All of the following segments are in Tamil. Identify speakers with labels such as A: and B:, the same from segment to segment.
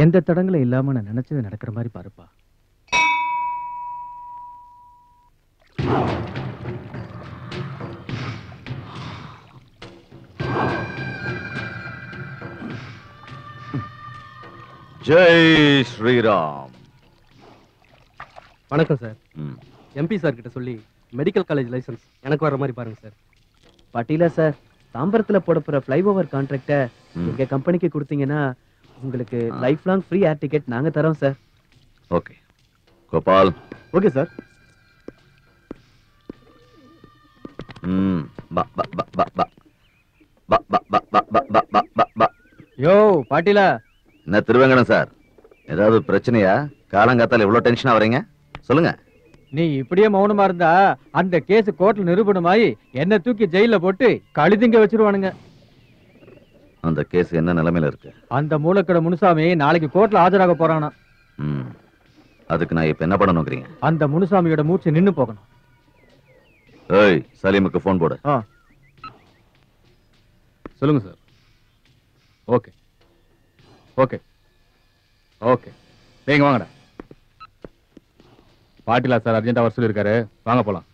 A: எந்த தடங்களும் இல்லாம நான் நினைச்சது நடக்கிற மாதிரி பாருப்பா.
B: ஜெய் ஸ்ரீராம்.
C: வணக்கம் சார். எம்பி சார் கிட்ட சொல்லி மெடிக்கல் காலேஜ் லைசன்ஸ் எனக்கு வர மாதிரி பாருங்க சார்.
A: பாட்டீலா சார், தாம்பரத்துல போட போற ஃப்ளைஓவர் கான்ட்ராக்ட எங்க கம்பெனிக்கு கொடுத்தீங்கன்னா உங்களுக்கு life long free air ticket நாங்க தரோம் sir.
B: Okay Gopal.
C: Okay sir.
A: யோ பாட்டீலா.
B: என்ன திருவேங்கடம் சார், ஏதாவது பிரச்சனையா? காலங்காத்தால இவ்வளவு டென்ஷனா வரீங்க, சொல்லுங்க.
A: நீ இப்படியே மௌனமா இருந்தா அந்த கேஸ் கோர்ட்ல நிரூபணமாயி என்ன தூக்கி ஜெயில போட்டு கழுதிங்க வச்சிருவானுங்க.
B: அந்த கேஸ் என்ன நிலைமையில இருக்கு?
A: அந்த மூலக்கடை முனுசாமி நாளைக்கு கோர்ட்ல ஆஜராக போறானா.
B: அதுக்கு நான் இப்ப என்ன பண்ணணும்ங்கறீங்க?
A: அந்த முனுசாமியோட மூச்சு நின்னு போகணும்.
B: ஏய் சலீமுக்கு போன் போடு.
D: சொல்லுங்க சார். ஓகே ஓகே ஓகே நீங்க வாங்கடா. பாட்டிலா சார் அர்ஜென்ட்டா வர சொல்லியிருக்காரு, வாங்க போலாம்.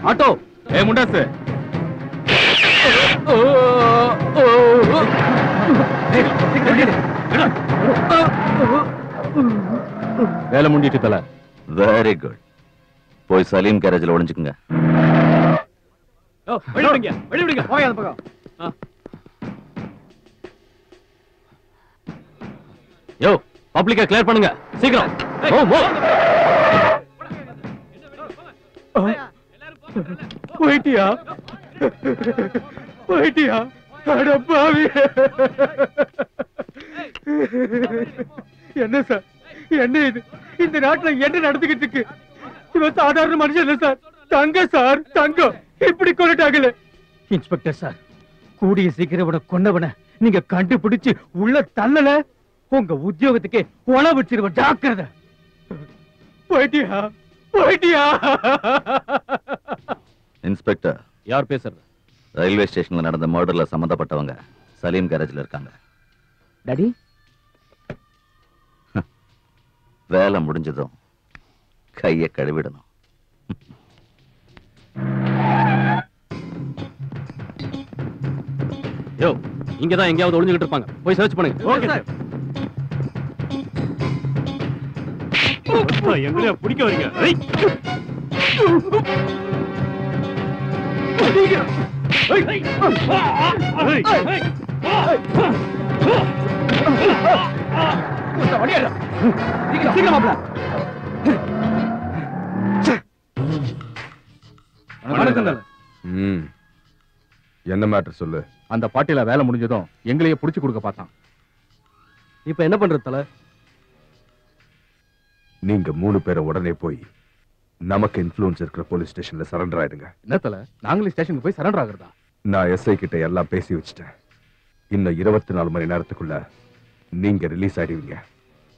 D: ஆட்டோ ஏ முண்டாசு. வேலை முடிஞ்சிட்டு தல.
B: Very good. போய் சலீம் கேரேஜ்ல ஒளிஞ்சுக்குங்க.
D: யோ பப்ளிக்கா கிளியர் பண்ணுங்க சீக்கிரம்.
A: போயிட்டியா போயிட்டியா? அடப்பாவி. என்ன சார், என்ன இது? இந்த நாட்டுல என்ன நடந்துகிட்டு இருக்கு? இவன் சாதாரண மனுஷன் இல்ல சார், தங்க சார், தங்கம். இப்படி கொண்டுட்டாங்களே. இன்ஸ்பெக்டர் சார், கூடிய சீக்கிரம் கொன்னவன நீங்க கண்டுபிடிச்சு உள்ள தள்ளல உங்க உத்தியோகத்துக்கே உண வச்சிருவன். ஜாக்கிரதை. போயிட்டியா போயிட்டியா?
B: இன்ஸ்பெக்டர்.
D: யார் பேசுறது?
B: ரயில்வே ஸ்டேஷன்ல நடந்த மர்டர்ல சம்பந்தப்பட்டவங்க சலீம் கேரேஜ்ல இருக்காங்க.
A: டாடி,
B: வேலை முடிஞ்சதும் கையை கழுவிடணும்.
D: யோ இங்கதான் எங்கேயாவது ஒளிஞ்சுகிட்டு இருப்பாங்க, போய் சர்ச் பண்ணுங்க.
C: Okay sir. எங்களையா பிடிக்க வரீங்க?
E: என்ன மேட்டர் சொல்லு.
D: அந்த பாட்டில வேலை முடிஞ்சதும் எங்களையே புடிச்சு கொடுக்க பார்த்தான்.
C: இப்ப என்ன பண்றது தல?
E: நீங்க 3 பேரை உடனே போய் நமக்கு இன்ஃப்ளூயன்ஸ் இருக்கிற போலீஸ் ஸ்டேஷன்ல சரண்டர் ஆயிடுங்க.
D: என்ன தல, நாங்களே ஸ்டேஷனுக்கு போய் சரண்டர் ஆகுறதா?
E: நான் எஸ்ஐ கிட்ட எல்லாம் பேசி வச்சுட்டேன். இன்னும் 24 மணி நேரத்துக்குள்ள நீங்க ரிலீஸ் ஆயிடுவீங்க.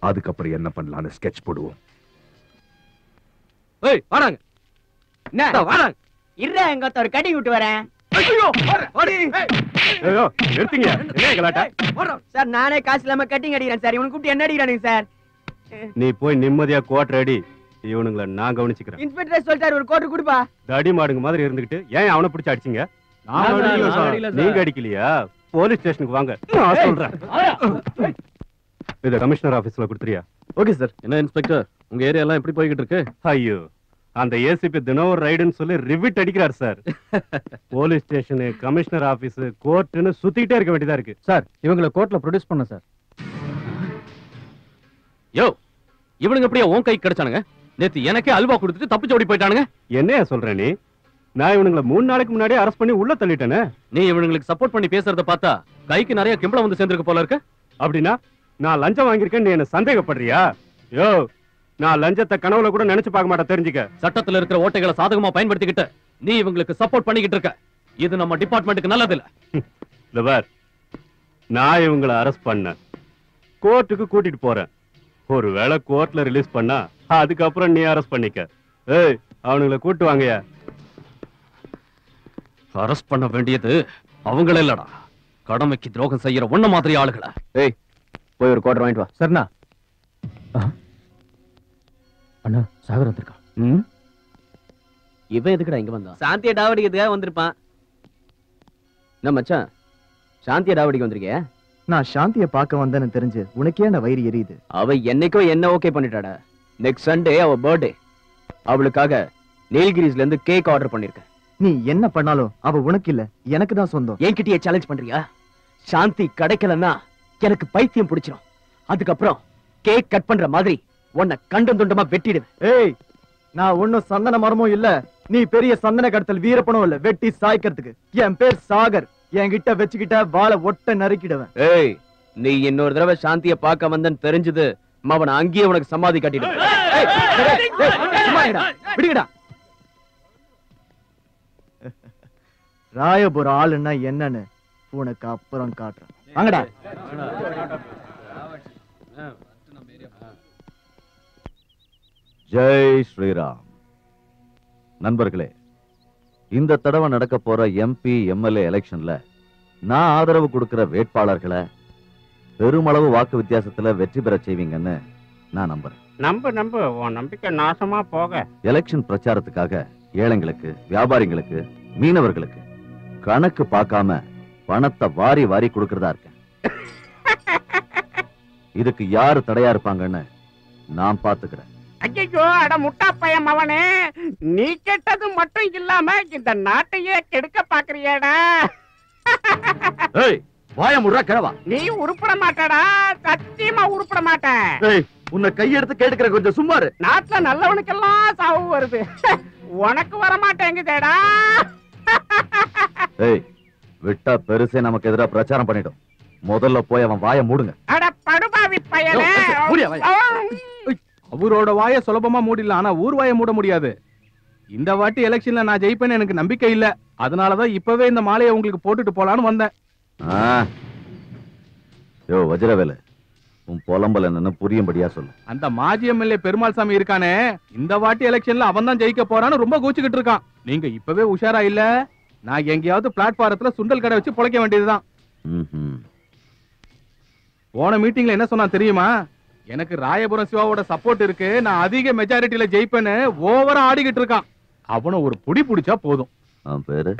E: அதுக்கப்புறம் என்ன பண்ணலாம்னு ஸ்கெட்ச் போடுவோம்.
C: ஏய் வாடாங்க. என்ன வாடாங்க?
F: இருடா, எங்க ஒரு கட்டி விட்டு வரேன்.
C: ஐயோ வாடி. ஐயோ நிறுத்துங்க. என்ன கலாட்டா?
F: சார் நானே காசு இல்லாம கட்டிங் அடிக்கிறேன் சார். இவனுக்கு கூப்பிட்டு என்ன அடிக்கிறானுங்க சார்?
C: நீ போய் நிம்மதியா குவார்டர் அடி. இவனுங்களை நான் கவனிச்சுக்கிறேன்.
F: இன்ஸ்பெக்டர் சொல்லிட்டாரு ஒரு கோட்டு கொடுப்பா.
C: தடி மாடுங்க மாதிரி இருந்துகிட்டு ஏன் அவனை பிடிச்சு அடிச்சீங்க? நீங்க அடிக்கலையா? போலீஸ் ஸ்டேஷனுக்கு வாங்க, நான் சொல்றேன். இத கமிஷனர் ஆபீஸ்ல கொடுத்துறியா?
D: Okay sir. என்ன இன்ஸ்பெக்டர், உங்க ஏரியா எல்லாம் எப்படி போய்கிட்டு இருக்கு?
C: ஐயோ, அந்த ஏசிபி தினம் ஒரு ரைடுன்னு சொல்லி ரிவிட் அடிக்கிறார் sir. Police station, commissioner office, கோர்ட்னு சுத்திட்டே இருக்க வேண்டியதா இருக்கு
A: சார். இவங்களை கோர்ட்ல ப்ரொடியூஸ் பண்ண சார்.
D: யோ இவனுங்க எப்படியா உன் கை கிடைச்சானுங்க? நேத்து எனக்கே அல்வா கொடுத்துட்டு தப்பிச்சு ஓடி போயிட்டானுங்க.
C: என்னையா சொல்ற நீ? நான் இவனுங்களை 3 நாளைக்கு முன்னாடியே அரெஸ்ட் பண்ணி உள்ள தள்ளிட்டேனே.
D: நீ இவனுங்களுக்கு சப்போர்ட் பண்ணி பேசுறத பார்த்தா கைக்கு நிறைய கிம்பளம் வந்து சேர்ந்திருக்கு போல இருக்கு.
C: அப்படின்னா நான் லஞ்சம் வாங்கியிருக்கேன் நீ என்ன சந்தேகப்படுறியா? யோ, நான் லஞ்சத்தை கனவுல கூட நினைச்சு பார்க்க மாட்டேன், தெரிஞ்சுக்க.
D: சட்டத்துல இருக்கிற ஓட்டைகளை சாதகமா பயன்படுத்திக்கிட்டு நீ இவங்களுக்கு சப்போர்ட் பண்ணிக்கிட்டு இருக்க. இது நம்ம டிபார்ட்மெண்ட்டுக்கு நல்லது இல்ல.
C: நான் இவங்களை அரெஸ்ட் பண்ணேன், கோர்ட்டுக்கு கூட்டிட்டு போறேன். ஒருவேளை கோர்ட்ல ரிலீஸ் பண்ணா அதுக்கப்புறம் நீ அரெஸ்ட் பண்ணிக்க. ஏய், அவனுங்களை கூட்டு வாங்கயா.
D: அரெஸ்ட் பண்ண வேண்டியது அவங்கள இல்லடா, கடமைக்கு துரோகம் செய்யற ஒண்ணு மாதிரி ஆளுகளை.
F: ஏய், போய் ஒரு குவார்டர் வாங்கிட்டு வா.
A: சரிண்ணா. அண்ணா, சாகர் வந்திருக்கான்.
F: இவன் எதுக்குடா இங்க வந்தான்? சாந்தியை டாவடிக்கிறதுக்காக வந்திருப்பான். என்ன மச்சான், சாந்தியை டாவடிக்க வந்திருக்கிய?
G: நான் சாந்திய பார்க்க வந்தேன்னு தெரிஞ்சு உனக்கே அந்த வயிறு எரியுது.
F: அவ என்னைக்கோ என்ன ஓகே பண்ணிட்டாடா. நெக்ஸ்ட் சண்டே அவ பர்த்டே. அவளுக்காக நீல்கிரிஸ்ல இருந்து கேக் ஆர்டர் பண்ணிருக்கேன்.
G: நீ என்ன பண்ணாலும் அவ உனக்கு இல்ல, எனக்கு தான் சொந்தம்.
F: என்கிட்டயே சேலஞ்ச் பண்றியா? சாந்தி கிடைக்கலன்னா எனக்கு பைத்தியம் பிடிச்சிடும். அதுக்கப்புறம் கேக் கட் பண்ற மாதிரி உன்னை கண்டம் துண்டமா வெட்டிடுவேன்.
G: ஏய், நான் ஒன்னும் சந்தன மரமும் இல்ல, நீ பெரிய சந்தன கடத்தல் வீரப்பனும் இல்ல வெட்டி சாய்க்கிறதுக்கு. என் பேர் சாகர். என்கிட்ட வச்சுக்கிட்ட வாழை ஒட்ட நறுக்கிடுவேன்.
F: ஏய், நீ இன்னொரு தடவை சாந்திய பார்க்க வந்தன்னு தெரிஞ்சது அவனை அங்கேயே உனக்கு சமாதி கட்டிடுவேன்.
G: பிடிக்கடா. ராயபுர ஆளுன்னா என்னன்னு உனக்கு அப்புறம் காட்டுறேன். வாங்கடா.
B: ஜெய் ஸ்ரீராம். நண்பர்களே, இந்த தடவை நடக்க போற எம்பி எம்எல்ஏ எலெக்ஷன்ல நான் ஆதரவு கொடுக்கிற வேட்பாளர்களை பெருமளவு வாக்கு வித்தியாசத்துல வெற்றி பெற செய்வீங்கன்னு நான் நம்புறேன்.
C: நம்பு உன் நம்பிக்கை நாசமா போக.
B: எலெக்ஷன் பிரச்சாரத்துக்காக ஏழைங்களுக்கு, வியாபாரிங்களுக்கு, மீனவர்களுக்கு கணக்கு பார்க்காம பணத்தை வாரி வாரி கொடுக்கறதா இருக்கேன். இதுக்கு யாரு தடையா இருப்பாங்கன்னு நான் பாத்துக்கிறேன்.
H: ஐயோ, அட முட்டா பையன் அவனே, நீ கெட்டது மட்டும் இல்லாம இந்த நாட்டையே கெடுக்க பாக்குறியடா.
B: ஏய், வாய முடுறா கிழவா.
H: நீ உருப்பட மாட்டடா, சத்தியமா உருப்பட மாட்ட.
B: ஏய், உன்னை கையெடுத்து கேட்டுக்கிற, கொஞ்சம் சும்மாரு.
H: நாட்டுல நல்லவனுக்கெல்லாம் சாவு வருது, உனக்கு வர மாட்டேங்குதேடா.
B: ஏய், விட்டா பெருசே நமக்கு எதிராக பிரச்சாரம் பண்ணிட்டோம். முதல்ல போய் அவன் வாய மூடுங்க.
H: அட படுபாவி பையனே.
D: அவரோட வாய சுலபமா மூடிடலாம், ஆனா ஊர் வாய மூட முடியாது. இந்த வாட்டி எலெக்ஷன்ல நான் ஜெயிப்பேன்னு எனக்கு நம்பிக்கை இல்ல. அதனாலதான் இப்பவே இந்த மாலையை உங்களுக்கு போட்டுட்டு போலான்னு வந்தேன்.
B: யோ வஜ்ரவேலு, உன் புலம்பல் என்னன்னு புரியும்படியா சொல்லு.
D: அந்த மாஜி எம்எல்ஏ பெருமாள் சாமி இருக்கானே, இந்த வாட்டி எலெக்ஷன்ல அவன் தான் ஜெயிக்க போறான்னு ரொம்ப கூச்சுக்கிட்டு இருக்கான். நீங்க இப்பவே உஷாரா இல்ல, நான் எங்கேயாவது பிளாட்பாரத்துல சுண்டல் கடை வச்சு பொழைக்க வேண்டியதுதான். போன மீட்டிங்ல என்ன சொன்னா தெரியுமா? எனக்கு ராயபுரம் சிவாவோட சப்போர்ட் இருக்கு, நான் அதிக மெஜாரிட்டியில ஜெயிப்பேன்னு ஓவரா ஆடிக்கிட்டு இருக்கான். அவனை ஒரு புடி புடிச்சா போதும்.
B: அவன் பேரு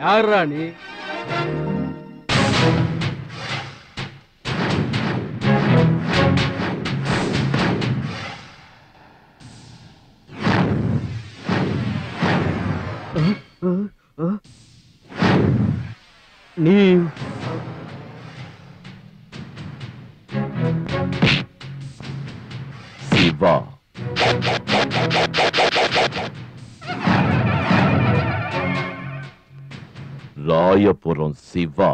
D: யாரா நீ?
A: நீ
B: சிவா. ராயபுரம் சிவா.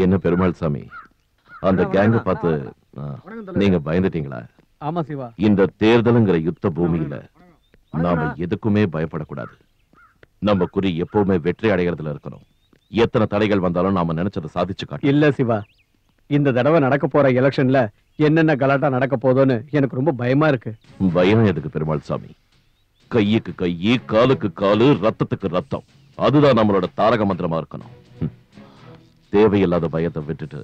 I: என்ன பெருமாள் சாமி, அந்த கேங்க பார்த்து நீங்க பயந்துட்டீங்களா?
A: ஆமா சிவா.
I: இந்த தேர்தலுங்கிற யுத்த பூமியில நாம எதுக்குமே பயப்படக்கூடாது. நம்ம குறி எப்பவுமே வெற்றி அடைகிறதுல இருக்கணும். எத்தனை தடைகள் வந்தாலும் நாம நினைச்சதை சாதிச்சு காட்டணும்.
F: இல்ல சிவா, இந்த தடவை நடக்க போற எலெக்ஷன்ல என்னென்ன கலாட்டா நடக்க போதோன்னு எனக்கு ரொம்ப பயமா இருக்கு.
I: பயம் எதுக்கு பெருமாள் சாமி? கையுக்கு கையி, காலுக்கு காலு, ரத்தத்துக்கு ரத்தம், அதுதான் நம்மளோட தாரக மந்திரமா இருக்கணும். தேவையில்லாத பயத்தை விட்டுட்டு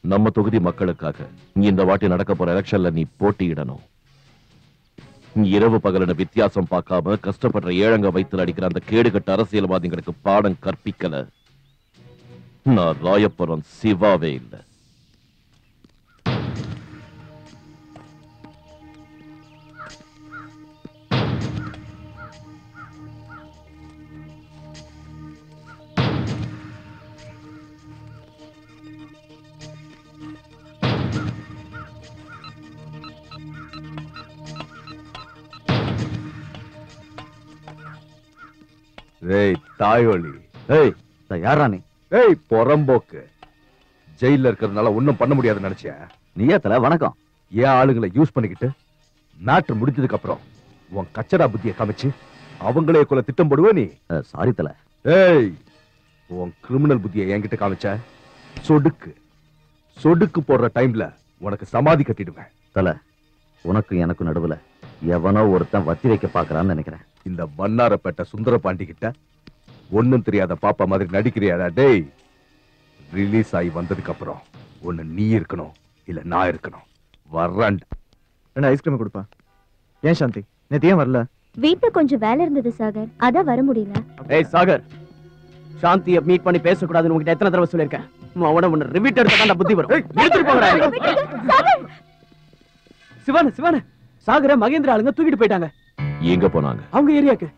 I: நம்ம தொகுதி மக்களுக்காக இந்த வாட்டி நடக்க போற எலெக்ஷன்ல நீ போட்டியிடணும். இரவு பகலின வித்தியாசம் பார்க்காம கஷ்டப்படுற ஏழங்க வயித்துல அடிக்கிற அந்த கேடுகட்ட அரசியல்வாதிகளுக்கு பாடம் கற்பிக்கல நான் ராயபுரம் சிவாவே இல்லை.
E: ஏய் தாயோலி,
B: ஏய் யாரா நீ?
E: ஏய் பொறம்போக்கு, ஜெயில இருக்கிறதுனால ஒண்ணும் பண்ண முடியாதுன்னு நினைச்சியா?
B: நீயா தல? வணக்கம்.
E: ஏன் ஆளுங்களை யூஸ் பண்ணிக்கிட்டு மேட்ரு முடிஞ்சதுக்கு அப்புறம் உன் கச்சடா புத்தியை காமிச்சு அவங்களே கொலை திட்டம் போடுவ நீ?
B: சாரி தல.
E: ஏய், உன் கிரிமினல் புத்தியை என்கிட்ட காமிச்ச சொடுக்கு போடுற டைம்ல உனக்கு சமாதி கட்டிடுவேன்.
B: தல, உனக்கு எனக்கு நடுவுல எவனோ ஒருத்தன் வத்தி வைக்க பாக்குறான்னு நினைக்கிறேன்.
E: இந்த மன்னாரப்பேட்டை சுந்தர பாண்டி கிட்ட ஒண்ணும் தெரியாத பாப்பா மாதிரி நடிக்கிறியாடா? டேய், ரிலீஸ் ஆகி வந்ததுக்கு அப்புறம் ஒண்ணு நீ இருக்கணும், இல்ல நான் இருக்கணும். வர்றான்.
G: என்ன ஐஸ்கிரீம் கொடுப்பா? ஏன் சாந்தி நேத்து ஏன் வரல?
J: வீட்டுல கொஞ்சம் வேலை இருந்தது சாகர், அதான் வர முடியல.
F: ஏய் சாகர், சாந்தியை மீட் பண்ணி பேசக்கூடாதுன்னு உங்ககிட்ட எத்தனை தடவை சொல்லியிருக்கேன்? உன்னை ரிவீட் எடுத்தா புத்தி வரும். எடுத்துட்டு போங்கடா. சிவான சாகர மகேந்திர ஆளுங்க தூக்கிட்டு போயிட்டாங்க.
I: எங்க போனாங்க?
F: அவங்க ஏரியாக்கு.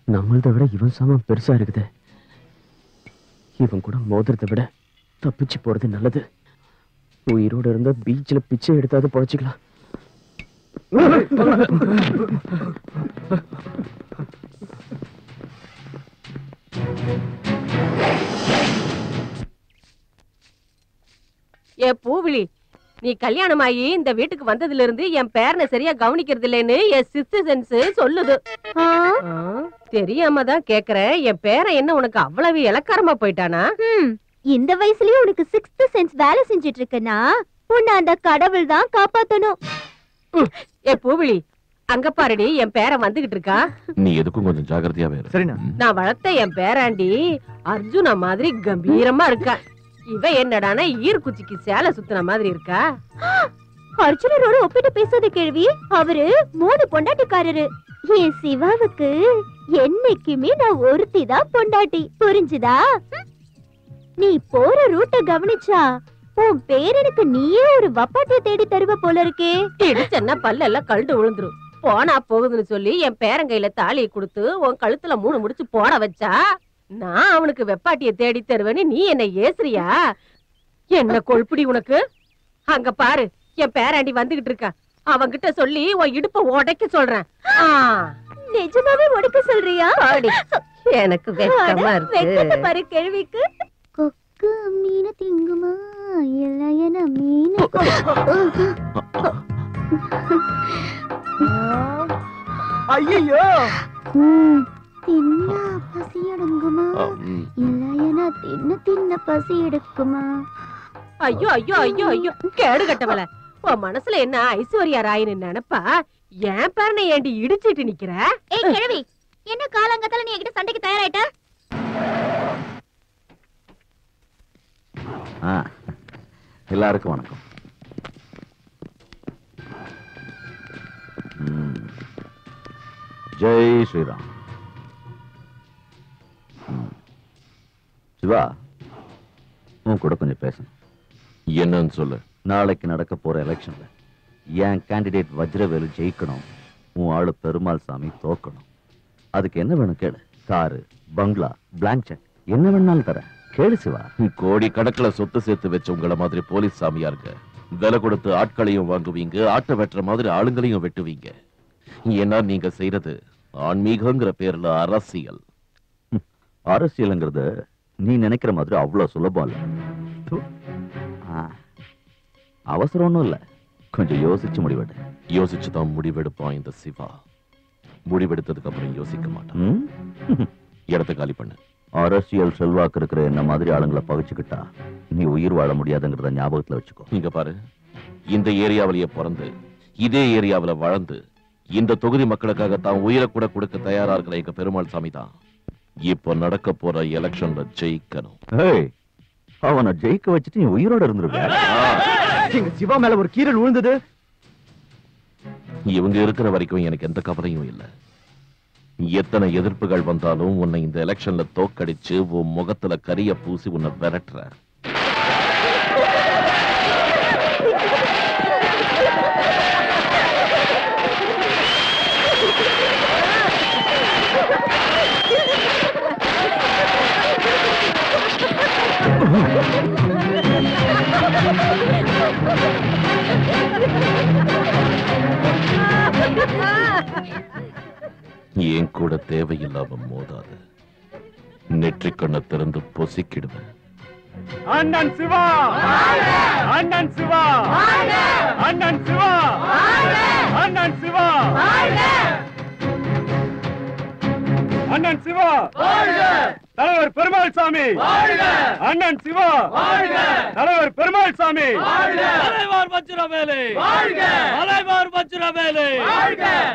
F: நம்மளதை விட இவன் சாமம் பெருசா இருக்குது. இவன் கூட மோதிரத்தை விட தப்பிச்சு போறது நல்லது. உயிரோடு இருந்த பீச்சில் பிச்சை எடுத்தாவது பொழைச்சிக்கலாம்.
K: ஏ பூவிழி, நீ கல்யாணமாயி இந்த வீட்டுக்கு வந்ததுல இருந்து என் பேரனை சரியா கவனிக்கிறது இல்லைன்னு என் சிஸ்து சென்ஸ் சொல்லுது. தெரியாம தான் கேக்குறேன், என் பேரன் என்ன உனக்கு அவ்வளவு இலக்காரமா போயிட்டானா?
J: இந்த வயசுலயே உனக்கு சிக்ஸ்த் சென்ஸ் வேலை செஞ்சிட்டு இருக்கனா, உன்னை அந்த கடவுள் தான் காப்பாத்தணும்.
K: ஏ பூவிழி, அங்க பாருடி, என் பேரன் வந்துகிட்டு இருக்கா.
I: நீ எதுக்கும் கொஞ்சம் ஜாக்கிரதையா வேறு.
G: சரிண்ணா.
K: நான் வளர்த்த என் பேராண்டி அர்ஜுனா மாதிரி கம்பீரமா இருக்கா. இவ என்னடானா ஈர்க்குச்சிக்கு சேலை சுத்தின மாதிரி இருக்கா.
J: அர்ஜுனரோட ஒப்பிட்டு பேசாத கேள்வி. அவரு 3 பொண்டாட்டிக்காரரு. என் சிவாவுக்கு என்னைக்குமே நான் ஒருத்தி தான் பொண்டாட்டி. புரிஞ்சுதா? நீ போற ரூட்ட கவனிச்சா உன் பேரனுக்கு நீயே ஒரு வப்பாட்டிய தேடி தருவ போல இருக்கே.
K: இடிச்சன்னா பல்லெல்லாம் கழுட்டு விழுந்துரும். போனா போகுதுன்னு சொல்லி என் பேரன் கையில தாலியை கொடுத்து உன் கழுத்துல 3 முடிச்சு போட வச்சா நான் அவனுக்கு வெப்பாட்டிய தேடி தருவேன்னு நீ என்ன ஏசுறியா? என்ன கொழுப்புடி உனக்கு? அங்க பாரு, என் பேராண்டி வந்துகிட்டு இருக்கா. அவங்கிட்ட சொல்லி உன் இடுப்ப உடைக்க சொல்றேன்.
J: நிஜமாவே உடைக்க சொல்றியா?
K: எனக்கு வெக்கமா இருக்கு.
J: பாரு கேள்விக்கு. கொக்கு மீன திங்குமா இல்லையன மீன.
G: ஐயோ,
J: தின்னா பசி எடுக்குமா இல்லையனா தின்ன பசி எடுக்குமா?
K: ஐயோ ஐயோ ஐயோ ஐயோ, கேடு கட்டவல. உன் மனசுல என்ன ஐஸ்வர்யா ராயின்னு நினைப்பா? என் பேரனை ஏண்டி இடிச்சிட்டு நிக்கிற?
J: ஏய் கிழவி, என்ன காலங்கத்தால நீ என்கிட்ட சண்டைக்கு தயாராயிட்ட?
B: எல்லாருக்கும் வணக்கம். ஜெய் ஸ்ரீராம். சிவா, உன் கூட கொஞ்சம் பேசணும்.
I: என்னன்னு சொல்லு.
B: நாளைக்கு நடக்க போற எலெக்ஷன்ல என் கேண்டிடேட் வஜ்ரவேலு ஜெயிக்கணும், உன் ஆளு பெருமாள் சாமி தோக்கணும். அதுக்கு என்ன வேணும் கேளு. காரு, பங்களா, பிளாங்க் செக் என்ன வேணாலும் தரேன். கேளு சிவா.
I: கோடி கணக்கில் சொத்து சேர்த்து வச்ச உங்கள மாதிரி போலீஸ் சாமியாருங்க விலை கொடுத்து ஆட்களையும் வாங்குவீங்க, ஆட்டை வெட்டுற மாதிரி ஆளுங்களையும் வெட்டுவீங்க. ஏன்னா நீங்க செய்யறது ஆன்மீகங்கிற பேர்ல அரசியல்.
B: அரசியல்ங்கிறது நீ நினைக்கிற மாதிரி அவ்வளவு சுலபம் இல்ல. அவசரம் ஒண்ணும் இல்ல, கொஞ்சம் யோசிச்சு முடிவெடு.
I: யோசிச்சுதான் முடிவெடுப்பான் இந்த சிவா. முடிவெடுத்ததுக்கு அப்புறம் யோசிக்க மாட்டான். இடத்தை காலி பண்ணு.
B: அரசியல் செல்வாக்கு இருக்கிற என்ன மாதிரி ஆளுங்களை பகிச்சுக்கிட்டா நீ உயிர் வாழ முடியாதுங்கிறத ஞாபகத்துல வச்சுக்கோ.
I: இங்க பாரு, இந்த ஏரியாவிலேயே பிறந்து இதே ஏரியாவில வளர்ந்து இந்த தொகுதி மக்களுக்காக தான் உயிரை கூட கொடுக்க தயாரா இருக்கிற எங்க பெருமாள் சாமி தான் இப்ப நடக்க போற எலெக்ஷன்ல ஜெயிக்கணும்.
B: அவனை ஜெயிக்க வச்சுட்டு நீ உயிரோட இருந்திருக்க.
G: சிவா மேல ஒரு கீரல் விழுந்தது.
I: இவங்க இருக்கிற வரைக்கும் எனக்கு எந்த கவலையும் இல்லை. எத்தனை எதிர்ப்புகள் வந்தாலும் உன்னை இந்த எலெக்ஷன்ல தோக்கடிச்சு உன் முகத்துல கரிய பூசி உன்னை விரட்டுற. ஏன் கூட தேவையில்லாம மோதாத. நெற்றிக்கண்ணை திறந்து பொசிக்கிடுவேன்.
A: அண்ணன் சிவா, அண்ணன் சிவா, அண்ணன் சிவா, அண்ணன் சிவா, அண்ணன் சிவா, தலைவர் பெருமாள் சாமி, அண்ணன் சிவா, தலைவர் பெருமாள் சாமி, தலைவர் வஜ்ரவேலு, தலைவர் வஜ்ரவேலு,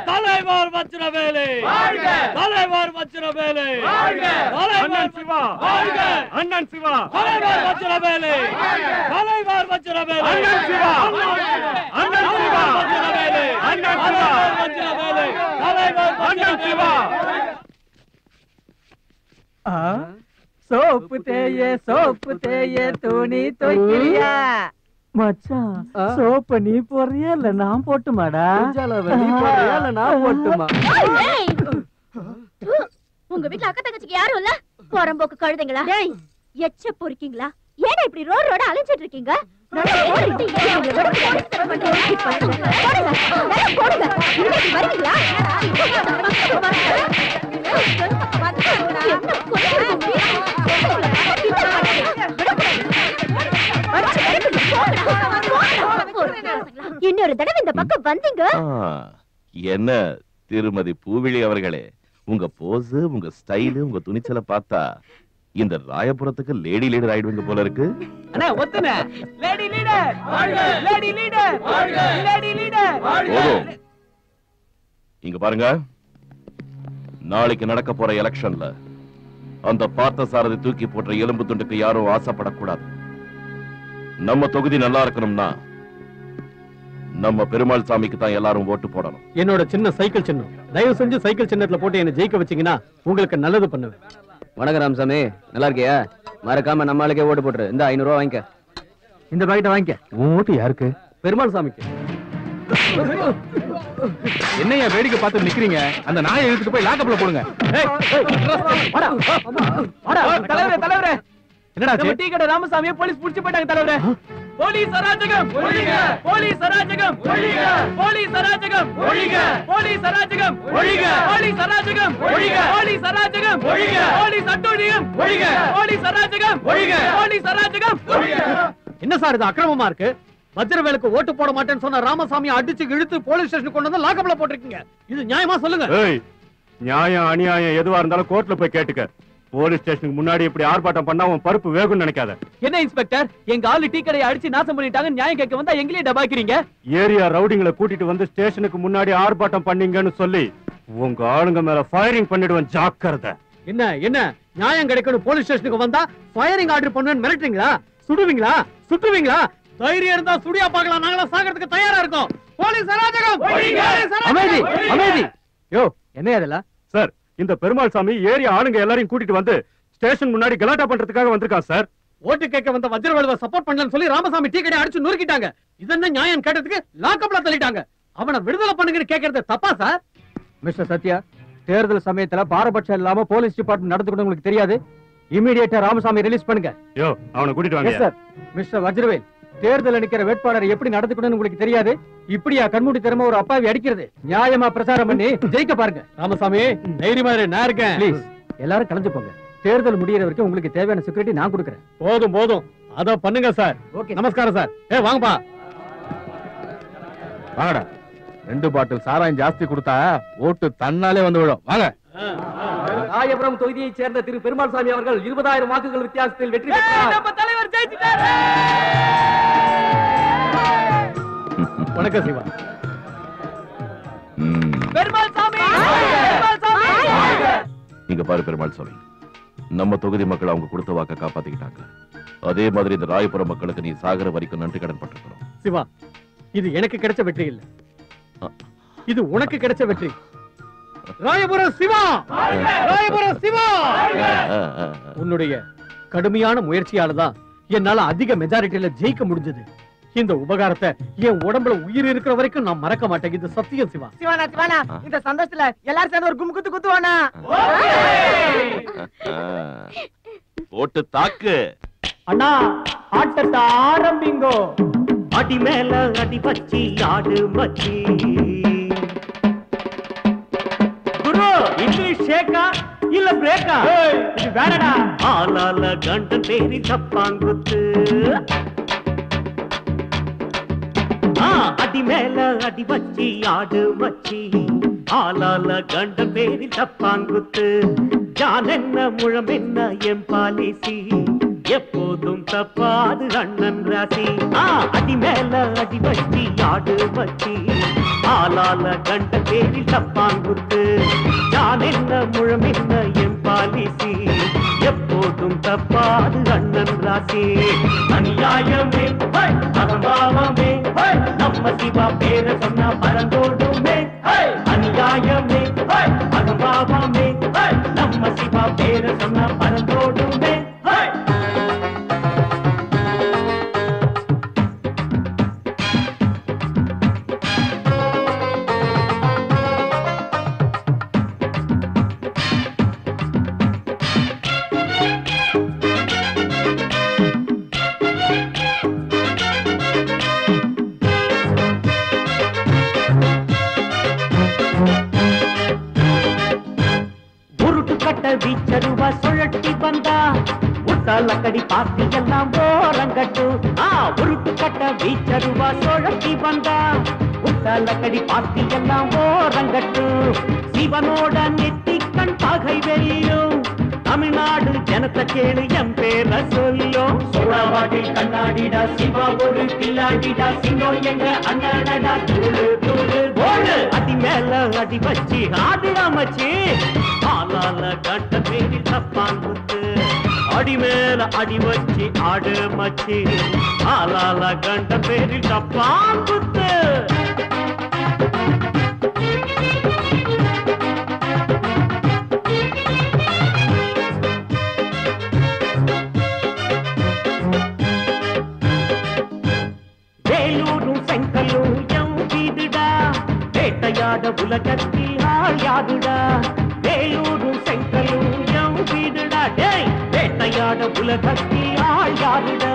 A: தலைவர் வஜ்ரவேலு, தலைவர் வஜ்ரவேலு, அண்ணன் சிவா, அண்ணன் சிவா, தலைவர் வஜ்ரவேலு, தலைவர் வஜ்ரவேலு, அண்ணன் சிவா, அண்ணன் சிவா, வஜ்ரவேலு, அண்ணன் சிவா, வஜ்ரவேலு, தலைவர் அண்ணன் சிவா.
L: சோப்பு தேய துணி துவைக்கிறியா மச்சான்? சோப்பு நீ போறியா இல்ல நான் போட்டுமாடா? நீ போறியா இல்ல நான் போட்டுமா?
J: உங்க வீட்டுல அக்கா தங்கச்சிக்கு யாரும் இல்ல? போறம்போக்கு கழுதைங்களா? எச்ச பொறுக்கீங்களா? ஏடா இப்படி ரோட் ரோட அலைஞ்சிட்டு இருக்கீங்க? இன்னொரு தடவை இந்த பக்கம் வந்தீங்க.
I: என்ன திருமதி பூவிழி அவர்களே, உங்க போஸ், உங்க ஸ்டைல், உங்க துணிச்சலை பார்த்தா இந்த ராயபுரத்துக்கு லேடி லீடர் ஆயிடுவீங்க போல இருக்கு.
L: அண்ணா ஒத்துன lady leader, lady leader, lady leader.
I: போதும். இங்க பாருங்க, நாளைக்கு நடக்க போற எலெக்ஷன்ல அந்த பார்த்த சாரதி தூக்கி போட்ட எலும்பு துண்டுக்கு யாரும் ஆசைப்படக்கூடாது. நம்ம தொகுதி நல்லா இருக்கணும்னா நம்ம பெருமாள் சாமிக்கு தான் எல்லாரும் ஓட்டு போடணும்.
A: என்னோட சின்ன சைக்கிள் சின்னம், தயவு செஞ்சு சைக்கிள் சின்னத்துல போட்டு என்ன ஜெயிக்க வச்சீங்கன்னா உங்களுக்கு நல்லது பண்ணுவேன்.
F: வணக்கம் ராமசாமி, நல்லா இருக்கியா? மறக்காம நம்ம ஆளுக்கே ஓட்டு போட்டுரு. இந்த 500 ரூபா வாங்கிக்க.
A: இந்த பாக்கெட்டை வாங்கிக்க.
G: ஓட்டு யாருக்கு?
A: பெருமாள் சாமிக்கு.
D: என்னையா வேடிக்கை பார்த்து நிக்கிறீங்க? அந்த நாயை இழுத்துட்டு போய் லாக்கப்ல போடுங்க.
L: தலைவரே தலைவரே,
A: என்னடா
L: டீ கடை ராமசாமியை போலீஸ் புடிச்சு போயிட்டாங்க தலைவரே. போலீஸ் அராஜகம் ஒழிக, போலீஸ் அராஜகம் ஒழிக, போலீஸ் அராஜகம் ஒழிக, போலீஸ் அராஜகம் ஒழிக, போலீஸ் அராஜகம் ஒழிக, போலீஸ் அராஜகம் ஒழிக, போலீஸ் அட்டூழியம் ஒழிக, போலீஸ் அராஜகம் ஒழிக, போலீஸ் அராஜகம் ஒழிக.
A: என்ன சார் இது அக்கிரமமா இருக்கு? வஜ்ரவேலுக்கு ஓட்டு போட மாட்டேன்னு சொன்ன ராமசாமி அடிச்சு இழுத்து போலீஸ் ஸ்டேஷன் கொண்டு வந்து லாக்கப்ல போட்டிருக்கீங்க. இது நியாயமா சொல்லுங்க?
C: நியாயம் அநியாயம் எதுவா இருந்தாலும் கோர்ட்ல போய் கேட்டுக்க. போலீஸ் ஸ்டேஷனுக்கு முன்னாடி இப்படி ஆர்ப்பாட்டம் பண்ணா உன் பருப்பு வேகும்னு நினைக்காத.
L: என்ன இன்ஸ்பெக்டர், எங்க ஆளு டீ கடையை அடிச்சு நாசம் பண்ணிட்டாங்க, நியாயம் கேட்க வந்தா எங்களே டபாக்கிறீங்க.
C: ஏரியா ரவுடிங்களை கூட்டிட்டு வந்து ஸ்டேஷனுக்கு முன்னாடி ஆர்ப்பாட்டம் பண்ணீங்கன்னு சொல்லி உங்க ஆளுங்க மேல ஃபயரிங் பண்ணிடுவேன், ஜாக்கிரதை.
A: என்ன என்ன நியாயம் கிடைக்கணும் போலீஸ் ஸ்டேஷனுக்கு வந்தா ஃபயரிங் ஆர்டர் பண்ணுவேன்னு மிரட்டுறீங்களா? சுடுவீங்களா? சுட்டுவீங்களா? தைரியம் இருந்தா சுடியா பார்க்கலாம், நாங்களா சாகிறதுக்கு தயாரா இருக்கோம். போலீஸ் அராஜகம்.
G: அமைதி அமைதி. யோ என்ன அதெல்லாம்?
C: சார் இந்த பெருமாள் சாமி ஏரியா ஆளுங்க எல்லாரையும் கூட்டிட்டு வந்து ஸ்டேஷன் முன்னாடி கலாட்டா பண்றதுக்காக வந்திருக்கான் சார்.
A: ஓட்டு கேட்க வந்த வஜ்ரவழுவ சப்போர்ட் பண்ணலன்னு சொல்லி ராமசாமி டீ கடை அடிச்சு நொறுக்கிட்டாங்க. இதென்ன நியாயம் கேட்டதுக்கு லாக்கப்ல தள்ளிட்டாங்க. அவனை விடுதலை பண்ணுங்கன்னு கேட்கறது தப்பா சார்? மிஸ்டர் சத்யா, தேர்தல் சமயத்துல பாரபட்சம் இல்லாம போலீஸ் டிபார்ட்மெண்ட் நடந்துக்கணும் உங்களுக்கு தெரியாது. இமிடியேட்டா ராமசாமி ரிலீஸ் பண்ணுங்க.
C: யோ அவனை கூட்டிட்டு வாங்க
A: சார். மிஸ்டர் வஜ்ரவேல், தேர்தல் நிக்கிற வேட்பாளர் எப்படி நடந்துக்கணும்னு உங்களுக்கு தெரியாது. இப்படியா கண்மூடி திறமை ஒரு அப்பாவி அடிக்கிறது? நியாயமா பிரச்சாரம் பண்ணி ஜெயிக்க பாருங்க. ராமசாமி தைரியமா இரு, நான் இருக்கேன். ப்ளீஸ் எல்லாரும் கலந்து போங்க. தேர்தல் முடியற வரைக்கும் உங்களுக்கு தேவையான செக்யூரிட்டி நான் கொடுக்கறேன். போதும் போதும், அத பண்ணுங்க சார். ஓகே, நமஸ்காரம் சார். வாங்கப்பா.
D: வாங்கடா. 2 பாட்டில் சாராயம் ஜாஸ்தி கொடுத்தா ஓட்டு தன்னாலே வந்து விடும். வாங்க.
F: ராயபுரம் தொகுதியைச் சேர்ந்த திரு பெருமாள் சாமி அவர்கள் 20,000 வாக்குகள் வித்தியாசத்தில் வெற்றி பெற்றார். நம்ம தலைவர் ஜெயிச்சிட்டார்.
A: வணக்கம் சிவா.
F: பெருமாள் சாமி, பெருமாள் சாமி.
I: நீங்க பாரு பெருமாள் சாமி, நம்ம தொகுதி மக்கள் அவங்க கொடுத்த வாக்க காப்பாத்திக்கிட்டாங்க. அதே மாதிரி இந்த ராயபுரம் மக்களுக்கு நீ சாகர வரைக்கும் நன்றி கடன் பட்டிருக்கணும்.
A: சிவா, இது எனக்கு கிடைச்ச வெற்றி இல்ல, இது உனக்கு கிடைச்ச வெற்றி. ராயபுரம் சிவா, ராயபுரம் சிவா. உன்னுடைய கடுமையான முயற்சியால தான் என்னால அதிக மெஜாரிட்டியில ஜெயிக்க முடிஞ்சது. இந்த உபகாரத்தை என் உடம்புல உயிர் இருக்கிற வரைக்கும் நான் மறக்க மாட்டேன். இது சத்தியம் சிவா.
L: சிவானா சிவானா, இந்த சந்தோஷத்துல எல்லாரும் சேர்ந்து ஒரு குத்து குத்துவானா?
I: போட்டு தாக்கு.
L: அண்ணா ஆட்டத்தை ஆரம்பிங்கோ.
M: அடி மேல அடி வச்சி ஆடு மச்சி.
L: குரு, இங்கிலீஷ் ஷேக்கா இல்ல பிரேக்கா? இது வேறடா.
M: ஆளால கண்ட பேரி தப்பாங்குத்து. அடி மேல அடி வச்சி ஆடு மச்சி. ஆளால கண்ட பேரி தப்பாங்குத்து. ஜான் என்ன முழம் என்ன என் பாலிசி. எப்போதும் தப்பாது அண்ணன் ராசி. அடி மேல அடி வச்சி ஆடு மச்சி. ஆளால கண்ட பேரி தப்பாங்குத்து. ஜான் என்ன முழம் என்ன என் பாலிசி. எப்போதும் தப்பாது அண்ணன் ராசி. அநியாயமே அகம்பாவமே நம்ம சிவா பேர சொன்னா பறந்தோடுமே. அநியாயமே அகம்பாவமே நம்ம சிவா பேர சொன்னா பறந்தோடுமே. வீச்சருவா சுழட்டி வந்தா உட்டாலக்கடி பாத்தி எல்லாம் ஓரங்கட்டு. உருட்டு கட்ட வீச்சருவா சுழட்டி வந்தா உட்டாலக்கடி பாத்தி எல்லாம் ஓரங்கட்டு. சிவனோட நெத்திக்கண் பகை வெல்லும். தமிழ்நாடு ஜனத்த கேளு என் பேர சொல்லும். சோழாவாட்டில் கண்ணாடிடா சிவா ஒரு கில்லாடிடா. சிங்கம் எங்க அண்ணனடா தூளு தூளு போடு. அடி மேல அடி வச்சி ஆடுடா மச்சி. ஆளால கட்ட பேரி தப்பாங்குத்து. அடி மேல அடி வச்சி ஆடு மச்சி. ஆளால கண்ட பேரி தப்பாங்குத்து. வேலூரும் செங்கலும் எம் வீடுடா. வேட்டையாட உலகத்தில் ஆள் யாருடா. வேலூரும் செங்கலும் எம் வீடுடா. வேட்டையாட உலகத்தில் ஆள் யாருடா.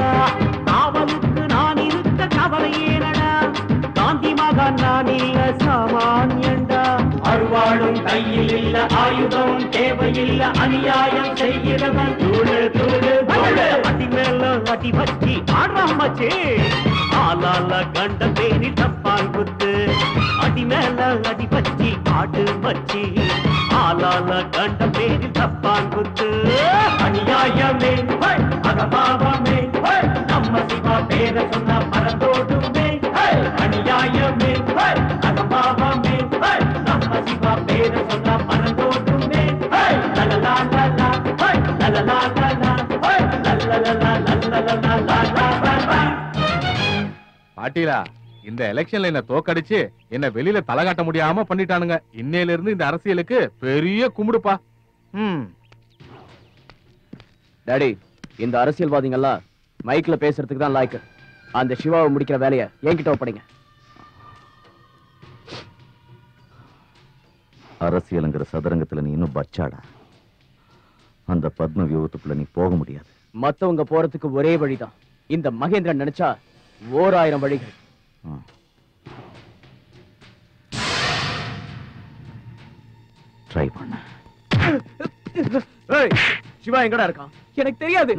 M: காவலுக்கு நான் இருக்க கவலை ஏனடா. காந்தி மகான் நான் இல்ல சாமானியண்டா. அருவாளும் கையில் இல்ல ஆயுதம் தேவையில்ல. அநியாயம் செய்கிறவன் தூளு தூளு தூளு. அடி மேல அடி வச்சி ஆடுறான் மச்சி. ஆளால கண்ட பேரி தப்பாங்குத்து. அடி மேல அடி வச்சி ஆடு மச்சி. ஆளால கண்ட பேரி தப்பாங்குத்து. அநியாயமே அகபாவமே நம்ம சிவா பேர சொன்னா பறந்தோடுமே. அநியாயமே அகபாவமே நம்ம சிவா பேர சொன்னா பறந்தோடுமே. லலலா லலா லலலா லலா லலலா லலலா லலலா.
D: பாட்டீலா, இந்த எலெக்ஷன்ல என்ன தோக்கடிச்சு என்ன வெளியில தலை காட்ட முடியாம பண்ணிட்டானுங்க. இன்னையில இருந்து இந்த அரசியலுக்கு பெரிய கும்பிடுப்பா.
F: டாடி, இந்த அரசியல்வாதிகள்லாம் மைக்ல பேசுறதுக்கு தான் லாய்க்கு. அந்த சிவாவை முடிக்கிற வேலையை என்கிட்ட ஒப்படைங்க.
B: அரசியலுங்கிற சதுரங்கத்துல நீ இன்னும் பச்சாடா. அந்த பத்ம வியூகத்துக்குள்ள நீ போக முடியாது.
F: மத்தவங்க போறதுக்கு ஒரே வழிதான். இந்த மகேந்திரன் நினைச்சா 1000 வழிகள்.
B: ட்ரை பண்ண.
F: சிவா எங்கடா இருக்கான்?
L: எனக்கு தெரியாது.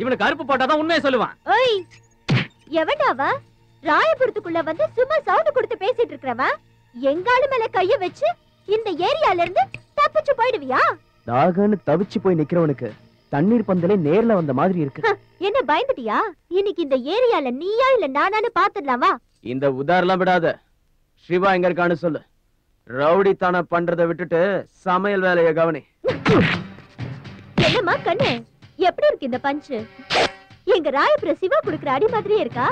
L: இவனுக்கு கருப்பு போட்டாதான் உண்மையை சொல்லுவான்.
J: ஓய், எவன்டாவா ராயபுரத்துக்குள்ள வந்து சும்மா சவுண்ட் கொடுத்து பேசிட்டு இருக்கறவன் எங்கால மேல கைய வச்சு இந்த ஏரியால இருந்து தப்பிச்சு போயிடுவியா?
F: தாகன்னு தவிச்சு போய் நிக்கிறவனுக்கு தண்ணீர் பந்தலே நேர்ல வந்த மாதிரி இருக்கு.
J: என்ன பயந்துட்டியா? இன்னைக்கு இந்த ஏரியால நீயா இல்ல நானான்னு பாத்துடலாமா?
F: இந்த உதாரெல்லாம் விடாத. சிவா எங்க இருக்கான்னு சொல்லு. ரவுடித்தனம் பண்றதை விட்டுட்டு சமையல் வேலையை கவனி.
J: என்னம்மா கண்ணு, எப்படி இருக்கு இந்த பஞ்சு? எங்க ராயபுர சிவா குடுக்குற அடி மாதிரியே இருக்கா?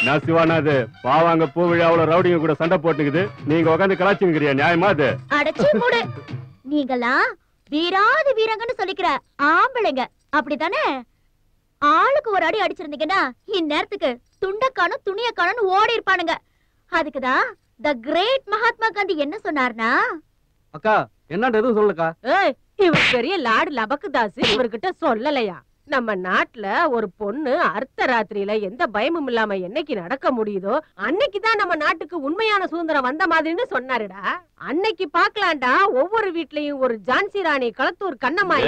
C: நான் சிவானாது பாவாங்க பூ விழாவுல ரவுடிங்க கூட சண்டை போட்டுக்குது. நீங்க உட்காந்து கலாச்சிங்கிறியா? நியாயமா அது?
J: அடச்சி மூடு. நீங்களா வீராதி வீரங்கன்னு சொல்லிக்கிற ஆம்பளைங்க அப்படித்தானே? ஆளுக்கு ஒரு அடி அடிச்சிருந்தீங்கன்னா இந்நேரத்துக்கு துண்டக்கானும் துணியக்கானும் ஓடி இருப்பானுங்க. அதுக்குதான் த கிரேட் மகாத்மா காந்தி என்ன சொன்னார்னா,
L: அக்கா என்னன்னு எதுவும் சொல்லுக்கா.
K: இவர் பெரிய லாடு லபக்குதாசு இவர்கிட்ட சொல்லலையா? நம்ம நாட்டுல ஒரு பொண்ணு அர்த்த ராத்திரியில எந்த பயமும் இல்லாம என்னைக்கு நடக்க முடியுதோ அன்னைக்குதான் நம்ம நாட்டுக்கு உண்மையான சுதந்திரம் வந்த மாதிரின்னு சொன்னாருடா. அன்னைக்கு பாக்கலாம்டா ஒவ்வொரு வீட்லயும் ஒரு ஜான்சி ராணி, களத்தூர் கண்ணம்மா.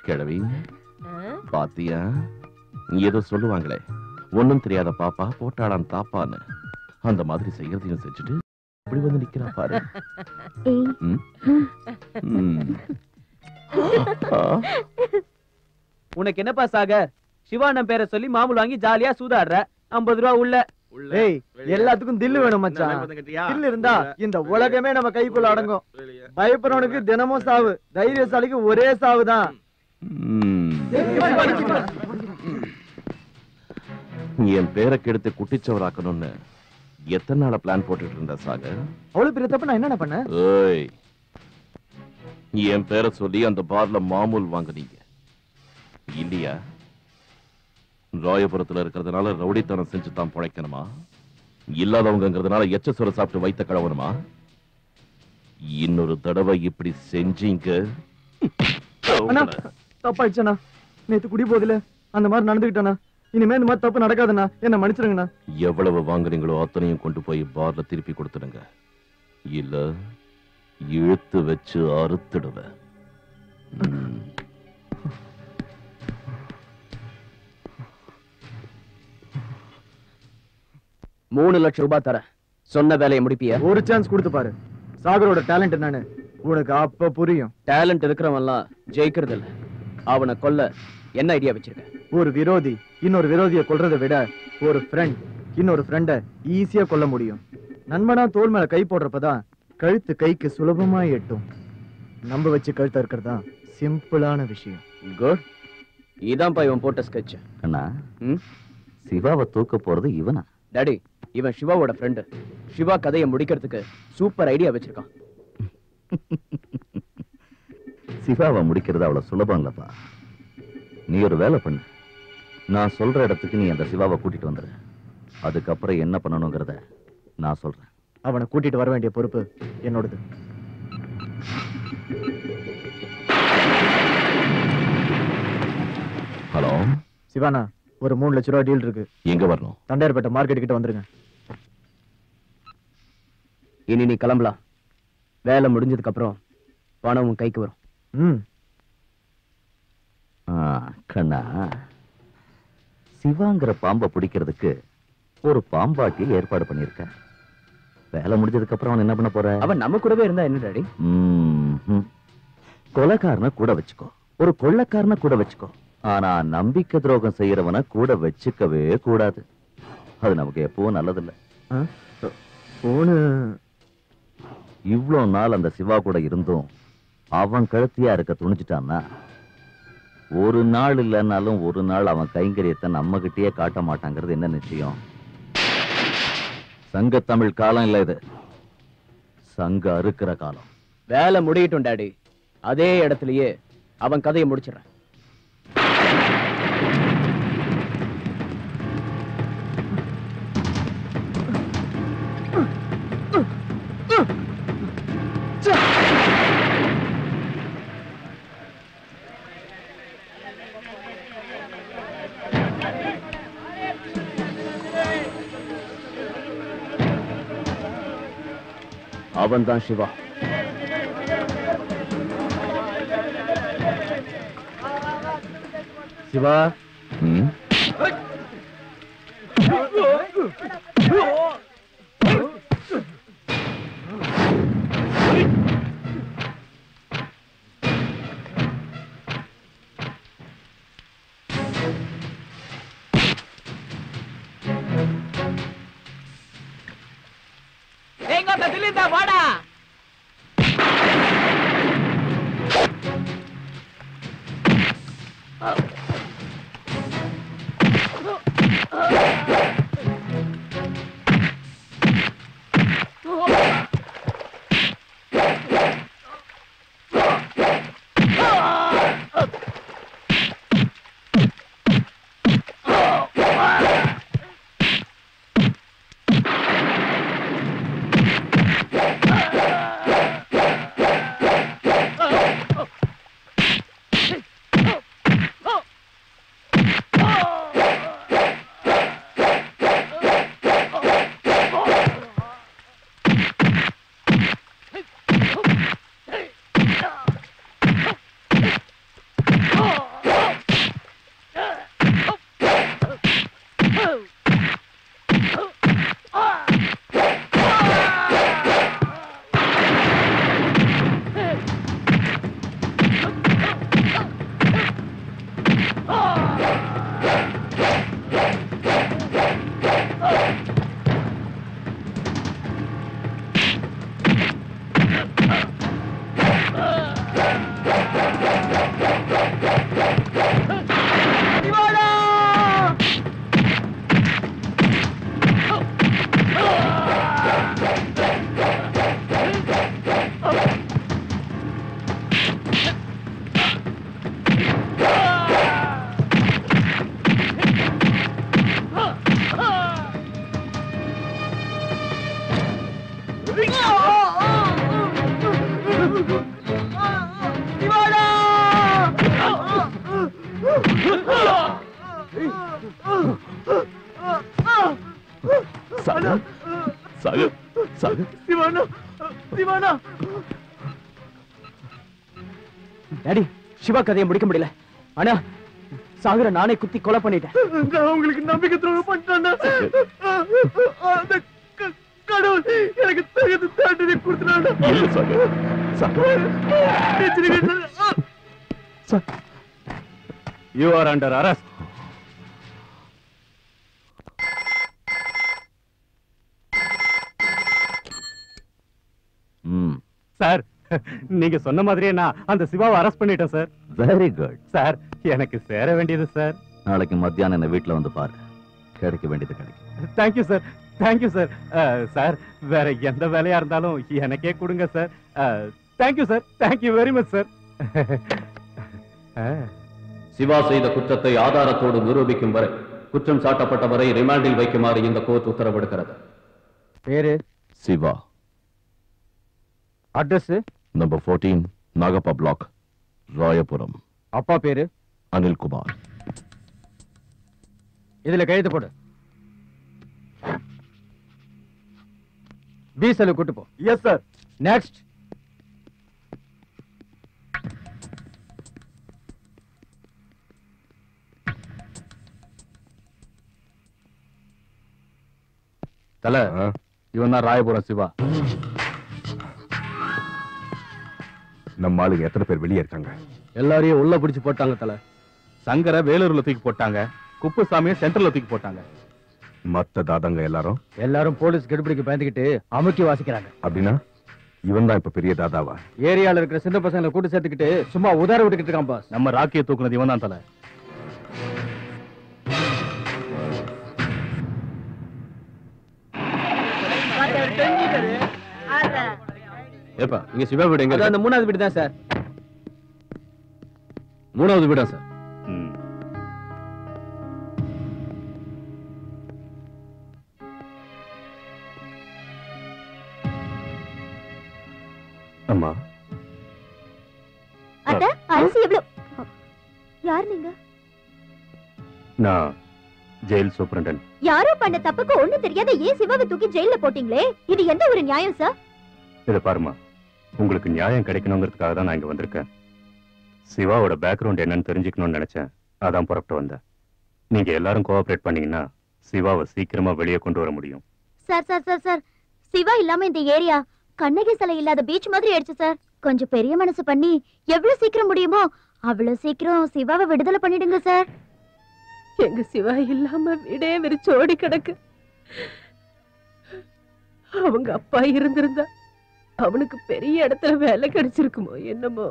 I: கிழவி பாத்தியா, ஏதோ சொல்லுவாங்களே, ஒண்ணும் தெரியாத பாப்பா போட்டாளாம் தாப்பான்னு. அந்த மாதிரி செய்யறதையும் செஞ்சுட்டு இப்படி வந்து நிக்கிறா பாரு.
L: உனக்கு என்னப்பா சாகர்? சிவானன் பேரை சொல்லி மாமூல் வாங்கி ஜாலியா சூதாடுற. 50 ரூபா உள்ள.
G: ஏய், எல்லாத்துக்கும் தில்லு வேணும் மச்சான். தில்லு இருந்தா இந்த உலகமே நம்ம கைக்குள்ள அடங்கும். பயப்படுறவனுக்கு தினமும் சாவு, தைரியசாலிக்கு ஒரே சாவுதான்.
I: என் பேரை கெடுத்து குட்டிச்சவராக்கணும்னு எத்தனை நாள பிளான் போட்டுட்டு இருந்த சாகர்?
G: அவ்வளவு பெரிய தப்பு நான் என்ன பண்ணேன்?
I: ஏய், என் பேரை சொல்லி அந்த பார்ல மாமூல் வாங்குனீங்க இல்லையா? ராயபுரத்துல இருக்கிறதுனால ரவுடித்தனம் செஞ்சு தான் பிழைக்கணுமா? இல்லாதவங்கிறதுனால எச்சசோர சாப்பிட்டு வைத்த கழவணுமா? இன்னொரு தடவை இப்படி செஞ்சீங்க
G: தப்பாயிடுச்சா? நேத்து குடி போதில அந்த மாதிரி நடந்துகிட்டானா? இனிமே இந்த மாதிரி தப்பு நடக்காதுண்ணா, என்ன மன்னிச்சிருங்கண்ணா.
I: எவ்வளவு வாங்குறீங்களோ அத்தனையும் கொண்டு போய் பார்ல திருப்பி கொடுத்துடுங்க. இல்ல இழுத்து வச்சு அறுத்துடுவேன்.
F: 3 லட்சம் ரூபாய் தர. சொன்ன வேலையை முடிப்பியா?
G: ஒரு சான்ஸ் கொடுத்து பாரு. சாகரோட டேலண்ட் என்னன்னு உனக்கு அப்ப புரியும்.
F: டேலண்ட் இருக்கிறவன்லாம் ஜெயிக்கிறது இல்ல. அவனை கொல்ல என்ன ஐடியா வச்சிருக்க?
G: ஒரு விரோதி இன்னொரு விரோதியை கொல்றதை விட ஒரு ஃப்ரெண்ட் இன்னொரு ஃப்ரெண்ட ஈஸியா கொல்ல முடியும். நண்பனா தோல் மேல கை போடுறப்பதான் கழுத்து கைக்கு சுலபமா எட்டும். நம்ப வச்சு கழுத்த இருக்கிறதா சிம்பிளான விஷயம்.
F: குட். இதான்ப்பா இவன் போட்ட ஸ்கெட்ச்.
B: அண்ணா, சிவாவை தூக்க போறது இவனா?
F: டாடி, இவன் சிவாவோட ஃப்ரெண்டு. சிவா கதையை முடிக்கிறதுக்கு சூப்பர் ஐடியா வச்சிருக்கான்.
B: சிவாவை முடிக்கிறது அவ்வளவு சுலபம் இல்லப்பா. நீ ஒரு வேலை பண்ணு. நான் சொல்ற இடத்துக்கு நீ அந்த சிவாவை கூட்டிட்டு வந்துரு. அதுக்கப்புறம் என்ன பண்ணணுங்கிறத நான் சொல்றேன்.
G: அவனை கூட்டிட்டு வர வேண்டிய பொறுப்பு என்னோடது.
I: ஹலோ
G: சிவானா, ஒரு 3 லட்சம் ரூபாய் டீல் இருக்கு.
I: எங்க வரணும்?
G: தண்டையார்பேட்டை மார்க்கெட் கிட்ட வந்துருங்க.
F: இனி நீ கிளம்பலாம். வேலை முடிஞ்சதுக்கு அப்புறம் பணம் உன் கைக்கு வரும்.
B: கண்ணா, சிவாங்கிற பாம்பை பிடிக்கிறதுக்கு ஒரு பாம்பாட்டி ஏற்பாடு பண்ணிருக்க. வேலை முடிஞ்சதுக்கு அப்புறம் அவன் என்ன பண்ண போற?
F: அவன் நம்ம கூடவே இருந்தா என்ன டாடி?
B: கொலைக்காரனை கூட வச்சுக்கோ, ஒரு கொள்ளைக்காரனை கூட வச்சுக்கோ. ஆனா நம்பிக்கை துரோகம் செய்யறவனை கூட வச்சுக்கவே கூடாது. அது நமக்கு எப்பவும் நல்லதில்ல. இவ்வளவு நாள் அந்த சிவா கூட இருந்தும் அவன் கழுத்தியா இருக்க துணிச்சிட்டான்னா, ஒரு நாள் இல்லைன்னாலும் ஒரு நாள் அவன் கைங்கரியத்தை நம்ம கிட்டயே காட்ட மாட்டாங்கிறது என்ன நிச்சயம்? சங்க தமிழ் காலம் இல்ல இது, சங்க அறுக்கிற காலம்.
F: வேலை முடியட்டும் டாடி, அதே இடத்துலயே அவன் கதையை முடிச்சிடறேன்.
B: அவன் தான் சிவா.
F: சிவா,
L: வாடா.
F: டாடி, சிவா கதையை முடிக்க முடியல. ஆனா சாகர நானே குத்தி கொலை பண்ணிட்டேன்.
A: நான் உங்களுக்கு நம்பிக்கை துரோகம் பண்ணிட்டேன். கடவுள் எனக்கு தகுந்த தண்டனை கொடுத்துட்டான்.
C: You are under arrest. Sir, நீங்க சொன்ன மாதிரியே நான் அந்த சிவாவை அரெஸ்ட் பண்ணிட்டேன் சார்.
B: Very good
C: sir. எனக்கு சேர வேண்டியது சார்.
B: நாளைக்கு மத்தியானம் என்ன வீட்டுல வந்து பாரு, கிடைக்க வேண்டியது கிடைக்கும்.
C: Thank you sir, thank you sir. Sir, வேற எந்த வேலையா இருந்தாலும் எனக்கே கொடுங்க சார். Thank you sir, thank you very much sir.
N: Siva செய்த குற்றத்தை ஆதாரத்தோடு நிரூபிக்கும் வரை குற்றம் சாட்டப்பட்டவரை ரிமாண்டில் வைக்குமாறு இந்த கோர்ட் உத்தரவிடுகிறது.
F: பேரு
B: Siva.
F: Address
I: number 14 Nagappa block, Royapuram.
F: அப்பா பேரு
I: அனில்குமார்.
F: இதுல கையெழுத்து போடு. பீசல கூட்டு போ.
G: Yes sir.
F: நெக்ஸ்ட்.
D: தல இவன் தான் ராயபுரம் சிவா.
E: நம்ம ஆளுங்க எத்தனை பேர் வெளியே இருக்காங்க?
F: எல்லாரையும் உள்ள பிடிச்சு போட்டாங்க தல.
D: சங்கரை வேலூர்ல தூக்கி போட்டாங்க, குப்புசாமியை சென்ட்ரல்ல தூக்கி போட்டாங்க.
E: மத்த தாதாங்க
A: எல்லாரும் போலீஸ் கெடுபிடிக்கு பயந்துகிட்டு அமுக்கி வாசிக்கிறாங்க.
E: அப்படின்னா இவன் தான் இப்ப பெரிய தாதாவா?
A: ஏரியால இருக்கிற சின்ன பசங்களை கூட்டு சேர்த்துக்கிட்டு சும்மா உதார விட்டுக்கிட்டு இருக்கான் பாஸ்.
D: நம்ம ராக்கியை தூக்குனது இவன் தான் தல.
N: ஏப்பா இங்க சிவா வீடு எங்க?
F: அந்த 3வது வீடு தான் சார்.
N: 3வது வீடா சார்?
C: அம்மா
J: அத்தை, அரிசி எவ்வளவு? யார் நீங்க?
C: நான் ஜெயில் சூப்பரண்டன்.
J: யாரோ பண்ண தப்புக்கு ஒண்ணு தெரியாத ஏன் சிவாவை தூக்கி ஜெயில போட்டீங்களே? இது எந்த ஒரு நியாயம் சார்?
C: இத பாருமா, உங்களுக்கு நியாயம் கிடைக்கணுங்கிறதுக்காக தான் நான் இங்க வந்திருக்கேன். சிவாவோட பேக்ரவுண்ட் என்னன்னு தெரிஞ்சுக்கணும்னு நினைச்சேன், அதான் புறப்பட்டு வந்தேன். நீங்க எல்லாரும் கோஆபரேட் பண்ணீங்கன்னா சிவாவை சீக்கிரமா வெளியே கொண்டு வர முடியும்.
J: Sir sir sir sir, Siva இல்லாம இந்த ஏரியா கண்ணகி சிலை இல்லாத பீச் மாதிரி ஆயிடுச்சு சார். கொஞ்சம் பெரிய மனசு பண்ணி எவ்வளவு சீக்கிரம் முடியுமோ அவ்வளவு சீக்கிரம் சிவாவை விடுதலை பண்ணிடுங்க சார்.
K: எங்க சிவா இல்லாம வீடே விரிச்சோடி கிடக்கு. அவங்க அப்பா இருந்திருந்தா அவனுக்கு பெரிய இடத்துல வேலை கிடைச்சிருக்குமோ என்னமோ.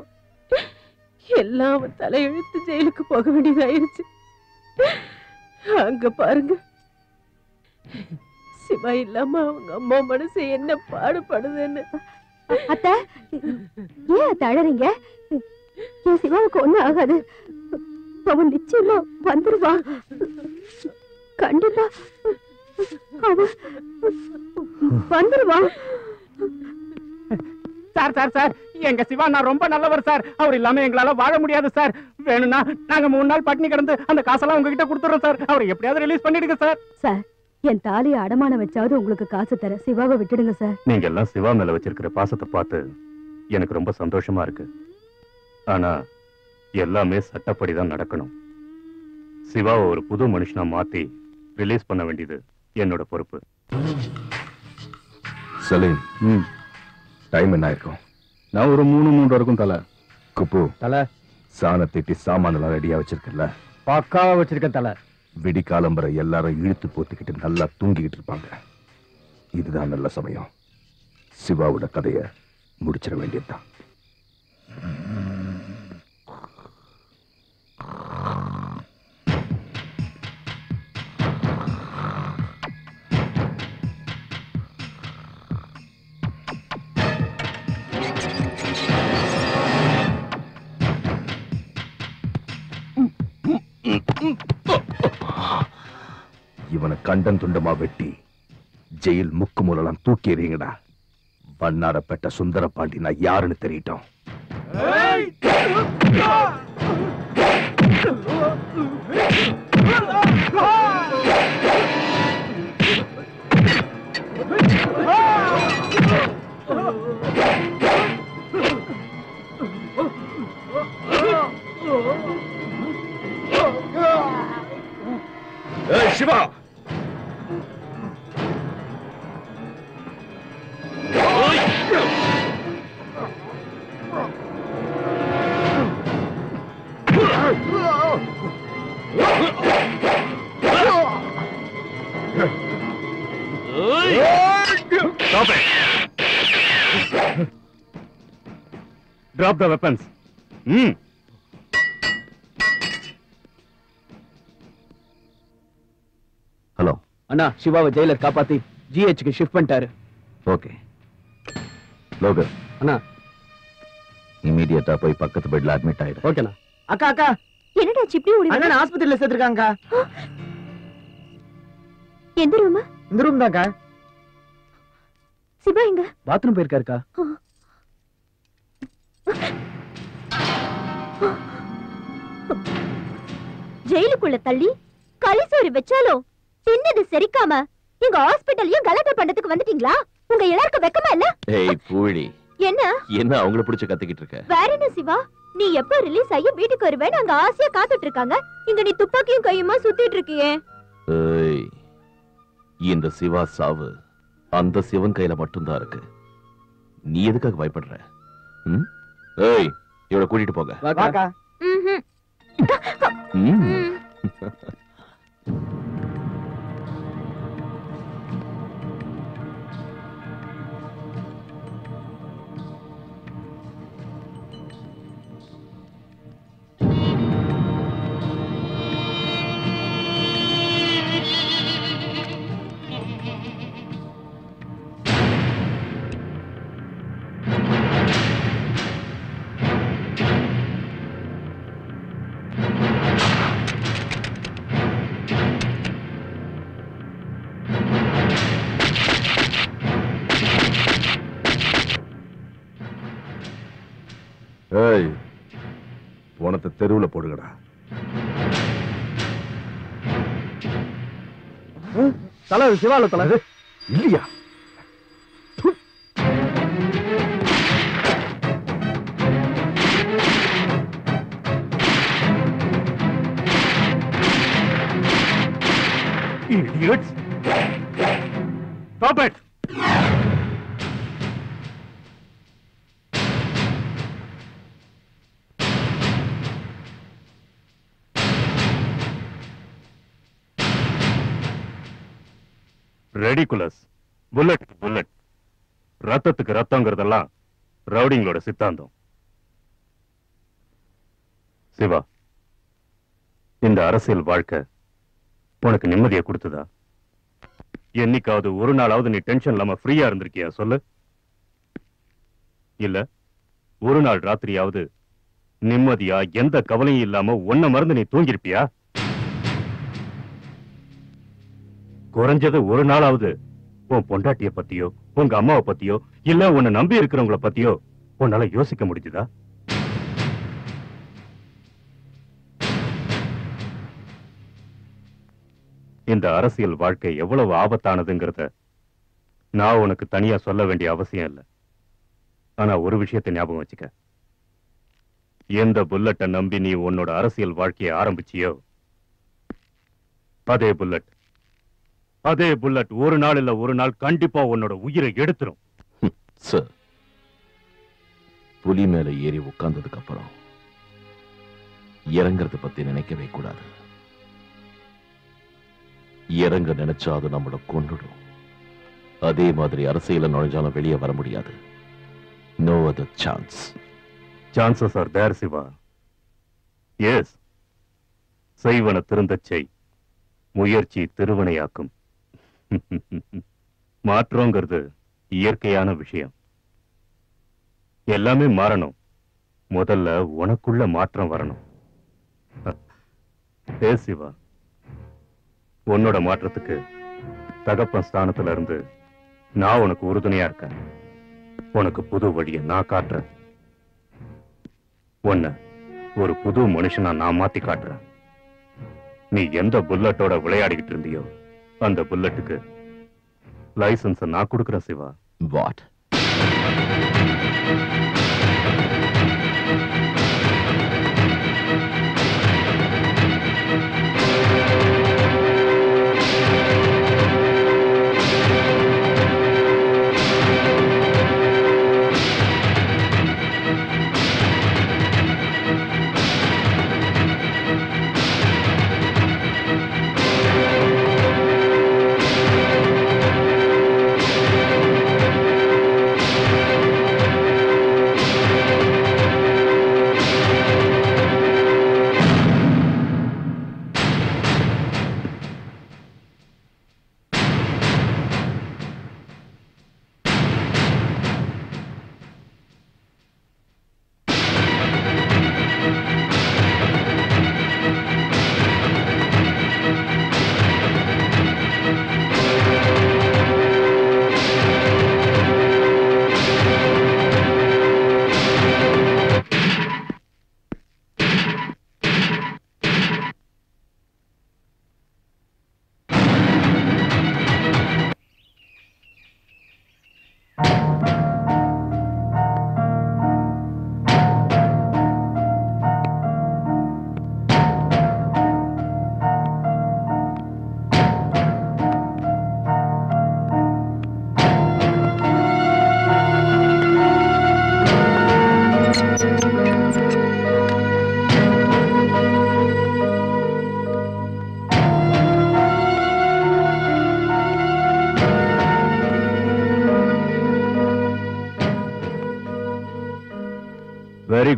K: எல்லாம் அவன் தலையெழுத்து ஜெயிலுக்கு போக வேண்டியதாயிருச்சு. அங்க பாருங்க, சிவா இல்லாம அவங்க அம்மா மனசு என்ன பாடுபடுதுன்னு.
J: அத்தை, ஏன் அத்தை அழறீங்க? என் சிவாவுக்கு ஒண்ணும் ஆகாது. அவன் நிச்சயமா வந்துருவான். கண்டிப்பா அவன் வந்துருவான்.
H: சார் சார் சார், எங்க சிவா நான் ரொம்ப நல்லவர் சார். அவர் இல்லாம எங்களால வாழ முடியாது சார். வேணும்னா நாங்க 3 நாள் பட்டினி கிடந்து அந்த காசெல்லாம் உங்ககிட்ட கொடுத்துறோம் சார். அவரை எப்படியாவது ரிலீஸ் பண்ணிடுங்க சார்.
O: சார், என் தாலியை அடமானம் வச்சாவது உங்களுக்கு காசு தர. சிவாவை விட்டுடுங்க சார்.
C: நீங்க எல்லாம் சிவா மேல வச்சிருக்கிற பாசத்தை பார்த்து எனக்கு ரொம்ப சந்தோஷமா இருக்கு. ஆனா எல்லாமே சட்டப்படிதான் நடக்கணும். சிவாவை ஒரு புது மனுஷனா மாத்தி ரிலீஸ் பண்ண வேண்டியது என்னோட பொறுப்பு.
E: சலீம், டைம் என்ன இருக்கும்?
D: நான் ஒரு 3 வரைக்கும் தல.
E: குப்பு
A: தல,
E: சாண திட்டி சாமானெல்லாம் ரெடியா வச்சிருக்கல?
A: பக்காவா வச்சிருக்கேன் தல.
E: விடிக்காலம்பரை எல்லாரும் இழுத்து போத்துக்கிட்டு நல்லா தூங்கிக்கிட்டு இருப்பாங்க. இதுதான் நல்ல சமயம். சிவாவோட கதைய முடிச்சிட வேண்டியதுதான். இவனை கண்டன் துண்டமா வெட்டி ஜெயில் முக்கு மூலம் தூக்கி எறியுங்கடா. வண்ணாரப்பேட்ட சுந்தர பாண்டி நான் யாருன்னு தெரியட்டும். Siva,
C: Stop it! Drop the weapons.
B: Hello
F: அண்ணா, சிவாவை ஜெயிலர் காப்பாத்தி ஜிஹெச்க்கு ஷிஃப்ட் பண்ணிட்டாரு.
B: ஓகே லோகர்
F: அண்ணா,
B: இமீடியட்டா போய் பக்கத்து பெட்ல அட்மிட் ஆயிடு.
F: ஓகேண்ணா. அக்கா அக்கா,
J: என்னடா சிப்டி ஓடி வர?
F: அண்ணா ஆஸ்பத்திரியில சேர்த்திருக்காங்க.
J: எந்த ரூம்?
G: இந்த ரூம் தான்க்கா.
J: சிவா எங்க?
F: பாத்ரூம் போயிருக்காருக்கா.
J: ஜெயிலுக்குள்ள தள்ளி கலிசோறு வச்சாலும் தின்னது செரிக்காம எங்க ஹாஸ்பிடல்லையும் கலாட்டா பண்றதுக்கு வந்துட்டீங்களா? உங்க எல்லாருக்கும் வெக்கமா இல்ல?
I: ஏய் பூழி,
J: என்ன
I: என்ன அவங்கள பிடிச்சு கத்திக்கிட்டு இருக்க?
J: வேற என்ன சிவா, நீ எப்ப ரிலீஸ் ஆகி வீட்டுக்கு வருவேன்னு அங்க ஆசையா காத்துட்டு இருக்காங்க. இங்க நீ துப்பாக்கியும் கையுமா சுத்திட்டு இருக்கியே.
I: ஏய், இந்த சிவா சாவு அந்த சிவன் கையில மட்டும்தான் இருக்கு. நீ எதுக்காக பயப்படுற? ஏய், இவளை கூட்டிட்டு போக.
E: ஏய், உனத்தை தெருவுல போடுங்கடா.
G: தலைவர் சிவால தலைவர்
E: இல்லையா?
C: Idiots! Stop it! Ridiculous. Bullet bullet, ரத்தத்துக்கு ரத்தங்கிறதெல்லாம் ரவுடிங்களோட சித்தாந்தம். சிவா, இந்த அரசியல் வாழ்க்கை உனக்கு நிம்மதியை கொடுத்ததா? என்னைக்காவது ஒரு நாளாவது நீ டென்ஷன் இல்லாம ஃப்ரீயா இருந்திருக்கியா சொல்லு? இல்ல ஒரு நாள் ராத்திரியாவது நிம்மதியா எந்த கவலையும் இல்லாம உன்னை மறந்து நீ தூங்கிருப்பியா? குறைஞ்சது ஒரு நாளாவது உன் பொண்டாட்டிய பத்தியோ உங்க அம்மாவை பத்தியோ இல்ல உன்னை நம்பி இருக்கிறவங்கள பத்தியோ உன்னால யோசிக்க முடிஞ்சுதா? இந்த அரசியல் வாழ்க்கை எவ்வளவு ஆபத்தானதுங்கிறத நான் உனக்கு தனியா சொல்ல வேண்டிய அவசியம் இல்லை. ஆனா ஒரு விஷயத்தை ஞாபகம் வச்சுக்க. எந்த புல்லட்டை நம்பி நீ உன்னோட அரசியல் வாழ்க்கையை ஆரம்பிச்சியோ அதே புல்லட் ஒரு நாள் இல்ல ஒரு நாள் கண்டிப்பா உன்னோட உயிரை எடுத்துரும்.
I: சார், புலி மேல ஏறி உட்கார்ந்ததுக்கு அப்புறம் இறங்கறத பத்தி நினைக்கவே கூடாது. இறங்க நினைச்சா அது நம்மள கொண்டுடும். அதே மாதிரி அரசியல நுழைஞ்சாலும் வெளியே வர முடியாது. No other chance.
C: Chances are there Siva. Yes, செய்வன திருந்தச் செய், முயற்சி திருவினையாக்கும். மாற்றங்கிறது இயற்கையான விஷயம். எல்லாமே மாறணும். முதல்ல உனக்குள்ள மாற்றம் வரணும். ஏ சிவா, உன்னோட மாற்றத்துக்கு தகப்பன் ஸ்தானத்துல இருந்து நான் உனக்கு உறுதுணையா இருக்கேன். உனக்கு புது வழியை நான் காட்டுறேன். உன்னை ஒரு புது மனுஷனா நான் மாத்தி காட்டுறேன். நீ எந்த புல்லட்டோட விளையாடிக்கிட்டு இருந்தியோ அந்த புல்லட்டுக்கு லைசன்ஸ் நான் கொடுக்கிறேன் Siva.
I: What?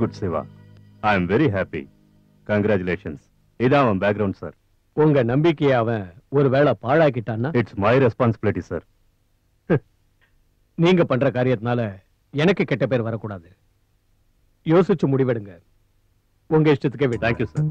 C: Good Siva. I am very happy. Congratulations. இதான் அவன் பேக்ரவுண்ட் சார்.
P: உங்க நம்பிக்கையை அவன் ஒருவேளை பாழாக்கிட்டான்னா?
C: It's my responsibility sir.
P: நீங்க பண்ற காரியத்தினால எனக்கு கெட்ட பேர் வரக்கூடாது. யோசிச்சு முடிவெடுங்க. உங்க இஷ்டத்துக்கே விடு.
C: Thank you sir.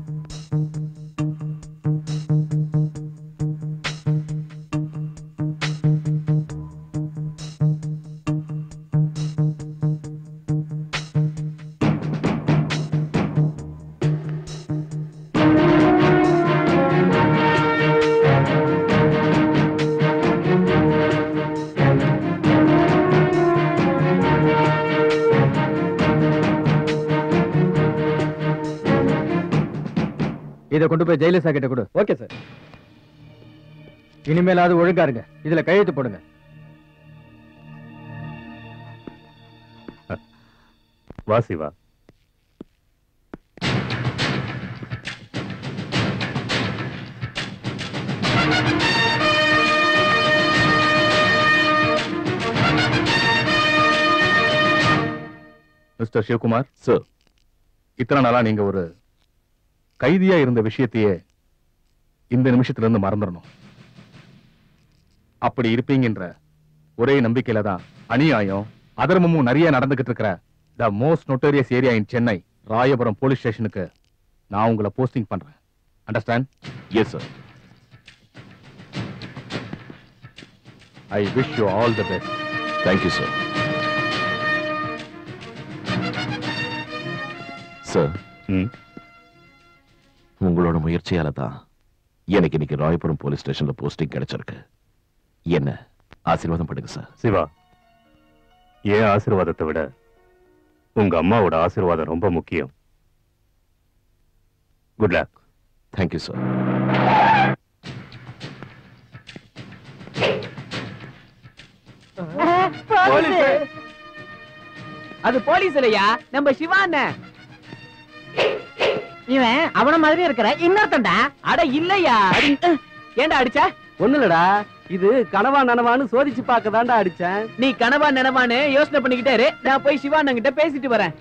A: இதை கொண்டு போய் ஜெயலலிதா கிட்ட கொடு.
P: Okay sir.
A: இனிமேலாவது ஒழுங்கா இருங்க. இதுல கையெழுத்து போடுங்க.
C: வா சிவா.
D: மிஸ்டர் சிவகுமார்
I: சார்,
D: இத்தனை நாளா நீங்க ஒரு கைதியா இருந்த விஷயத்தையே இந்த நிமிஷத்துல இருந்து மறந்துடணும். அப்படி இருப்பீங்கன்ற ஒரே நம்பிக்கையில தான் அநியாயம் அதர்மமும் நிறைய நடந்துகிட்டு இருக்கிற the most notorious area in Chennai Royapuram police ஸ்டேஷனுக்கு நான் உங்களை போஸ்டிங் பண்றேன். Understand?
I: Yes sir.
D: I wish you all the best.
I: Thank you sir. Sir, உங்களோட முயற்சியால தான் எனக்கு இன்னைக்கு ராயபுரம் போலீஸ் ஸ்டேஷன்ல போஸ்டிங் கிடைச்சிருக்கு. என்ன ஆசீர்வாதம் பண்ணுங்க சார்.
C: சிவா, ஏன் ஆசீர்வாதத்தை விட உங்க அம்மாவோட ஆசீர்வாதம் ரொம்ப முக்கியம். Good luck.
I: Thank you sir.
F: அது போலீஸ் இல்லையா, நம்ம சிவா அண்ணன். இவன் அவன மாதிரி இருக்கிற இன்னொருத்தன்டா. அட இல்லையா. ஏன்டா அடிச்ச?
L: ஒண்ணு இல்லடா, இது கனவா நனவான்னு சோதிச்சு பார்க்க தான்டா அடிச்சேன்.
F: நீ கனவா நனவான்னு யோசனை பண்ணிக்கிட்டே இரு. நான் போய் சிவா அண்ணன் கிட்ட பேசிட்டு வரேன்.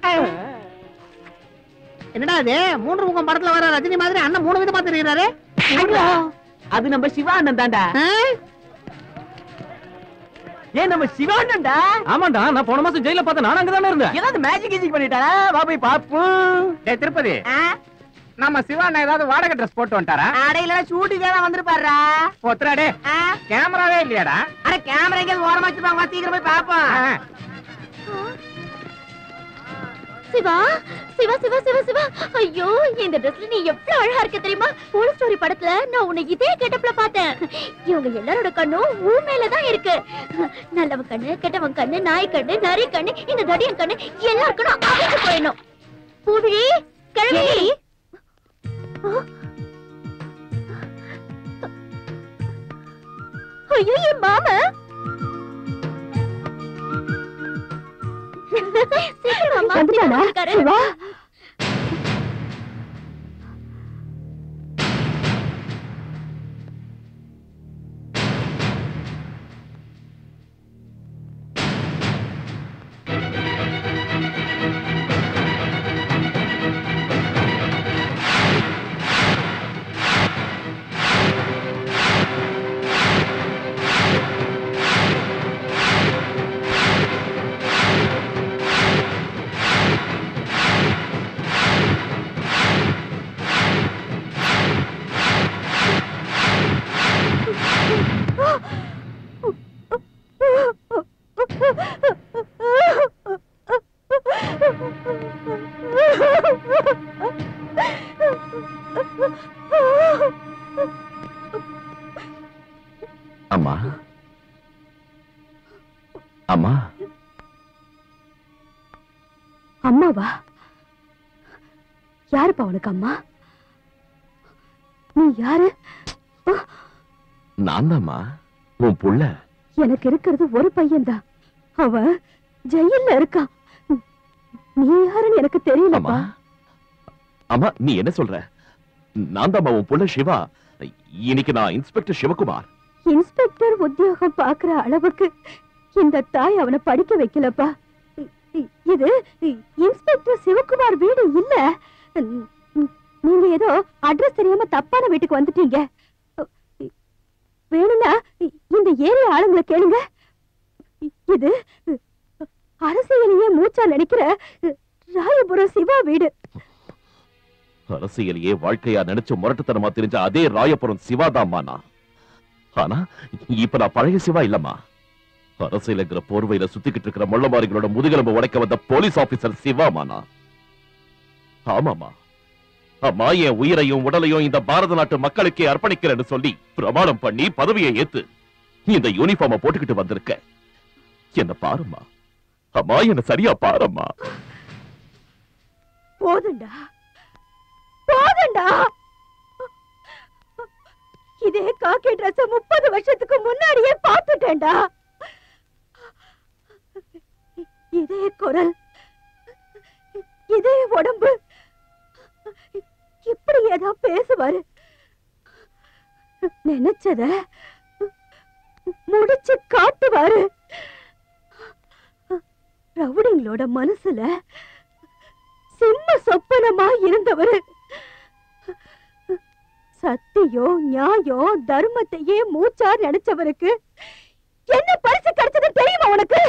H: என்னடா இது 3 முகம் படத்துல வர ரஜினி மாதிரி அண்ணன் 3 விதமா தெரியுறாரு.
F: அது நம்ம சிவா அண்ணன் தான்டா. ஏன் நம்ம சிவா அண்ணன்டா?
L: ஆமாண்டா, நான் போன மாசம் ஜெயில பார்த்தேன். நான் அங்கதானே இருந்தேன்.
F: ஏதாவது மேஜிக் கீஜிக் பண்ணிட்டாரா? வா போய் பாப்போம்.
H: டேய் திருப்பதி, நம்ம சிவாண்ணா ஏதாவது வாடகை ட்ரெஸ் போட்டு வந்துட்டாரா?
F: அட இல்ல, ஷூட்டிங் தான் வந்திருப்பாரா.
H: போத்துறா டே. கேமராவே இல்லையாடா?
F: அட கேமரா எங்க ஓரமா வச்சிருப்பாங்க, சீக்கிரம் போய் பாப்போம்.
J: சிவா சிவா சிவா சிவா சிவா, ஐயோ இந்த ட்ரெஸ்ல நீ எவ்வளவு அழகா இருக்க தெரியுமா? போலீஸ் ஸ்டோரி படத்துல நான் உன்னை இதே கெட்டப்ல பார்த்தேன். இவங்க எல்லாரோட கண்ணும் உன் மேலதான் இருக்கு. நல்லவன் கண்ணு, கெட்டவன் கண்ணு, நாய் கண்ணு, நரி கண்ணு, இந்த தடியன் கண்ணு எல்லாருக்கணும் அழிஞ்சு போயிடணும். பூவிழி கிழவி. ஐயோ என் மாமா. சிவா,
I: அம்மா, அம்மா.
O: அம்மாவா? யாருப்பா உனக்கு அம்மா? நீ யாரு?
I: நான் தான்மா உன் புள்ள.
O: எனக்கு இருக்கிறது ஒரு பையன்தான். அவன் ஜெயில்ல இருக்கான். நீ யாருன்னு எனக்கு தெரியலப்பா.
I: அம்மா, நீ என்ன சொல்ற? நான் தான் உன் புள்ள சிவா. இன்னைக்கு நான் இன்ஸ்பெக்டர் சிவகுமார்.
O: இன்ஸ்பெக்டர் உத்தியோகம் பாக்குற அளவுக்கு இந்த தாய் அவனை படிக்க வைக்கலப்பா. இது இன்ஸ்பெக்டர் சிவகுமார் வீடு இல்ல. நீங்க ஏதோ அட்ரஸ் தெரியாம தப்பான வீட்டுக்கு வந்துட்டீங்க. வேணும்னா இந்த ஏரியா ஆளுங்களை கேளுங்க. இது அரசியலையே மூச்சா நினைக்கிற ராயபுரம் சிவா வீடு.
I: அரசியலையே வாழ்க்கையா நினைச்சு முரட்டுத்தனமா தெரிஞ்ச அதே ராயபுரம் சிவாதாம்மா. ஆனா இப்ப நான் பழைய சிவா இல்லம்மா. அரசியலுங்கிற போர்வையில சுத்திக்கிட்டு இருக்கிற முள்ளமாரிகளோட முதுகெலும்பு உடைக்க வந்த போலீஸ் ஆபீசர் சிவாமானா. ஆமாமா அம்மா, என் உயிரையும் உடலையும் இந்த பாரத நாட்டு மக்களுக்கே அர்ப்பணிக்கிறேன்னு சொல்லி பிரமாணம் பண்ணி பதவியை ஏத்து இந்த யூனிஃபார்ம போட்டுக்கிட்டு வந்திருக்க. என்ன பாருமா அம்மா, என்ன சரியா பாருமா.
O: போதுண்டா போதுண்டா. இதே காக்கி டிரஸ் 30 வருஷத்துக்கு முன்னாடியே பார்த்துட்டேன்டா. இதே குரல், இதே உடம்பு, இப்படி ஏதா பேசுவாரு. நினைச்சத முடிச்சு காட்டுவாரு. ரவுடிங்களோட மனசுல சிம்ம சொப்பனமா இருந்தவரு. சத்தியம் நியாயம் தர்மத்தையே மூச்சா நினைச்சவருக்கு என்ன பரிசு கிடைச்சது தெரியுமா உனக்கு?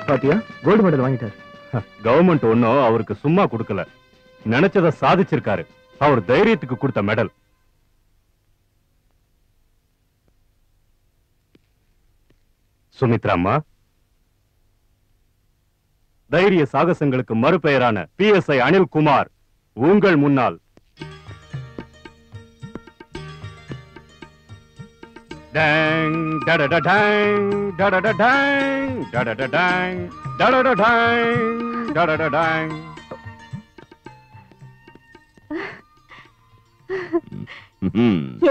G: பாத்தியா, கோல்டு மெடல் வாங்கிட்டார்.
C: கவர்மெண்ட் ஒன்னும் அவருக்கு சும்மா கொடுக்கல, நினைச்சதை சாதிச்சிருக்காரு. அவர் தைரியத்துக்கு கொடுத்த மெடல். சுமித்ராம்மா, தைரிய சாகசங்களுக்கு மறுபெயரான PSI அனில்குமார் உங்கள் முன்னால். Dang, da da da dang, da da da dang, da da da dang, da da da dang, da da da dang.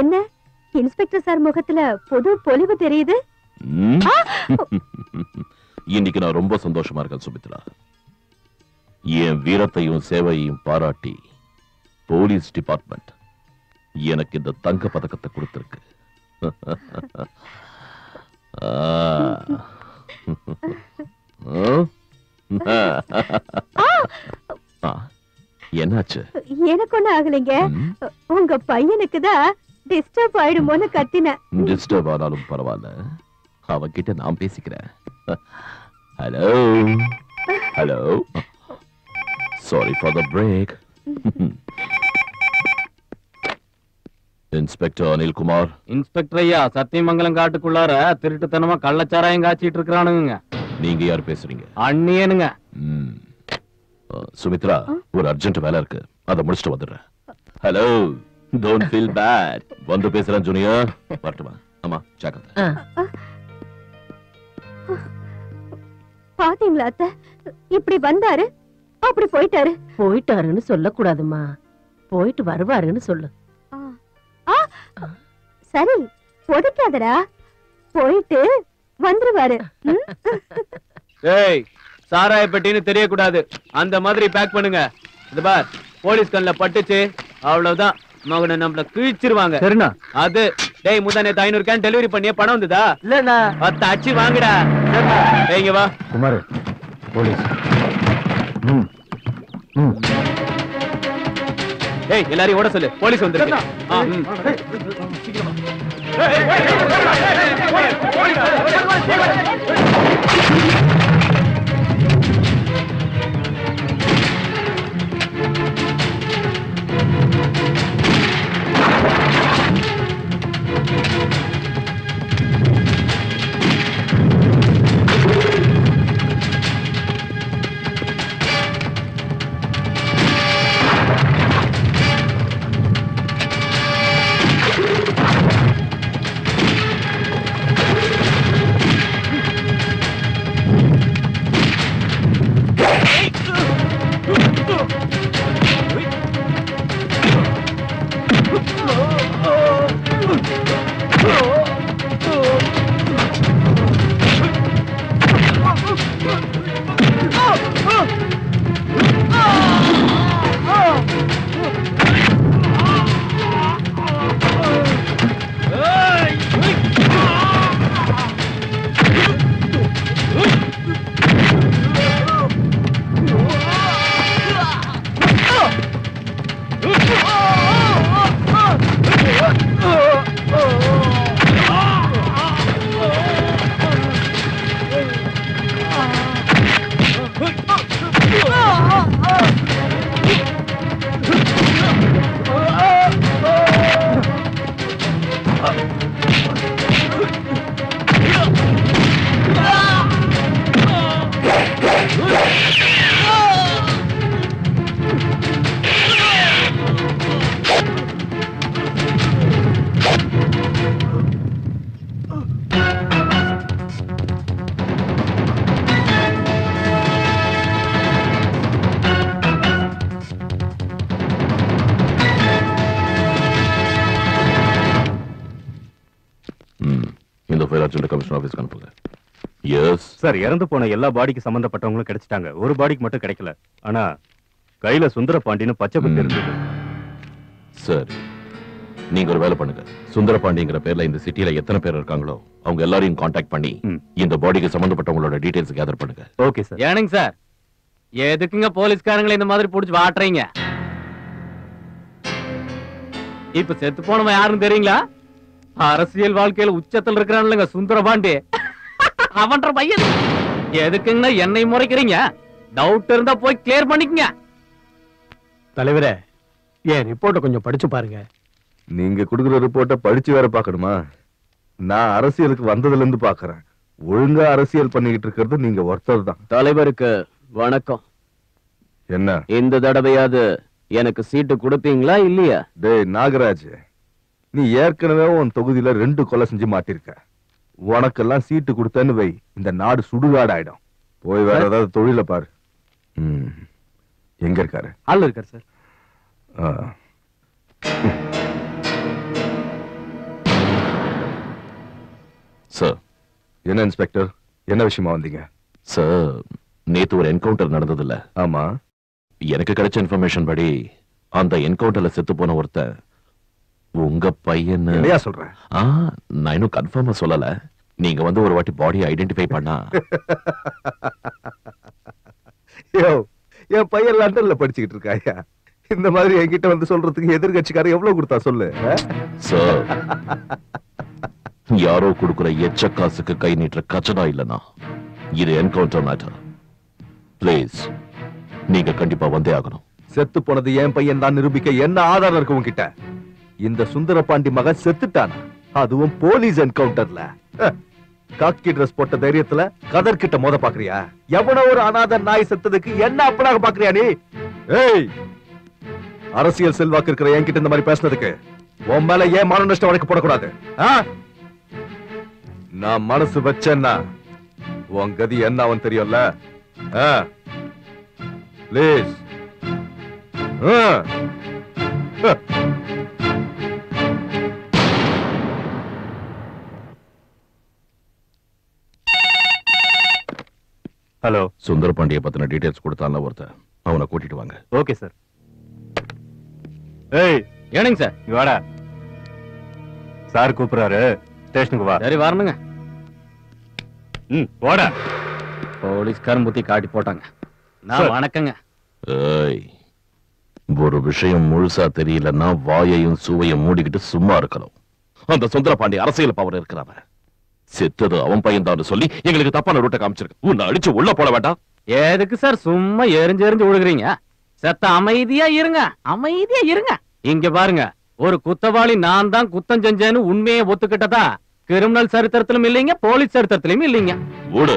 O: என்ன இன்ஸ்பெக்டர் சார் முகத்துல புது பொலிவு தெரியுது.
I: இன்னைக்கு நான் ரொம்ப சந்தோஷமா இருக்கேன் சுமித்ரா. என் வீரத்தையும் சேவையையும் பாராட்டி போலீஸ் டிபார்ட்மெண்ட் எனக்கு இந்த தங்க பதக்கத்தை கொடுத்திருக்கு. என்னாச்சு?
O: எனக்கு ஒண்ணு ஆகலைங்க. உங்க பையனுக்கு தான் டிஸ்டர்ப் ஆயிடுமோன்னு கத்தினேன்.
I: டிஸ்டர்ப் ஆனாலும் பரவாயில்ல, அவன்கிட்ட நான் பேசிக்கிறேன். Hello hello, sorry for the break. Inspector Anilkumar.
F: Inspector ஐயா, சத்தியமங்கலம் காட்டுக்குள்ளார திருட்டுத்தனமா கள்ளச்சாராயம் காய்ச்சிட்டு இருக்கிறானுங்க.
I: நீங்க யார் பேசுறீங்க?
F: அண்ணியனுங்க.
I: சுமித்ரா, ஒரு அர்ஜென்ட் வேலை இருக்கு, அதை முடிச்சுட்டு வந்துடுறேன். Hello, don't feel bad. வந்து பேசுறேன் ஜூனியர். வரட்டுமா? ஆமா, ஜாக்கிரதை.
O: பாத்தீங்களா அத்தை, இப்படி வந்தாரு அப்படி போயிட்டாரு.
K: போயிட்டாருன்னு சொல்லக்கூடாதுமா, போயிட்டு வருவாருன்னு சொல்லு.
O: சரி, பொதுக்காதடா, போயிட்டு வந்துருவாரு.
F: ஏய், சாராய பெட்டின்னு தெரியக்கூடாது, அந்த மாதிரி பேக் பண்ணுங்க. இது பார், போலீஸ் கண்ணுல பட்டுச்சு அவ்வளவுதான், மகனை நம்மள கிழிச்சிருவாங்க.
G: சரிண்ணா.
F: அது டேய், முந்தா நேத்து 500 கேன் டெலிவரி பண்ணிய பணம் வந்ததா?
G: இல்லண்ணா.
F: 10 அச்சு வாங்குடா. டேய் இங்க வா.
G: குமார், போலீஸ்.
F: டேய், எல்லாரையும் ஓட சொல்லு, போலீஸ் வந்துருக்கு.
I: இந்த ஃபைல் அர்ஜென்ட் கமிஷனர் ஆபீஸ்க்கு அனுப்புங்க. எஸ்
C: சார், இறந்து போன எல்லா பாடிக்கு சம்பந்தப்பட்டவங்களும் கிடைச்சிட்டாங்க. ஒரு பாடிக்கு மட்டும் கிடைக்கல. ஆனா கையில சுந்தரபாண்டின்னு பச்சை குத்தி இருந்தது.
I: சரி, நீங்க ஒரு வேலை பண்ணுங்க. சுந்தரபாண்டிங்கிற பேர்ல இந்த சிட்டில எத்தனை பேர் இருக்காங்களோ அவங்க எல்லாரையும் காண்டாக்ட் பண்ணி இந்த பாடிக்கு சம்பந்தப்பட்டவங்களோட டீடைல்ஸ் கேதர் பண்ணுங்க.
C: Okay sir.
L: ஏனுங்க சார், எதுக்குங்க போலீஸ்காரங்களை இந்த மாதிரி புடிச்சு வாட்டுறீங்க? இப்ப செத்து போனவன் யாருன்னு தெரியுங்களா? அரசியல் வாழ்க்கையில உச்சத்தில் இருக்கிறான்லங்க சுந்தரபாண்டி. அவன்ற பையன். எதுக்குங்க என்னை முறைக்கிறீங்க? டவுட் இருந்தா போய் கிளியர் பண்ணிக்கங்க.
P: தலைவரே, என் ரிப்போர்ட்டை கொஞ்சம் படிச்சு பாருங்க.
E: நீங்க கொடுக்குற ரிப்போர்ட்டை படிச்சு வேற பாக்கணுமா? நான் அரசியலுக்கு வந்ததுல இருந்து பாக்குறேன். ஒழுங்கா அரசியல் பண்ணிக்கிட்டு இருக்கிறது நீங்க ஒருத்தர் தான்.
F: தலைவருக்கு வணக்கம்.
E: என்ன
F: இந்த தடவையாவது எனக்கு சீட்டு கொடுப்பீங்களா இல்லையா?
E: டேய் நாகராஜ், நீ ஏற்கனவே உன் தொகுதியில 2 கொலை செஞ்சு மாட்டிருக்க. உனக்கெல்லாம் சீட்டு கொடுத்தேன்னு வை, இந்த நாடு சுடுகாடு ஆயிடும். போய் வேற ஏதாவது தொழில பாரு. எங்க இருக்காரு?
F: ஆள் இருக்காரு சார்.
I: சார்.
E: என்ன இன்ஸ்பெக்டர், என்ன விஷயமா வந்தீங்க?
I: சார், நேத்து ஒரு என்கவுண்டர் நடந்தது இல்ல?
E: ஆமா.
I: எனக்கு கிடைச்ச இன்ஃபர்மேஷன் படி அந்த என்கவுண்டர்ல செத்து போன ஒருத்தர் உங்க பையன்.
E: என்னையா சொல்ற?
I: நான் இன்னும் கன்ஃபார்மா சொல்லல. நீங்க வந்து ஒரு வாட்டி பாடியை ஐடென்டிஃபை பண்ணா.
E: என் பையன் லண்டன்ல படிச்சுக்கிட்டு இருக்காயா? இந்த மாதிரி என்கிட்ட வந்து சொல்றதுக்கு எதிர்கட்சிக்காரர் எவ்வளவு கொடுத்தா சொல்லு.
I: சார், யாரோ கொடுக்கிற எச்ச காசுக்கு கை நீட்டுற கச்சடா இல்லனா இது என்கவுண்டர் மேட்டர். பிளீஸ், நீங்க கண்டிப்பா வந்தே ஆகணும்.
E: செத்து போனது என் பையன் தான் நிரூபிக்க என்ன ஆதாரம் இருக்கு உன்கிட்ட? இந்த சுந்தரபாண்டி மகன் செத்துட்டானா? அதுவும் போலீஸ் என்கவுண்டர்ல. காக்கி டிரஸ் போட்ட தைரியத்துல கதர் கிட்ட மோத பாக்குறியா? எவனோ ஒரு அநாத நாய் செத்ததுக்கு என்ன அப்பனாக பாக்குறியா நீ? ஏய், அரசியல் செல்வாக்கு இருக்கிற என்கிட்ட இந்த மாதிரி பேசுனதுக்கு உன் மேல ஏன் மான நஷ்டம் வழக்கு போடக்கூடாது? நான் மனசு வச்சேன்னா உன் கதி என்ன அவன் தெரியும்ல. பிளீஸ்.
C: ஹலோ.
I: சுந்தரபாண்டிய பத்தின டீடைல்ஸ் கொடுத்தான்ல ஒருத்தர், அவனை கூட்டிட்டு வாங்க.
C: Okay sir. ஏய்,
L: ஏனுங்க சார்?
C: இங்க வாடா. சார் கூப்பிடுறாரு, ஸ்டேஷனுக்கு வா.
L: சரி, வரணுங்க.
C: வாடா.
L: போலீஸ்காரன் புத்தி காட்டி போட்டாங்க. நான் வணக்கங்க.
I: ஏய், ஒரு விஷயம் முழுசா தெரியலன்னா வாயையும் சுவையும் மூடிக்கிட்டு சும்மா இருக்கணும். அந்த சுந்தரபாண்டி அரசியல் பவர் இருக்கிறவன். செத்தது அவன் பையன் தான் சொல்லி எங்களுக்கு தப்பான ரூட்டை காமிச்சிருக்கு. உன்னை அடிச்சு உள்ள போட வேண்டாம்.
L: எதுக்கு சார் சும்மா எரிஞ்சு விழுகிறீங்க? செத்த அமைதியா இருங்க, அமைதியா இருங்க. இங்க பாருங்க, ஒரு குத்தவாளி நான் தான் குத்தம் செஞ்சேன்னு உண்மையை ஒத்துக்கிட்டதா கிரிமினல் சரித்திரத்திலும் இல்லைங்க, போலீஸ் சரித்திரத்திலும் இல்லைங்க.
I: ஓடு.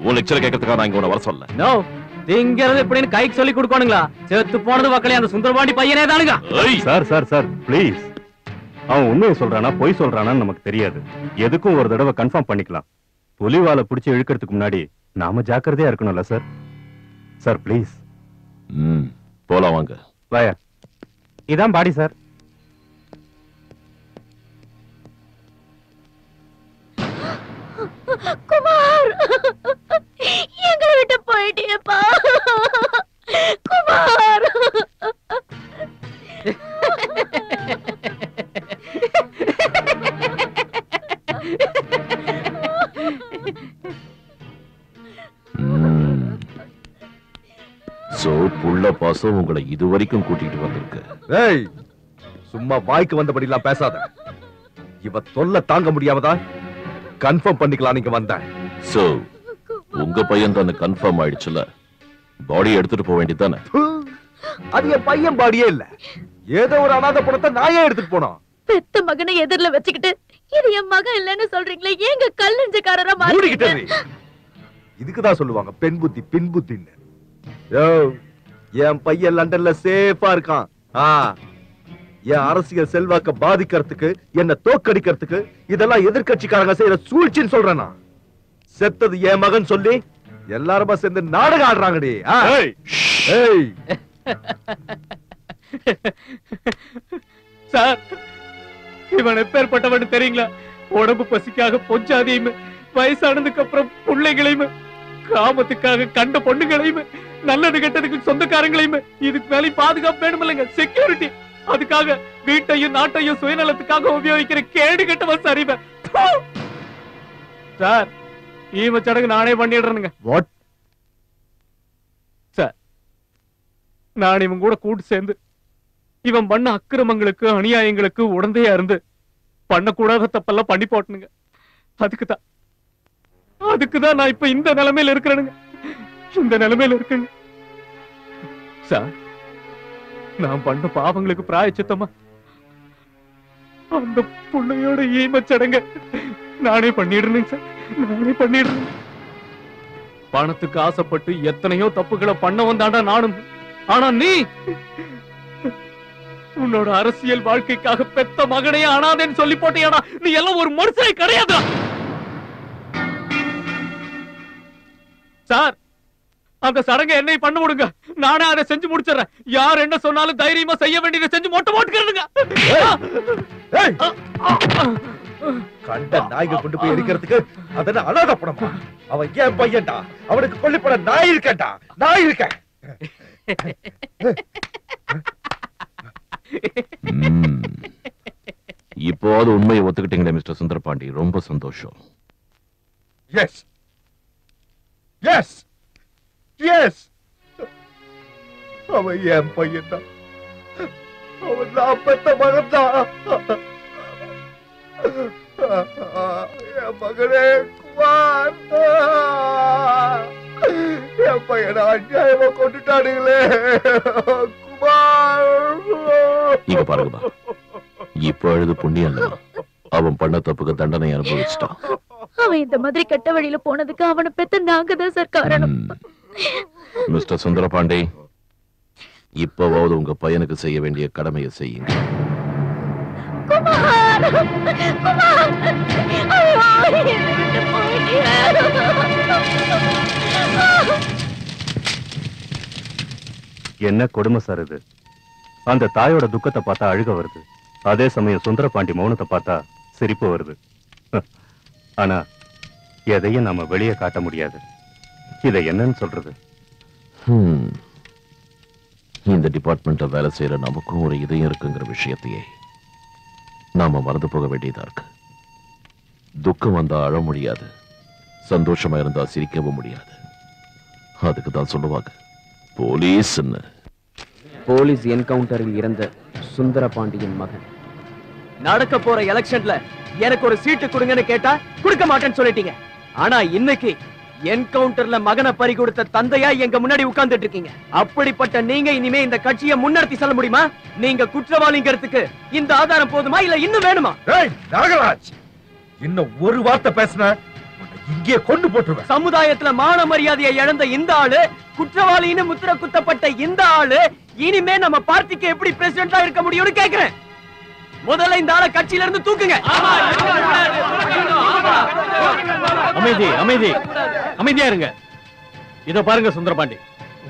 I: உன் லெக்சர் கேட்கறதுக்காக நான் இங்க உன்னை வர சொல்ல.
L: நோ, திங்கிறது எப்படின்னு கைக்கு சொல்லி கொடுக்கணுங்களா? செத்து போனது வக்கலையா அந்த சுந்தரபாண்டி பையனே தானுங்க.
C: Sir sir sir please. அவன் உண்மையை சொல்றானா பொய் சொல்றானான்னு நமக்கு தெரியாது. எதுக்கும் ஒரு தடவை கன்ஃபார்ம் பண்ணிக்கலாம். புலிவாலை பிடிச்சி இழுக்கிறதுக்கு முன்னாடி நாம ஜாக்கிரதையா இருக்கணும்ல சார். Sir please.
I: போலாம் வாங்க.
C: வாயா. இதான் பாடி சார்.
J: குமார், எங்களை விட்டு போயிட்டியப்பா குமார்.
I: சோ புள்ள பாசம் உங்களை இதுவரைக்கும் கூட்டிட்டு வந்திருக்கு.
E: ஏய், சும்மா வாய்க்கு வந்தபடிலாம் பேசாத. இவ தொல்லை தாங்க முடியாமதான் கன்ஃபார்ம் பண்ணிக்கலாம் நீங்க வந்தேன்.
I: சோ உங்க பையன் தான் கன்ஃபார்ம் ஆயிடுச்சுல, பாடி எடுத்துட்டு போக வேண்டியதானே?
E: அது என் பையன் பாடியே இல்ல, ஏதோ ஒரு அநாத பணத்தை நாயே எடுத்துட்டு போனோம்.
J: பெத்த மகனை எதிரில வச்சுக்கிட்டு இது என் மகன் இல்லன்னு சொல்றீங்களே, ஏங்க கல் நெஞ்சக்காரரா மாறிட்டீங்க?
E: இதுக்குதான் சொல்லுவாங்க பெண் புத்தி பின் புத்தின்னு. என் பையன் லண்டன்ல சேஃபா இருக்கான். என் அரசியல் செல்வாக்க பாதிக்கிறதுக்கு, என்ன தோக்கடிக்கிறதுக்கு இதெல்லாம் எதிர்கட்சிக்காரங்க செய்யற சூழ்ச்சின்னு சொல்றேன். செத்தது என் மகன் சொல்லி எல்லாருமா சேர்ந்து நாடகம் ஆடுறாங்கடி.
L: சார், இவன் எப்பேற்பட்டவன் தெரியுங்களா?
A: உடம்பு பசிக்காக பொஞ்சாதியுமே, வயசானதுக்கு அப்புறம் பிள்ளைகளையுமே, காமத்துக்காக கண்ட பொண்ணுகளையுமே, நல்லது கெட்டதுக்கு சொந்தக்காரங்களையுமே, இதுக்கு மேலே பாதுகாப்பு வேணுமில்லைங்க, செக்யூரிட்டி. அதுக்காக வீட்டையும் நாட்டையும் சுயநலத்துக்காக உபயோகிக்கிற கேடு கெட்டவன் சரிவன். சார், ஈம சடங்கு நானே பண்ணிடுறேனுங்க.
E: வாட்
A: சார், நான் இவன் கூட கூட்டு சேர்ந்து இவன் பண்ண அக்கிரமங்களுக்கு அநியாயங்களுக்கு உடந்தையா இருந்து பண்ணக்கூடாத தப்பெல்லாம் பண்ணி போட்டனுங்க. அதுக்குதான் நான் இப்ப இந்த நிலைமையில இருக்கிறேனுங்க. இந்த நிலைமையில இருக்கேங்க சார். நான் பண்ண பாவங்களுக்கு பிராயச்சித்தமா அந்த புள்ளையோட ஈமச்சடங்க நானே பண்ணிடுறேன் சார், நானே பண்ணிடுறேன். பணத்துக்கு ஆசைப்பட்டு எத்தனையோ தப்புகளை பண்ண வந்தாண்டா நானும். ஆனா நீ உன்னோட அரசியல் வாழ்க்கைக்காக பெத்த மகனையே அனாதேன்னு சொல்லி போட்டியாடா. நீ எல்லாம் ஒரு மனுஷனே கிடையாது சார். அந்த சடங்கை என்னை பண்ண விடுங்க, நானே அதை செஞ்சு முடிச்சிடறேன். யார் என்ன சொன்னாலும் தைரியமா செய்ய வேண்டியதை செஞ்சு மொட்டை போட்டுக்கிறதுங்க.
E: கண்ட நாய்க்கு கொண்டு போய் எரிக்கிறதுக்கு அதன அனாதை படமா? அவன் ஏன் பையன்டா, அவனுக்கு கொல்லிப்பட நாய் இருக்கேன்டா, நாய் இருக்கேன்.
I: இப்போது உண்மையை ஒத்துக்கிட்டீங்களே மிஸ்டர் சுந்தரபாண்டி, ரொம்ப சந்தோஷம்.
E: எஸ் எஸ் எஸ், அவன் என் பையன்தான், அவன் நான் பெத்த மகன்தான். என் மகனே குமார், என் பையனை அநியாயமா கொண்டுட்டானுங்களே குமார்.
I: இங்க பாருங்கப்பா, இப்ப அழுது புண்ணியம் இல்ல, அவன் பண்ண தப்புக்கு தண்டனை அனுபவிச்சிட்டான்.
O: அவன் இந்த மாதிரி கெட்ட வழியில போனதுக்கு அவனை பெத்த நாங்க தான் சார் காரணம்.
I: மிஸ்டர் சுந்தரபாண்டி, இப்பவாவது உங்க பையனுக்கு செய்ய வேண்டிய கடமையை செய்யுங்க.
O: குமார், குமார், ஐயோ, என்னை விட்டு போயிட்டியா?
C: என்ன கொடுமை சார் இது. அந்த தாயோட துக்கத்தை பார்த்தா அழுக வருது, அதே சமயம் சுந்தரபாண்டி மௌனத்தை பார்த்தா சிரிப்பு வருது. ஆனா எதையும் நாம வெளியே காட்ட முடியாது. இதை என்னன்னு சொல்றது?
I: இந்த டிபார்ட்மெண்ட்ல வேலை செய்யற நமக்கும் ஒரு இதயம் இருக்குங்கிற விஷயத்தையே நாம மறந்து போக வேண்டியதா இருக்கு. துக்கம் வந்தா அழ முடியாது, சந்தோஷமா இருந்தா சிரிக்கவும் முடியாது. அதுக்கு தான் சொல்லுவாங்க போலீஸ்.
F: போலீஸ் என்கவுண்டரில் இறந்த சுந்தரபாண்டியின் மகன். நடக்க போற எலெக்ஷன்ல எனக்கு ஒரு சீட்டு கொடுங்கன்னு கேட்டா கொடுக்க மாட்டேன்னு சொல்லிட்டீங்க. ஆனா இன்னைக்கு என்கவுண்டர்ல மகனை பறி கொடுத்த தந்தையா எங்க முன்னாடி உட்கார்ந்துட்டு இருக்கீங்க. அப்படிப்பட்ட நீங்க இனிமே இந்த கட்சியை முன்னெடுத்து செல்ல முடியுமா? நீங்க குற்றவாளிங்கிறதுக்கு இந்த ஆதாரம் போதுமா, இல்ல இன்னும் வேணுமா?
E: நாகராஜ், இன்னும் ஒரு வார்த்தை பேசின இங்கே கொண்டு போட்டுருவேன்.
F: சமுதாயத்துல மான மரியாதையை இழந்த இந்த ஆளு, குற்றவாளின்னு முத்திர குத்தப்பட்ட இந்த ஆளு இனிமே நம்ம பார்ட்டிக்கு எப்படி பிரசிடென்டா இருக்க முடியும்னு கேக்குறேன். முதல்ல இந்த ஆளை கட்சியில இருந்து தூக்குங்க.
A: அமைதி, அமைதி, அமைதியா இருங்க. இத பாருங்க சுந்தரபாண்டி,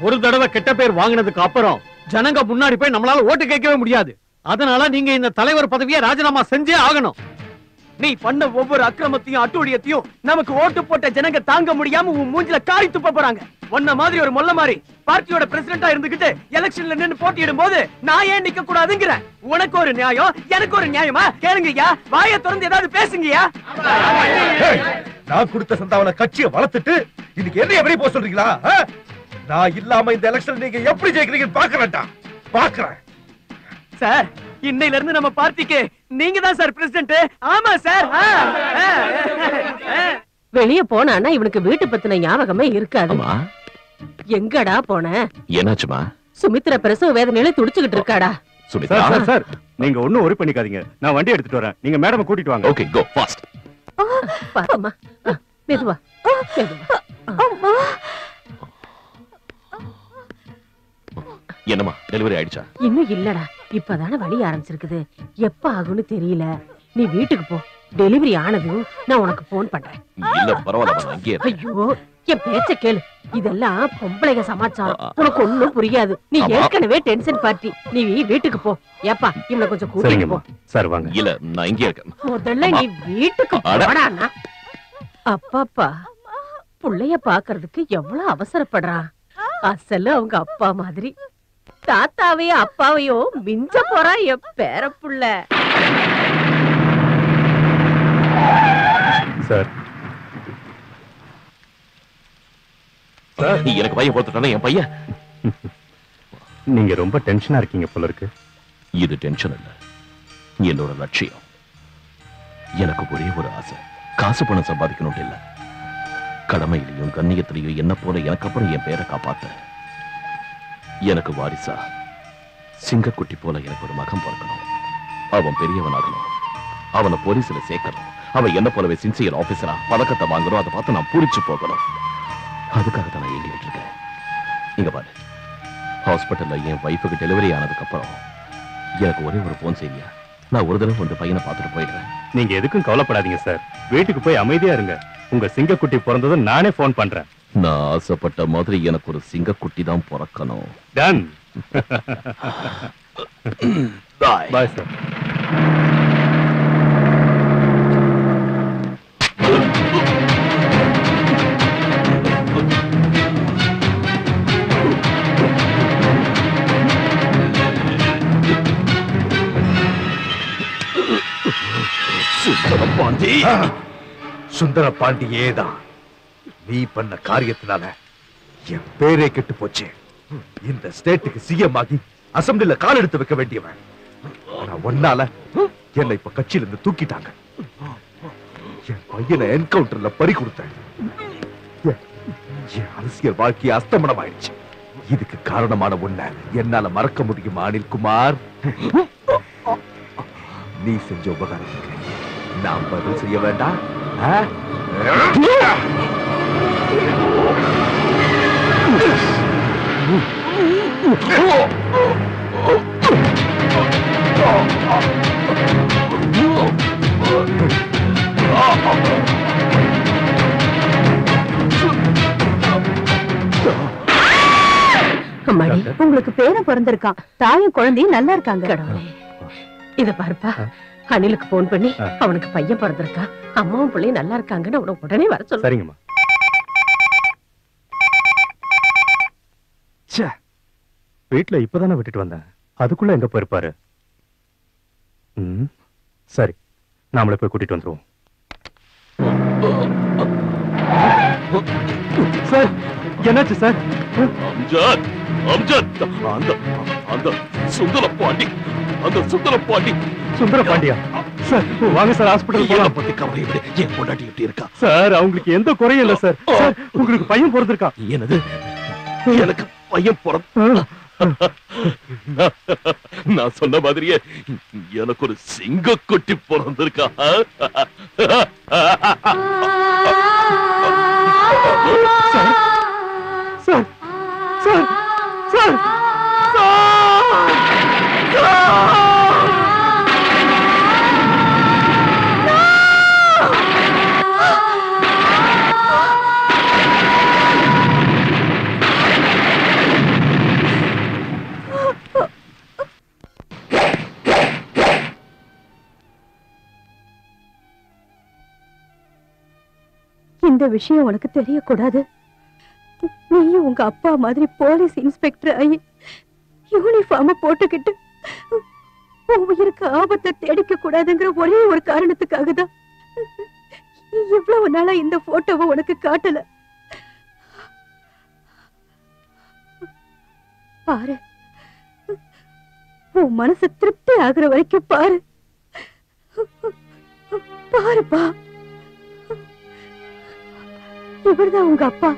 A: ஒரு தடவை கெட்ட பேர் வாங்கினதுக்கு அப்புறம் ஜனங்க முன்னாடி போய் நம்மளால ஓட்டு கேட்கவே முடியாது. அதனால நீங்க இந்த தலைவர் பதவியை ராஜினாமா செஞ்சே ஆகணும்.
F: நீ பண்ண ஒவ்வொரு அக்கிரமத்தையும் அட்டூழியத்தையும் நமக்கு ஓட்டு போட்ட ஜனங்க தாங்க முடியாம உன் மூஞ்சில காரி துப்ப போறாங்க. ஒன்ன மாதிரி ஒரு மொல்ல மாதிரி பார்ட்டியோட பிரசிடென்டா இருந்துகிட்டு எலெக்ஷன்ல நின்னு போட்டியிடும் போது நான் ஏன் நிக்க கூடாதுங்கிற? உனக்கு ஒரு நியாயம், எனக்கு ஒரு நியாயமா? கேளுங்கய்யா, வாயை திறந்து ஏதாவது பேசுங்கய்யா.
E: நான் கொடுத்த சந்தாவன கட்சியை வளர்த்துட்டு இன்னைக்கு என்ன எப்படி போக சொல்றீங்களா? நான் இல்லாம இந்த எலெக்ஷன் நீங்க எப்படி ஜெயிக்கிறீங்கன்னு பாக்குறேன்டா, பாக்குறேன்.
F: சார், இன்னையில இருந்து நம்ம பார்ட்டிக்கு நீங்க தான் சார் பிரசிடென்ட். ஆமா சார்.
K: வெளிய போனான்னா இவனுக்கு வீட்டு பத்தின ஞாபகமே இருக்காது. எங்கடா போன?
I: என்னாச்சுமா?
K: சுமித்ரா பிரசவ வேதனையில துடிச்சுக்கிட்டு இருக்காடா.
C: சார் சார், நீங்க ஒண்ணும் ஒரி பண்ணிக்காதீங்க, நான் வண்டி எடுத்துட்டு வரேன், நீங்க மேடம் கூட்டிட்டு வாங்க.
I: Okay, go fast.
K: பாருமா, மெதுவா மெதுவா.
I: என்னமா டெலிவரி ஆயிடுச்சா?
K: இன்னும் இல்லடா, இப்பதானே வலி ஆரம்பிச்சிருக்குது. எப்ப ஆகும்னு தெரியல. நீ வீட்டுக்கு போ, டெலிவரி ஆனதும் நான் உனக்கு போன் பண்றேன்.
I: இல்ல பரவாயில்ல, அங்கேயே
K: ஐயோ, என் பேச்ச கேளு. இதெல்லாம் பொம்பளைங்க சமாச்சாரம், உனக்கு ஒண்ணும் புரியாது. நீ ஏற்கனவே டென்ஷன் பார்ட்டி. நீ வீட்டுக்கு போ. ஏப்பா இவனை கொஞ்சம் கூட்டிட்டு போ.
C: சார் வாங்க.
I: இல்ல நான் இங்கே இருக்கேன்.
K: முதல்ல நீ வீட்டுக்கு போடானா. அப்பாப்பா புள்ளைய பாக்குறதுக்கு எவ்வளவு அவசரப்படுறான். அசல அவங்க அப்பா மாதிரி. தாத்தாவையும் அப்பாவையும் மிஞ்ச போறான் என் பேர புள்ள.
C: சார்
I: எனக்கு பையன் போட்டுட்டானே என் பையன்.
C: நீங்க ரொம்ப டென்ஷனா இருக்கீங்க போல இருக்கு.
I: இது டென்ஷன் இல்ல, என்னோட லட்சியம். எனக்கு ஒரே ஒரு ஆசை, காசு பணம் சம்பாதிக்கணும் இல்ல, கடமையிலையும் கண்ணியத்திலையும் என்ன போல எனக்கு அப்புறம் என் பேரை காப்பாத்த. எனக்கு வாரிசா சிங்கக்குட்டி போல எனக்கு ஒரு மகன் பிறக்கணும். அவன் பெரியவனாகணும், அவனை போலீஸ்ல சேர்க்கணும், அவன் என்ன போலவே சின்சியர் ஆபீசரா பதக்கத்தை வாங்கணும். அதை பார்த்து நான் பூரிச்சு போகணும். அதுக்காக தான் நான் எங்கிட்டு இருக்கேன். இங்க பாரு, ஹாஸ்பிட்டல்ல என் வைஃபுக்கு டெலிவரி ஆனதுக்கு அப்புறம் எனக்கு ஒரே ஒரு போன் செய்தியா, நான் ஒரு தடவை வந்து பையனை பார்த்துட்டு போயிடுறேன்.
C: நீங்க எதுக்கும் கவலைப்படாதீங்க சார். வீட்டுக்கு போய் அமைதியா இருங்க. உங்க சிங்கக்குட்டி பிறந்ததும் நானே போன் பண்றேன்.
I: நான் ஆசைப்பட்ட மாதிரி எனக்கு ஒரு சிங்கக்குட்டி தான் பிறக்கணும்.
C: டன். Bye sir.
E: சுந்தரபாண்டி, சுந்தரபாண்டியே தான். நீ பண்ண காரியத்தினால என் பேரே கெட்டு போச்சு. இந்த ஸ்டேட்டுக்கு சிஎம் ஆகி அசம்பிளில கால் எடுத்து வைக்க வேண்டியவன். ஆனா ஒன்னால என்னை இப்ப கட்சியில இருந்து தூக்கிட்டாங்க. என் பையனை என்கவுண்டர்ல பறி கொடுத்தேன். என் அரசியல் வாழ்க்கை அஸ்தமனம் ஆயிடுச்சு. இதுக்கு காரணமான உன்னை என்னால மறக்க முடியுமா அனில்குமார்? நீ செஞ்ச உபகாரத்துக்கு நான் பதில் செய்ய வேண்டாம்?
O: உங்களுக்கு பேரன் பிறந்திருக்கான். தாயும் குழந்தையும் நல்லா இருக்காங்க.
K: இத பாருப்பா, அனிலுக்கு போன் பண்ணி அவனுக்கு பையன் பிறந்திருக்கா, அம்மாவும் பிள்ளையும் நல்லா இருக்காங்கன்னு அவனை உடனே வர சொல்லு.
C: சரிங்கம்மா. வீட்டுல இப்பதானே விட்டுட்டு வந்தேன், அதுக்குள்ள எங்க போயிருப்பாரு? சரி, நாமளே போய் கூட்டிட்டு வந்துருவோம்.
E: சார் என்னாச்சு சார்?
I: அம்ஜத், அம்ஜத், அந்த சுந்தரபாண்டி, அந்த சுந்தரபாண்டி.
C: சுந்தரபாண்டியா? சார் வாங்க சார், ஹாஸ்பிடல் போலாம்.
I: பத்தி கவலை விடு. என் பொண்டாட்டி எப்படி இருக்கா?
C: சார் அவங்களுக்கு எந்த குறையும் இல்ல சார். சார் உங்களுக்கு பையன் பிறந்திருக்கான்.
I: என்னது? எனக்கு பையன் பிறந்த? நான் சொன்ன மாதிரியே எனக்கு ஒரு சிங்கக்குட்டி பிறந்திருக்கா.
C: சார் சார் சார்
O: இந்த விஷயம் உனக்கு தெரியக்கூடாது. நீயும் உங்க அப்பா மாதிரி போலீஸ் இன்ஸ்பெக்டர் ஆகி யூனிஃபார்ம போட்டுக்கிட்டு உன் உயிருக்கு ஆபத்தை தேடிக்க கூடாதுங்கிற ஒரே ஒரு காரணத்துக்காக தான் இவ்வளவு நாளா இந்த போட்டோவை உனக்கு காட்டல. பாரு, உன் மனசு திருப்தி ஆகுற வரைக்கும் பாரு. பாருப்பா, இவர்தான் உங்க அப்பா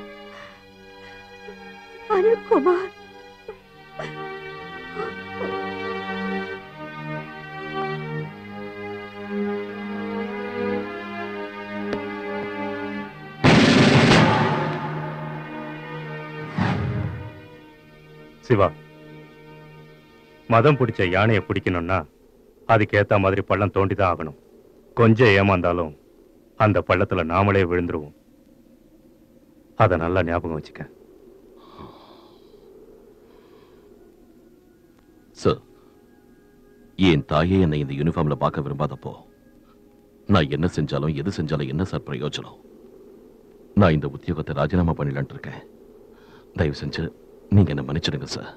O: அனில்குமார்.
C: சிவா, மதம் பிடிச்ச யானையை பிடிக்கணும்னா அதுக்கு ஏத்த மாதிரி பள்ளம் தோண்டிதான் ஆகணும். கொஞ்சம் ஏமாந்தாலும் அந்த பள்ளத்துல நாமளே விழுந்துருவோம். அதை நல்லா ஞாபகம் வச்சுக்க.
I: சார், என் தாயே என்னை இந்த யூனிஃபார்ம்ல பார்க்க விரும்பாதப்போ நான் என்ன செஞ்சாலும் எது செஞ்சாலும் என்ன சார் பிரயோஜனம்? நான் இந்த உத்தியோகத்தை ராஜினாமா பண்ணிடலான் இருக்கேன். தயவு செஞ்சு நீங்க என்ன மன்னிச்சிடுங்க சார்.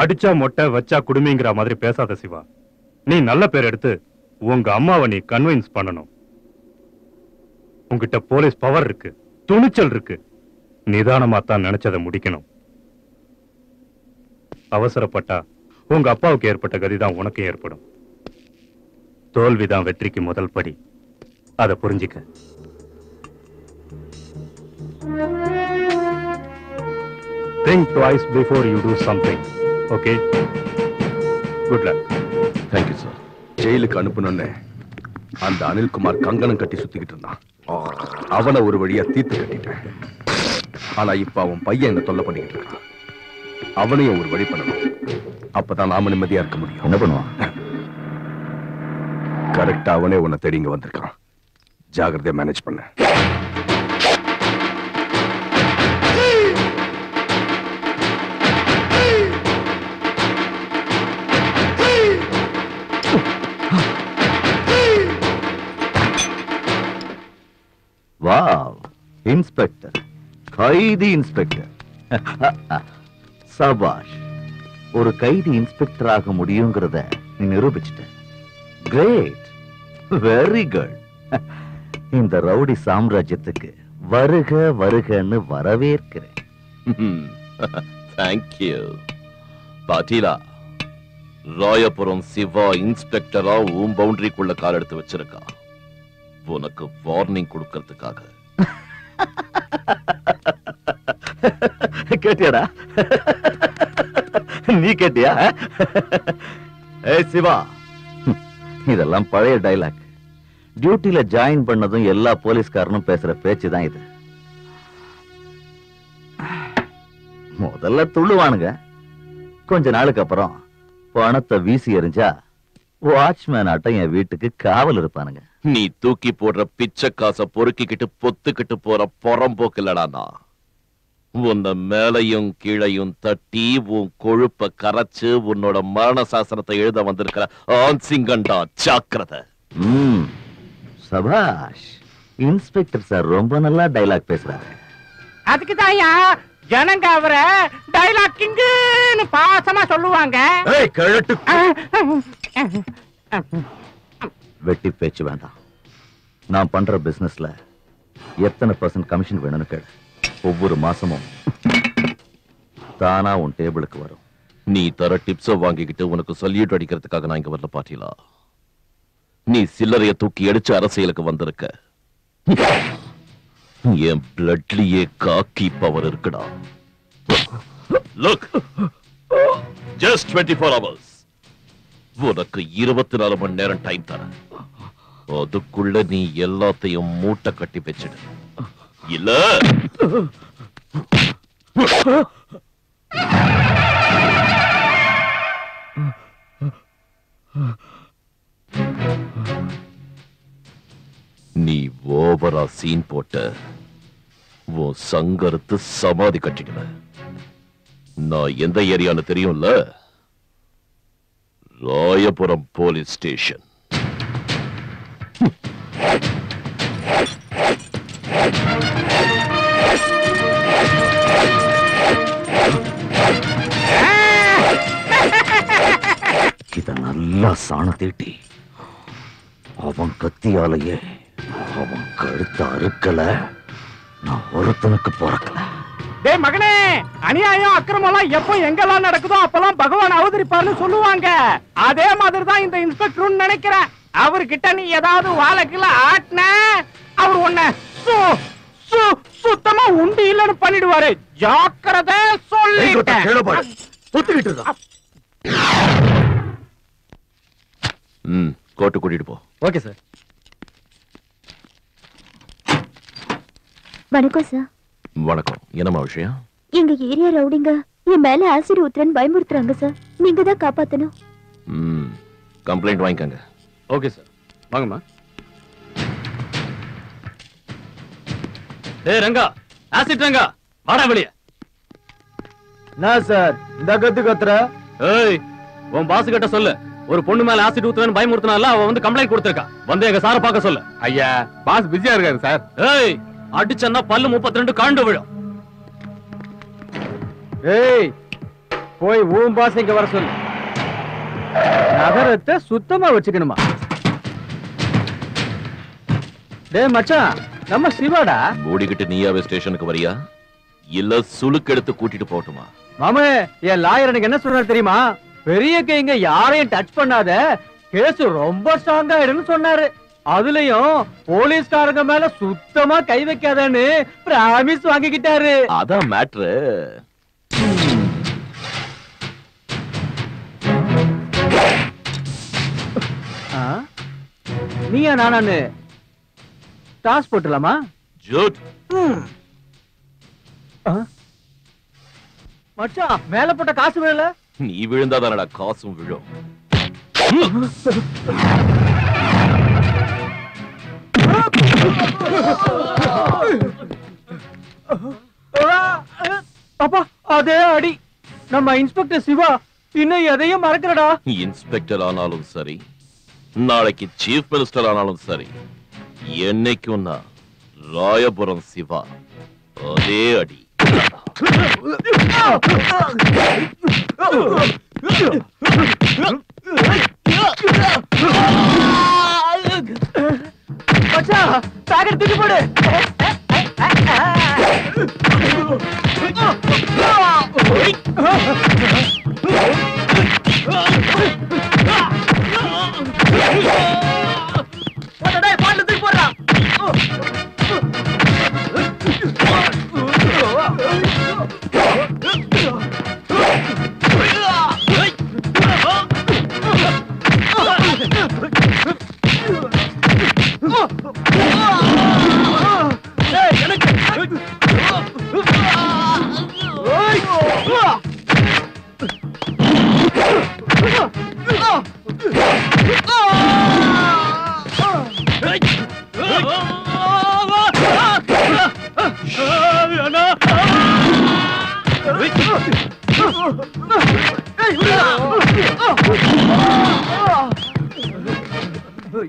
C: அடிச்சா மொட்டை வச்சா குடுமிங்கிற மாதிரி பேசாத சிவா. நீ நல்ல பேர் எடுத்து உங்க அம்மாவை நீ கன்வின்ஸ் பண்ணணும். உங்ககிட்ட போலீஸ் பவர் இருக்கு, துணிச்சல் இருக்கு. நிதானமா தான் நினைச்சதை முடிக்கணும். அவசரப்பட்டா உங்க அப்பாவுக்கு ஏற்பட்ட கதிதான் உனக்கு ஏற்படும். தோல்விதான் வெற்றிக்கு முதல் படி. அதை புரிஞ்சுக்க. Think twice before you do something. Okay? Good luck.
I: Thank you, sir.
E: ஜெயிலுக்கு அனுப்பணும்னு அந்த அனில்குமார் கங்கணம் கட்டி சுத்திக்கிட்டு இருந்தான். அவனை ஒரு வழியா தீர்த்து கட்டிட்டேன். ஆனா இப்ப அவன் பையன் என்ன தொல்லை பண்ணிக்கிட்டு இருக்கான். அவனையும் ஒரு வழி பண்ணணும். அப்பதான் நாம நிம்மதியா இருக்க முடியும்.
B: என்ன பண்ணுவான்?
E: கரெக்டா அவனே உன்னை தேடி இங்க வந்திருக்கான். ஜாகிரதையா மேனேஜ் பண்ண.
B: வாவ், இன்ஸ்பெக்டர், கைதி இன்ஸ்பெக்டர். சபாஷ், ஒரு கைதி இன்ஸ்பெக்டர் ஆக முடியுங்கிறத நீ நிரூபிச்சிட்ட. Great, very good. இந்த ரவுடி சாம்ராஜ்யத்துக்கு வருக வருகன்னு வரவேற்கிறேன்.
I: தேங்க்யூ. பாட்டீலா, ராயபுரம் சிவா இன்ஸ்பெக்டரா உன் பவுண்டரிக்குள்ள கால் எடுத்து வச்சிருக்கா. உனக்கு வார்னிங் கொடுக்கிறதுக்காக.
B: கேட்டியாடா? நீ கேட்டியா? சிவா, இதெல்லாம் பழைய டைலாக். டியூட்டில ஜாயின் பண்ணதும் எல்லா போலீஸ்காரனும் பேசுற பேச்சு தான் இது. முதல்ல துள்ளுவானுங்க, கொஞ்ச நாளுக்கு அப்புறம் பணத்தை வீசி எறிஞ்சா வாட்ச்மேன் ஆட்டம் என் வீட்டுக்கு காவல் இருப்பானுங்க.
I: நீ தூக்கி போடுற பிச்சை காசை பொறுக்கிக்கிட்டு பொத்துக்கிட்டு போற புறம்போக்கு இல்லடானா. உன்னை மேலையும் கீழையும் தட்டி உன் கொழுப்ப கரைச்சு உன்னோட மரண சாசனத்தை எழுத வந்திருக்கிற ஆன்சிங்கண்டா, ஜாக்கிரதை.
B: சபாஷ், இன்ஸ்பெக்டர் சார் ரொம்ப நல்லா டைலாக் பேசுறாரு.
H: அதுக்குதாயா ஜனங்க அவரை டைலாக் கிங்குன்னு பாசமா சொல்லுவாங்க.
B: வெட்டி பேச்சு வேண்டாம். நான் பண்ற பிசினஸ்ல எத்தனை % கமிஷன் வேணும்னு கேளு. ஒவ்வொரு மாசமும் தானா உன் டேபிளுக்கு வரும்.
I: நீ தர டிப்ஸ வாங்கிக்கிட்டு உனக்கு சல்யூட் அடிக்கிறதுக்காக நான் இங்க வரல பாட்டீலா. நீ சில்லறைய தூக்கி அடிச்சு அரசியலுக்கு வந்திருக்க. என் பிளட்லயே காக்கி பவர் இருக்குடா. Look, just 24 hours. உனக்கு 24 மணி நேரம் டைம் தரேன். அதுக்குள்ள நீ எல்லாத்தையும் மூட்டை கட்டி வச்சிடு. இல்ல நீ ஓவரா சீன் போட்ட உன் சங்கரத்து சமாதி கட்டிடுவ. நான் எந்த ஏரியான்னு தெரியும்ல? Royapuram police station.
B: இத நல்லா சாண தீட்டி அவன் கத்தியாலேயே அவன் கழுத்த அறுக்கல, நான் ஒருத்தனுக்கு பிறக்கல.
H: டேய் மகனே, அநியாயம் அக்கிரமம் எப்போ எங்கெல்லாம் நடக்குதோ அப்பெல்லாம் பகவான் அவதரிப்பார்னு சொல்லுவாங்க. அதே மாதிரி தான் இந்த இன்ஸ்பெக்டர் நினைக்கிறேன். அவர்கிட்ட நீ ஏதாவது வாழைக்குள்ள ஆட்டின அவர் உன்னை சுத்தமா உண்டு இல்லன்னு பண்ணிடுவாரு. ஜாக்கிரதை சொல்லிட்டேன்.
I: கோர்ட்டு கூட்டிட்டு போ.
G: Okay sir.
J: வணக்கம் சார்.
I: வணக்கம். என்னமா விஷயம்?
J: எங்க ஏரியா ரவுடிங்க என் மேல ஆசிட் ஊத்துறன்னு பயமுறுத்துறாங்க சார். நீங்க தான் காப்பாத்தணும்.
I: கம்ப்ளைண்ட் வாங்கிக்கங்க.
D: ஓகே சார், வாங்கம்மா.
L: ஏய் ரங்கா, ஆசிட் ரங்கா,
F: வாடா வெளிய.
G: நான் சார் இந்த கத்து கத்துற.
F: ஏய், உன் பாஸ் கிட்ட சொல்லு. ஒரு பொண்ணு மேல ஆசிட் ஊத்துவேன்னு பயமுறுத்தினால அவ வந்து கம்ப்ளைண்ட் கொடுத்திருக்கா. வந்து எங்க சாரை பார்க்க சொல்லு.
D: ஐயா, பாஸ் பிஸியா இருக்காரு சார்.
F: ஏய், அடிச்சன்னா பல்லு 32 காண்டு விழும்.
A: ஏய், போய் ஊம் பாஸ் இங்க வர சொல்லு. நகரத்தை சுத்தமா வச்சுக்கணுமா? டேய் மச்சான், நம்ம சிவாடா.
I: ஓடிக்கிட்டு நீயாவே ஸ்டேஷனுக்கு வரியா இல்ல சுளுக்கு எடுத்து கூட்டிட்டு போட்டுமா?
A: மாமே, என் லாயர் எனக்கு என்ன சொல்றாரு தெரியுமா? பெரிய கைங்க யாரையும் டச் பண்ணாத, கேஸ் ரொம்ப ஸ்ட்ராங் ஆயிடுன்னு சொன்னாரு. அதுலயும் போலீஸ்காரங்க மேல சுத்தமா கை வைக்காதன்னு பிராமிஸ் வாங்கிக்கிட்டாரு.
I: அதான் மேட்ரு.
A: நீயா நானு டாஸ் போட்டுலாமா?
I: ஜூட்.
A: மச்சான், மேல போட்ட காசு விழல.
I: நீ விழுந்தாதானடா காசும் விழும்.
A: அப்பா, அதே அடி. நம்ம இன்ஸ்பெக்டர் சிவா இன்னும் எதையும் மறக்கறடா.
I: இன்ஸ்பெக்டர் ஆனாலும் சரி, நாளைக்கு சீஃப் மினிஸ்டர் ஆனாலும் சரி, என்னைக்கும் நான் ராயபுரம் சிவா. அதே அடி.
A: மச்சான், பேக்கெட் தூக்கி போடு. பாட்டு தூக்கி போடுறா.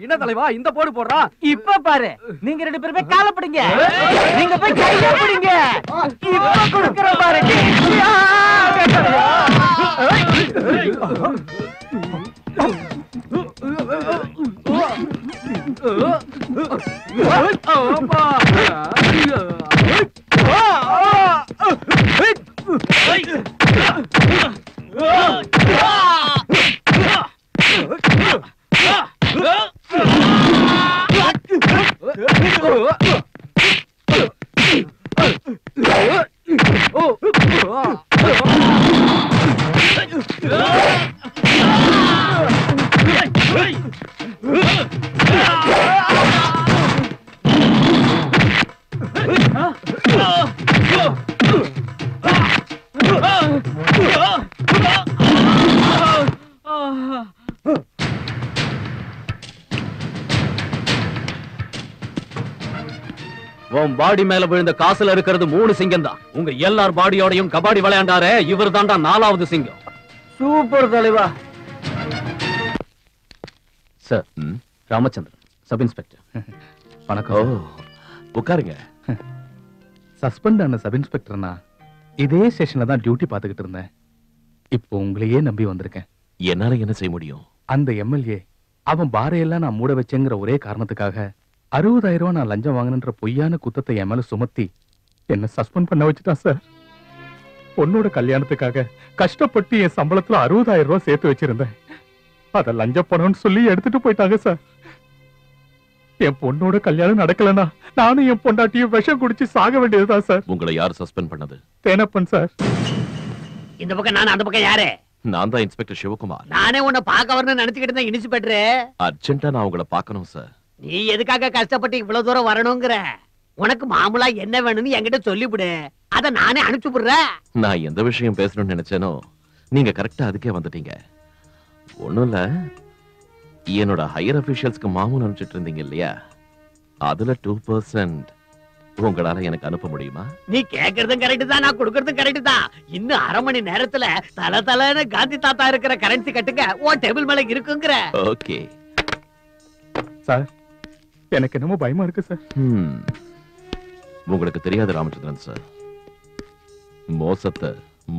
A: என்ன தலைவா இந்த போடு போடுறா? இப்ப பாரு, நீங்க 2 பேரும் போய் கால பிடிங்க. நீங்க போய் கைய பிடிங்க. இப்ப கொடுக்கற பாரு.
F: உன் பாடி மேல விழுந்த காசுல இருக்கிறது 3 சிங்கம் தான். உங்க எல்லார் பாடியோடையும் கபாடி விளையாண்டாரே, இவர் தான்டா 4வது சிங்கம்.
A: சூப்பர் தலைவா.
F: Sir, Ramachandran, sub inspector.
D: வணக்கம்.
I: உட்காருங்க.
D: சஸ்பெண்ட் ஆன சப் இன்ஸ்பெக்டர்னா இதே ஸ்டேஷன்ல தான் டியூட்டி பார்த்துக்கிட்டு இருந்தேன். இப்போ உங்களையே நம்பி வந்திருக்கேன்.
I: என்னால என்ன செய்ய முடியும்?
D: அந்த எம்எல்ஏ அவன் பாறையெல்லாம் நான் மூட வச்சேங்கிற ஒரே காரணத்துக்காக 60,000 ரூபாய் நான் லஞ்சம் வாங்கினன்ற பொய்யான குத்தத்தை என் மேல சுமத்தி என்ன சஸ்பெண்ட் பண்ண வச்சுட்டான் சார். பொண்ணோட கல்யாணத்துக்காக கஷ்டப்பட்டு என் சம்பளத்துல 60,000 ரூபாய் சேர்த்து வச்சிருந்தேன். அத லஞ்ச பணம்னு சொல்லி எடுத்துட்டு போயிட்டாங்க சார். என் பொண்ணோட கல்யாணம் நடக்கலனா நானும் என் பொண்டாட்டியும் விஷம் குடிச்சு சாக வேண்டியதுதான் சார்.
I: உங்களை யார் சஸ்பெண்ட் பண்ணது?
D: தேனப்பன் சார்.
Q: இந்த பக்கம் நான், அந்த பக்கம் யாரு?
I: நான் தான் இன்ஸ்பெக்டர் சிவகுமார்.
Q: நானே உன்னை பார்க்க வரணும்னு நினைச்சுக்கிட்டு இருந்தேன் இன்ஸ்பெக்டர்.
I: அர்ஜென்ட்டா நான் உங்களை பார்க்கணும் சார்.
Q: நீ எதுக்காக கஷ்டப்பட்டு இவ்வளவு தூரம் வரணுங்கிற? உனக்கு மாமூலா என்ன வேணும்னு என்கிட்ட சொல்லிவிடு, அத நானே அனுப்பிச்சு விடுறேன்.
I: நான் எந்த விஷயம் பேசணும்னு நினைச்சேனோ நீங்க கரெக்டா அதுக்கே வந்துட்டீங்க. ஒண்ணும் இல்ல, என்னோட ஹையர் அபிஷியல்ஸ்க்கு மாமூல் அனுப்பிச்சிட்டு இருந்தீங்க இல்லையா, அதுல 2% உங்களால எனக்கு அனுப்ப முடியுமா?
Q: நீ கேக்குறதும் கரெக்ட் தான், நான் கொடுக்கறதும் கரெக்ட் தான். இன்னும் 1/2 மணி நேரத்துல தல காந்தி தாத்தா இருக்கிற கரன்சி கட்டுங்க உன் டேபிள் மேல இருக்குங்கிற.
I: ஓகே
D: சார், எனக்கு என்னமோ பயமா இருக்கு சார்.
I: உங்களுக்கு தெரியாது ராமச்சந்திரன் சார்,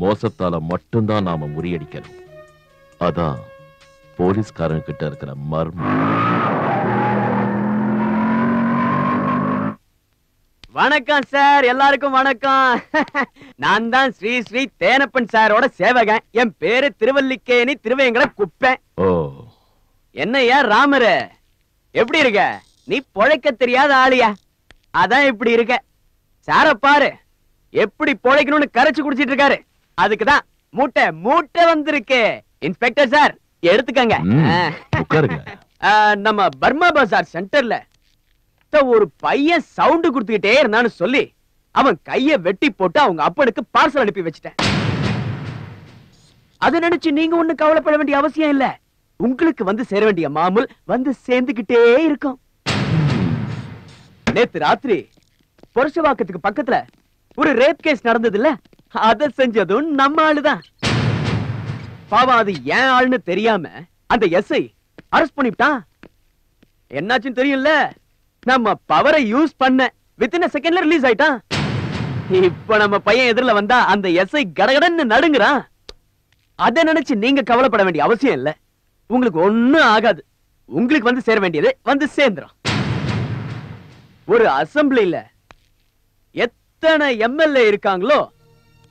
I: மோசத்தால மட்டும்தான் நாம முறியடிக்கணும். அதான் போலீஸ்காரன் கிட்ட இருக்கிற மர்மம்.
F: வணக்கம் சார், எல்லாருக்கும் வணக்கம். நான் தான் ஸ்ரீ ஸ்ரீ தேனப்பன் சாரோட சேவகன். என் பேரு திருவல்லிக்கேணி திருவேங்கட குப்பேன்.
I: ஓ,
F: என்னையா ராமரு, எப்படி இருக்க? நீ பொழைக்க தெரியாத ஆளியா, அதான் இப்படி இருக்க. சார பாரு, எப்படி பொழைக்கணும்னு கரைச்சு குடிச்சிட்டு இருக்காரு. அதுக்குதான் மூட்டை வந்திருக்கு. இன்ஸ்பெக்டர் சார் எடுத்துக்கங்க. நம்ம பர்மா பஜார் சென்டர்ல ஒரு பையன் சவுண்ட் குடுத்துக்கிட்டே இருந்தான்னு சொல்லி அவன் கைய வெட்டி போட்டு அவங்க அப்பனுக்கு பார்சல் அனுப்பி வச்சிட்டேன். அதை நினைச்சு நீங்க ஒண்ணு கவலைப்பட வேண்டிய அவசியம் இல்ல. உங்களுக்கு வந்து சேர வேண்டிய மாமூல் வந்து சேர்ந்துகிட்டே இருக்கும். நேத்து ராத்திரி பொருஷவாக்கத்துக்கு பக்கத்துல ஒரு ரேப் கேஸ் நடந்தது இல்ல, அதை செஞ்சதும் நம்ம ஆளுதான். பாவம், அது ஏன் ஆளுன்னு தெரியாம அந்த எஸ்ஐ அரெஸ்ட் பண்ணிவிட்டான். என்னாச்சுன்னு தெரியும்ல, நம்ம பவரை யூஸ் பண்ண வித்தின் a செகண்ட்ல ரிலீஸ் ஆயிட்டான். இப்ப நம்ம பையன் எதிரில வந்தா அந்த எஸ்ஐ கடகடன்னு நடுங்குறான். அதை நினைச்சு நீங்க கவலைப்பட வேண்டிய அவசியம் இல்ல. உங்களுக்கு ஒண்ணும் ஆகாது. உங்களுக்கு வந்து சேர வேண்டியது வந்து சேர்ந்துரும். ஒரு அசம்பிளில எத்தனை எம்எல்ஏ இருக்காங்களோ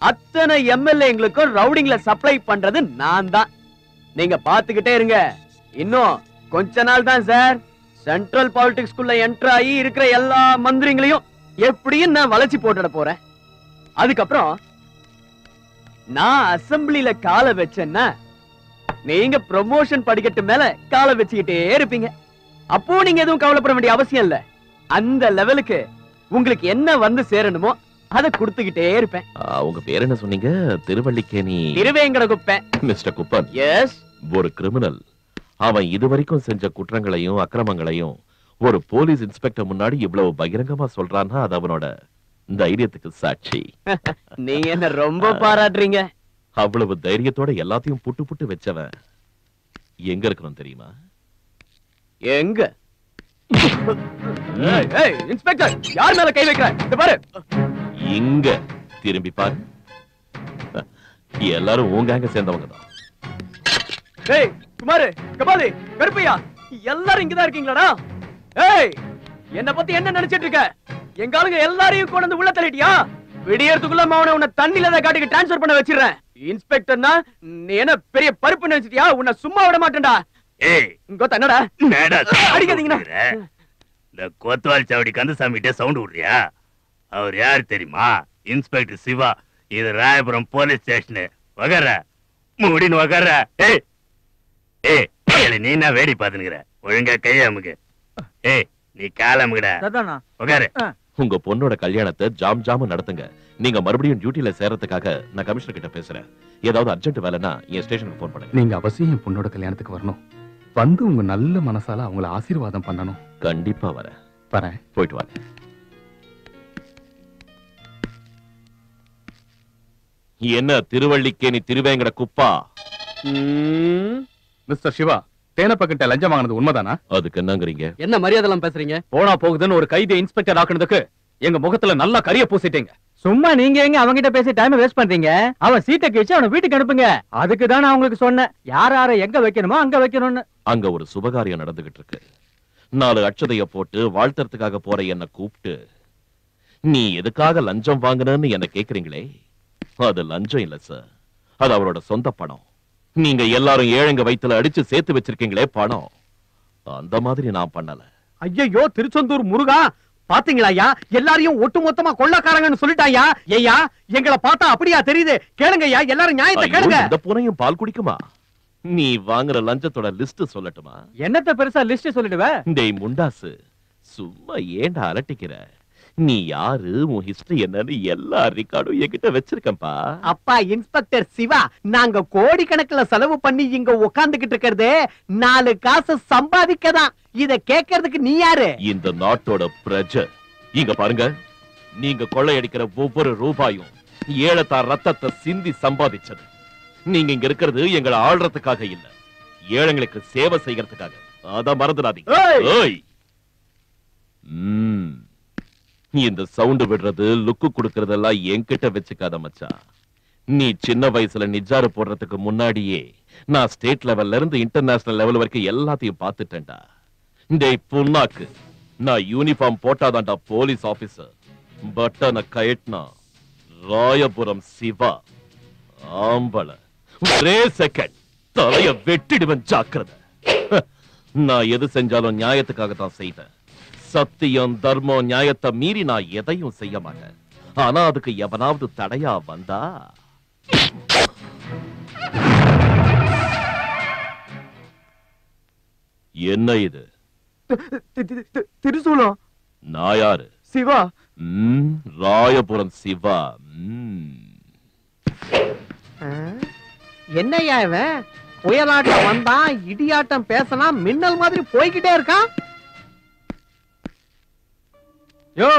F: அத்தனை எம்எல்ஏங்களுக்கும் ரவுடிங்ல சப்ளை பண்றது நான் தான். நீங்க பாத்துக்கிட்டே இருங்க. இன்னும் கொஞ்ச நாள் தான் சார், சென்ட்ரல் பாலிடிக்ஸ்குள்ள என்டர் ஆகி இருக்கிற எல்லா மந்திரிங்களையும் எப்படியும் நான் வளைச்சு போட்டுட போறேன். அதுக்கப்புறம் நான் அசம்பிளில காலை வச்சேன்னா நீங்க ப்ரமோஷன் படிக்கட்டு மேல காலை வச்சுக்கிட்டே இருப்பீங்க. அப்போ நீங்க எதுவும் கவலைப்பட வேண்டிய அவசியம் இல்ல. அந்த லெவலுக்கு உங்களுக்கு என்ன வந்து சேரணுமோ அதை கொடுத்துக்கிட்டே இருப்பேன்.
I: உங்க பேர் என்ன சொன்னீங்க? திருவல்லிக்கேணி
F: திருவேங்கட குப்பேன்.
I: Mister Kuppan,
F: yes.
I: ஒரு கிரிமினல் அவன் இதுவரைக்கும் செஞ்ச குற்றங்களையும் அக்கிரமங்களையும் ஒரு போலீஸ் இன்ஸ்பெக்டர் முன்னாடி இவ்வளவு பகிரங்கமா சொல்றான்னா அது அவனோட தைரியத்துக்கு சாட்சி.
F: நீங்க என்ன ரொம்ப பாராட்டுறீங்க.
I: அவ்வளவு தைரியத்தோட எல்லாத்தையும் புட்டு வச்சவன் எங்க இருக்கணும் தெரியுமா?
F: எங்க? இன்ஸ்பெக்டர், யார் மேல கை வைக்கிற? இந்த பாரு.
I: இங்க திரும்பி பாரு. எல்லாரும் உங்க சேர்ந்தவங்க தான்.
F: ஏய் குமாரு, கபாலி, கருப்பையா, எல்லாரும் இங்கதான் இருக்கீங்களாடா? ஏய், என்ன பத்தி என்ன நினைச்சிட்டு இருக்க? எங்க ஆளுங்க எல்லாரையும் கொண்டு வந்து உள்ள தள்ளிட்டியா? விடியறதுக்குள்ள அவனை உன்னை தண்ணில தான் காட்டுக்கு டிரான்ஸ்பர் பண்ண வச்சிடுறேன். இன்ஸ்பெக்டர்னா நீ என்ன பெரிய பருப்பு நினைச்சிட்டியா? உன்னை சும்மா விட மாட்டேன்டா.
C: ஏய்,
F: இங்க என்னடா அடிக்காதீங்கடா.
C: இந்த கோத்வால் சாவடி கந்தசாமிகிட்ட சவுண்ட் விடுறியா? அவர் யார் தெரியுமா? இன்ஸ்பெக்டர் சிவா. இது ராயபுரம் போலீஸ் ஸ்டேஷன். வகர முடின்னு வகர. ஏய் ஏய், நீ என்ன வேடி பாத்துனுக்குற? ஒழுங்கா கையாமுக்கு. ஏய், நீ காலமுகடா. வகர.
I: உங்க பொண்ணோட கல்யாணத்தை ஜாம் நடத்துங்க. நீங்க மறுபடியும் டியூட்டில சேர்றதுக்காக நான் கமிஷனர் கிட்ட பேசுறேன். ஏதாவது அர்ஜென்ட் வேலைன்னா என் ஸ்டேஷனுக்கு போன் பண்ணுங்க.
D: நீங்க அவசியம் என் பொண்ணோட கல்யாணத்துக்கு வரணும். வந்து உங்க நல்ல மனசால அவங்கள ஆசீர்வாதம் பண்ணணும்.
I: கண்டிப்பா வரேன்.
D: போயிட்டு வாங்க.
I: என்ன திருவல்லிக்கேணி திருவேங்கட குப்பா?
D: மிஸ்டர் சிவா, தேனப்பக்கிட்ட லஞ்சம் வாங்கினது உண்மைதானா?
I: அதுக்கு என்னங்கறீங்க?
F: என்ன மரியாதைலாம் பேசுறீங்க? போனா போகுதுன்னு ஒரு கைதி இன்ஸ்பெக்டர் ஆக்குனதுக்கு எங்க முகத்துல நல்லா கரிய பூசிட்டீங்க.
A: சும்மா நீங்க எங்க அவங்கிட்ட பேசி டைம் வேஸ்ட் பண்றீங்க? அவன் சீட்டை கிழிச்சு அவனை வீட்டுக்கு அனுப்புங்க. அதுக்கு தான் நான் உங்களுக்கு சொன்னேன், யார எங்க வைக்கணுமோ அங்க வைக்கணும்னு.
I: அங்க ஒரு சுபகாரியம் நடந்துகிட்டு இருக்கு. 4 அட்சதைய போட்டு வாழ்த்துறதுக்காக போற என்ன கூப்பிட்டு நீ எதுக்காக லஞ்சம் வாங்கினன்னு என்ன கேக்குறீங்களே, அது லஞ்சம் இல்ல சார். அது அவரோட சொந்த பணம். நீங்க எல்லாரும் ஏழைங்க வயித்துல அடிச்சு சேர்த்து வச்சிருக்கீங்களே பணம், அந்த மாதிரி நான் பண்ணல.
H: ஐயோ திருச்செந்தூர் முருகா, பாத்தீங்களா ஐயா? எல்லாரையும் ஒட்டு மொத்தமா கொள்ளக்காரங்கன்னு சொல்லிட்டாயா? ஐயா, எங்களை பார்த்தா அப்படியா தெரியுது? கேளுங்க ஐயா, எல்லாரும் நியாயத்தை கேளுங்க.
I: இந்த பூனையும் பால் குடிக்குமா? நீ வாங்குற லஞ்சத்தோட லிஸ்ட் சொல்லட்டுமா?
A: என்னத்த பெருசா லிஸ்ட் சொல்லிடுவ?
I: டேய் முண்டாசு, சும்மா ஏண்டா அலட்டிக்கிற? நீ யாரு, உன் ஹிஸ்டரி என்னன்னு எல்லா ரெக்கார்டும் என்கிட்ட வச்சிருக்கேன்பா.
Q: அப்பா இன்ஸ்பெக்டர் சிவா, நாங்க கோடிக்கணக்குல செலவு பண்ணி இங்க உட்கார்ந்துகிட்டு இருக்கிறது 4 காசு சம்பாதிக்கதான். இத கேட்கறதுக்கு நீ யாரு?
I: இந்த நாட்டோட பிரஜை. இங்க பாருங்க, நீங்க கொள்ளையடிக்கிற ஒவ்வொரு ரூபாயும் ஏழத்தார் ரத்தத்தை சிந்தி சம்பாதிச்சது. நீங்க இங்க இருக்கிறது எங்களை ஆள்றதுக்காக இல்ல, ஏழைங்களுக்கு சேவை செய்யறதுக்காக. அத மறந்துடாதீங்க. இந்த சவுண்ட் விடுறது, லுக்கு கொடுக்கறதெல்லாம் என்கிட்ட வச்சுக்காத மச்சான். நீ சின்ன வயசுல நிஜாரு போடுறதுக்கு முன்னாடியே நான் ஸ்டேட் லெவல்ல இருந்து இன்டர்நேஷனல் லெவல் வரைக்கும் எல்லாத்தையும் பார்த்துட்டேன்டா. டேய் புண்ணாக்கு, நான் யூனிஃபார்ம் போட்டாதான்டா போலீஸ் ஆபீசர், பட்டனை கயட்னா ராயபுரம் சிவா ஆம்பள. ஒரே செகண்ட் தலைய வெட்டிடுவன், ஜாக்கிரதை. நான் எது செஞ்சாலும் நியாயத்துக்காகத்தான் செய்வேன். சத்தியம், தர்மம், நியாயத்தை மீறி நான் எதையும் செய்ய மாட்டேன். ஆனா அதுக்கு எவனாவது தடையா வந்தா என்ன இது?
G: திருசூலம்.
I: நான் யாரு?
G: சிவா.
I: ராயபுரம் சிவா.
Q: என்னையா இவன் புயலாட்டம் வந்தான், இடியாட்டம் பேசினா, மின்னல் மாதிரி போய்கிட்டே இருக்கான்.
A: யோ,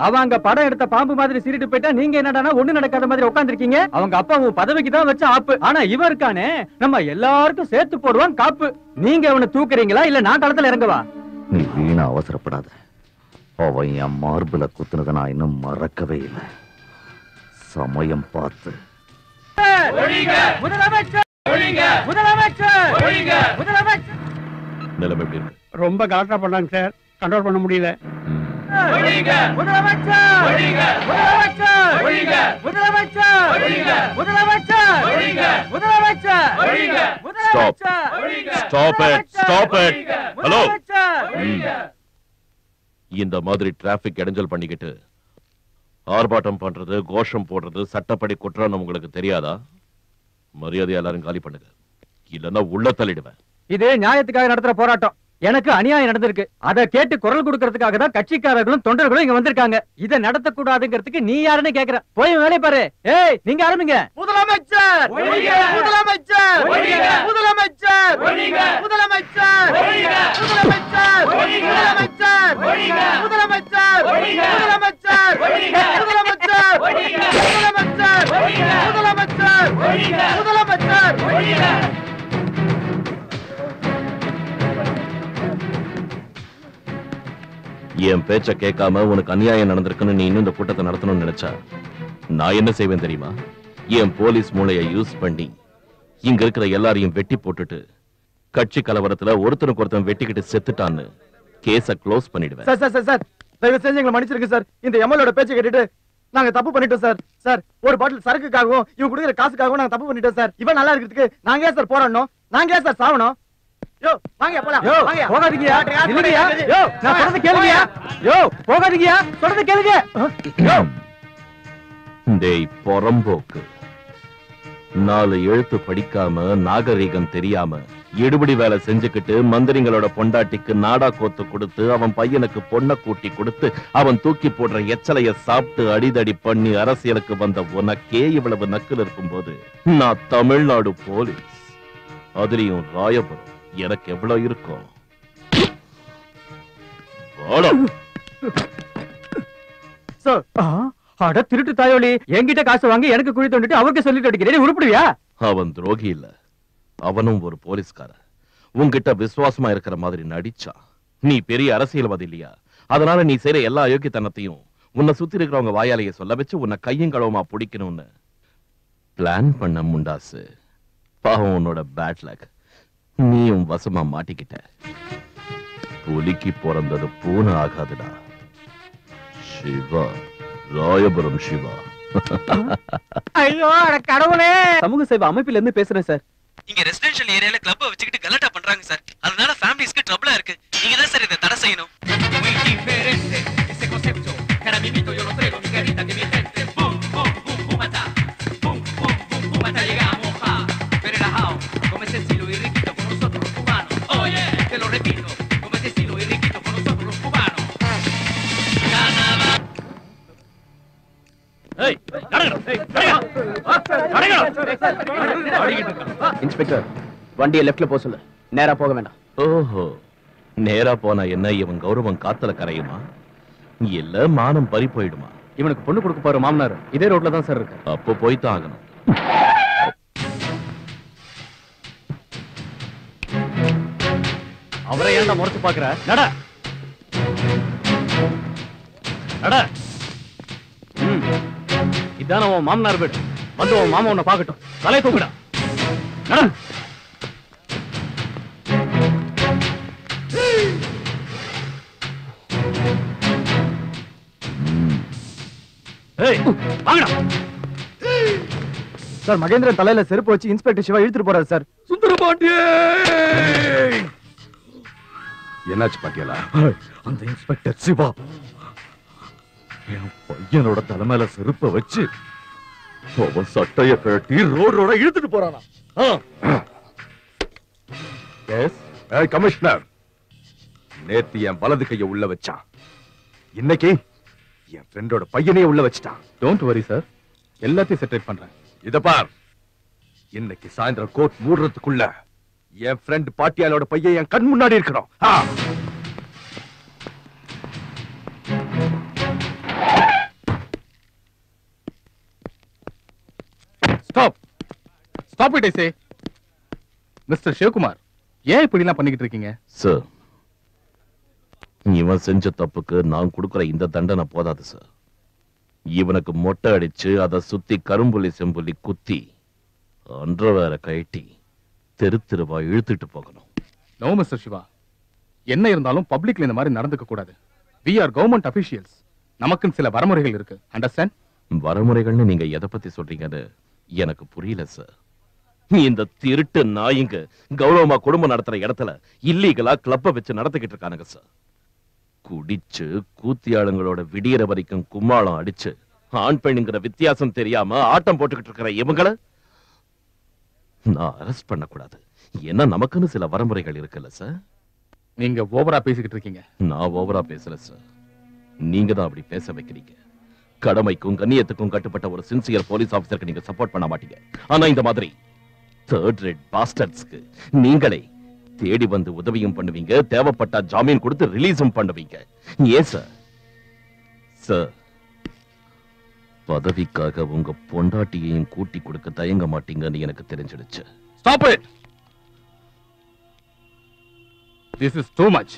A: அவங்க படம் எடுத்த பாம்பு மாதிரி சீரிட்டு போயிட்டா நீங்க என்னடானா ஒண்ணு நடக்காத மாதிரி உட்கார்ந்திருக்கீங்க. அவங்க அப்பா உங்க பதவிக்கு தான் வச்ச ஆப்பு. ஆனா இவன் இருக்கானே, நம்ம எல்லாருக்கும் சேர்த்து போடுவான் காப்பு. நீங்க அவனை தூக்குறீங்களா இல்ல நான் களத்துல இறங்குவா?
B: நீ வீணா அவசரப்படாத. அவன் என் மார்புல குத்துனதை நான் இன்னும் மறக்கவே இல்லை. சமயம் பார்த்து
I: நிலைமை எப்படி இருக்கு?
H: ரொம்ப கலெக்டா பண்ணாங்க சார், கண்ட்ரோல் பண்ண முடியல.
I: ஹலோ, இந்த மாதிரி டிராபிக் இடைஞ்சல் பண்ணிக்கிட்டு ஆர்ப்பாட்டம் பண்றது, கோஷம் போடுறது சட்டப்படி குற்றம் உங்களுக்கு தெரியாதா? மரியாதை எல்லாரும் காலி பண்ணுங்க, இல்லன்னா உள்ள தள்ளிடுவேன்.
A: இது நியாயத்துக்காக நடத்துற போராட்டம். எனக்கு அநியாயம் நடந்திருக்கு. அதை கேட்டு குரல் கொடுக்கறதுக்காக தான் கட்சிக்காரர்களும் தொண்டர்களும் இங்க வந்திருக்காங்க. இதை நடத்தக்கூடாதுங்கிறதுக்கு நீ யாருன்னு கேக்குற? போய் வேலை பாரு. ஏய், நீங்க ஆரம்பிங்க.
G: முதலமைச்சர், முதலமைச்சர், முதலமைச்சர், முதலமைச்சர், முதலமைச்சர், முதலமைச்சர், முதலமைச்சர், முதலமைச்சர், முதலமைச்சர், முதலமைச்சர்.
I: என் பேச்ச கேட்காம உனக்கு அநியாயம் நடந்திருக்குன்னு நீ இன்னும் இந்த கூட்டத்தை நடத்தணும்னு நினைச்சா நான் என்ன செய்வேன் தெரியுமா? என் போலீஸ் மூளையை யூஸ் பண்ணி இங்க இருக்கிற எல்லாரையும் வெட்டி போட்டுட்டு கட்சி கலவரத்துல ஒருத்தருக்கு ஒருத்தன் வெட்டிக்கிட்டு செத்துட்டான்னு கேஸ க்ளோஸ் பண்ணிடுவேன்.
G: சார் சார் சார், தயவு செஞ்சு எங்களை மன்னிச்சிருங்க சார். இந்த எம்எல்ஏட பேச்சை கேட்டுட்டு நாங்க தப்பு பண்ணிட்டோம் சார். சார், ஒரு பாட்டில் சரக்குக்காகவும் இவங்க கொடுக்குற காசுக்காகவும் நாங்க தப்பு பண்ணிட்டோம் சார். இவன் நல்லா இருக்கிறதுக்கு நாங்க ஏன் சார் போராடணும்? நாங்க ஏன் சார் சாவணும்? யோ, வாங்க போலாம்.
A: யோ, போகாதீங்கயா. இல்லையா? யோ, நான் சொல்றது கேளுங்கயா. யோ, போகாதீங்கயா. சொல்றது கேளுங்க. யோ,
I: டேய் பொறம்போக்கு, 4 எழுத்து படிக்காம நாகரீகம் தெரியாம எடுபடி வேலை செஞ்சுக்கிட்டு மந்திரிங்களோட பொண்டாட்டிக்கு நாடா கோத்து கொடுத்து அவன் பையனுக்கு பொண்ணை கூட்டி கொடுத்து அவன் தூக்கி போடுற எச்சலைய சாப்பிட்டு அடிதடி பண்ணி அரசியலுக்கு வந்த உனக்கே இவ்வளவு நக்கல் இருக்கும் போது நான் தமிழ்நாடு போலீஸ், அதுலயும் ராயபுரம், எனக்கு எவ்வளவு இருக்கும்?
A: அட திருட்டு தாயோலி, என்கிட்ட காசு வாங்கி எனக்கு குழி தோண்டிட்டு அவருக்கு சொல்லிட்டு அடிக்கிறேன். உருப்பிடுவியா?
I: அவன் துரோகி இல்ல, அவனும் ஒரு போலீஸ்கார. உன்கிட்ட விசுவாசமா இருக்கிற மாதிரி நடிச்சா. நீ பெரிய அரசியல்வாதி இல்லையா? அதனால நீ செய்யற எல்லா அயோக்கியத்தனத்தையும் உன்னை சுத்தி இருக்கிறவங்க வாயாலேயே சொல்ல வச்சு உன்னை கையும் களவுமா பிடிக்கணும்னு பிளான் பண்ண முண்டாசு. பாவம் உன்னோட பேட் லக், நீயும் வசமா மாட்டிக்கிட்ட. புலிக்கு பிறந்தது பூனை ஆகாதுடா. சிவா, ராயபுரம் சிவா.
Q: ஐயோ கடவுளே!
F: சமூக சேவை அமைப்பில இருந்து பேசுறேன் சார்.
L: இங்க ரெசிடென்ஷியல் ஏரியால கிளப்ப வச்சுக்கிட்டு கலாட்டா பண்றாங்க சார். அதனால ஃபேமிலிஸ்க்கு ட்ரபிளா இருக்கு. நீங்க தான் சார் இதை தடை செய்யணும்.
F: இன்ஸ்பெக்டர், வண்டியை லெஃப்ட்ல போக சொல்லு. நேரா போக வேண்டாம்.
I: ஓஹோ, நேரா போனா என்ன இவன் கௌரவம் காத்தல கரையுமா இல்ல மானம் பறி போயிடுமா?
D: இவனுக்கு பொண்ணு கொடுக்க போற மாமனார் இதே ரோட்ல தான் சார் இருக்கு.
I: அப்போ போய்தான் ஆகணும்.
D: அவரை ஏன்டா முறைச்சு பாக்குற? நட நட. இதான உன் மாமனார் வீடு. வந்து உன் மாமா உன்னை பாக்கட்டும். தலை தூக்குடா. நட. வாங்கடா.
G: சார் மகேந்திரன் தலையில செருப்பு வச்சு இன்ஸ்பெக்டர் சிவா இழுத்துட்டு போறாரு சார்.
E: சுந்தரபாண்டியே, என்னாச்சு பாட்டியலா? அந்த இன்ஸ்பெக்டர் சிவா என் பையனோட தலைமையில செருப்ப வச்சு அவன் சட்டைய கட்டி ரோட இழுத்துட்டு போறானா? கமிஷனர், நேத்து என் வலது கைய உள்ள வச்சான், இன்னைக்கு என் ஃப்ரெண்டோட பையனையே உள்ள வச்சுட்டான்.
D: டோன்ட் வரி சார், எல்லாத்தையும் செட்டில் பண்றேன்.
E: இத பார், இன்னைக்கு சாயந்தரம் கோர்ட் மூடுறதுக்குள்ள என் ஃப்ரெண்ட் பாட்டியாலோட பையன் என் கண் முன்னாடி இருக்கணும்.
D: Stop stop it I say. Mister Sivakumar, ஏன் இப்படி எல்லாம் பண்ணிக்கிட்டு இருக்கீங்க?
I: சார், இவன் செஞ்ச தப்புக்கு நான் கொடுக்கிற இந்த தண்டனை போதாது சார். இவனுக்கு மொட்டை அடிச்சு அதை சுத்தி கரும்புலி செம்புலி குத்தி அன்றவேற கழட்டி தெரு தெருவா இழுத்துட்டு போகணும்.
D: நோ மிஸ்டர் சிவா, என்ன இருந்தாலும் பப்ளிக்ல இந்த மாதிரி நடந்துக்க கூடாது. we are government officials. நமக்குன்னு சில வரமுறைகள் இருக்கு. அண்டர்ஸ்டாண்ட்?
I: வரமுறைகள்னு நீங்க எதை பத்தி சொல்றீங்கன்னு எனக்கு புரியல சார். இந்த திருட்டு நாயிங்க கௌரவமா குடும்பம் நடத்துற இடத்துல இல்லீகலா கிளப்ப வச்சு நடத்திக்கிட்டு இருக்கானுங்க சார். குடிச்சு கூத்தியாளுங்களோட விடியற வரைக்கும் கும்மாளம் அடிச்சு ஆண் பெண்ணுங்கிற வித்தியாசம் தெரியாம ஆட்டம் போட்டுக்கிட்டு இருக்கிற இவங்களை நான் அரெஸ்ட் பண்ணக்கூடாது. ஏன்னா நமக்குன்னு சில வரமுறைகள் இருக்குல்ல சார்.
D: நீங்க ஓவரா பேசிக்கிட்டு இருக்கீங்க.
I: நான் ஓவரா பேசல சார், நீங்க தான் அப்படி பேச வைக்கிறீங்க. கடமைக்கும் கண்ணியத்துக்கும் கட்டுப்பட்ட ஒரு சின்சியர் போலீஸ் ஆபீசருக்கு நீங்க சப்போர்ட் பண்ண மாட்டீங்க. ஆனா இந்த மாதிரி தேர்ட் ரேட் பாஸ்டர்ட்ஸ்க்கு நீங்களே தேடி வந்து உதவியும் பண்ணுவீங்க, தேவைப்பட்டா ஜாமீன் கொடுத்து ரிலீஸும் பண்ணுவீங்க. ஏன் சார்? சார், பதவிக்காக உங்க பொண்டாட்டியையும் கூட்டி கொடுக்க தயங்க மாட்டீங்கன்னு எனக்கு தெரிஞ்சிடுச்சு.
D: Stop it. This is too much.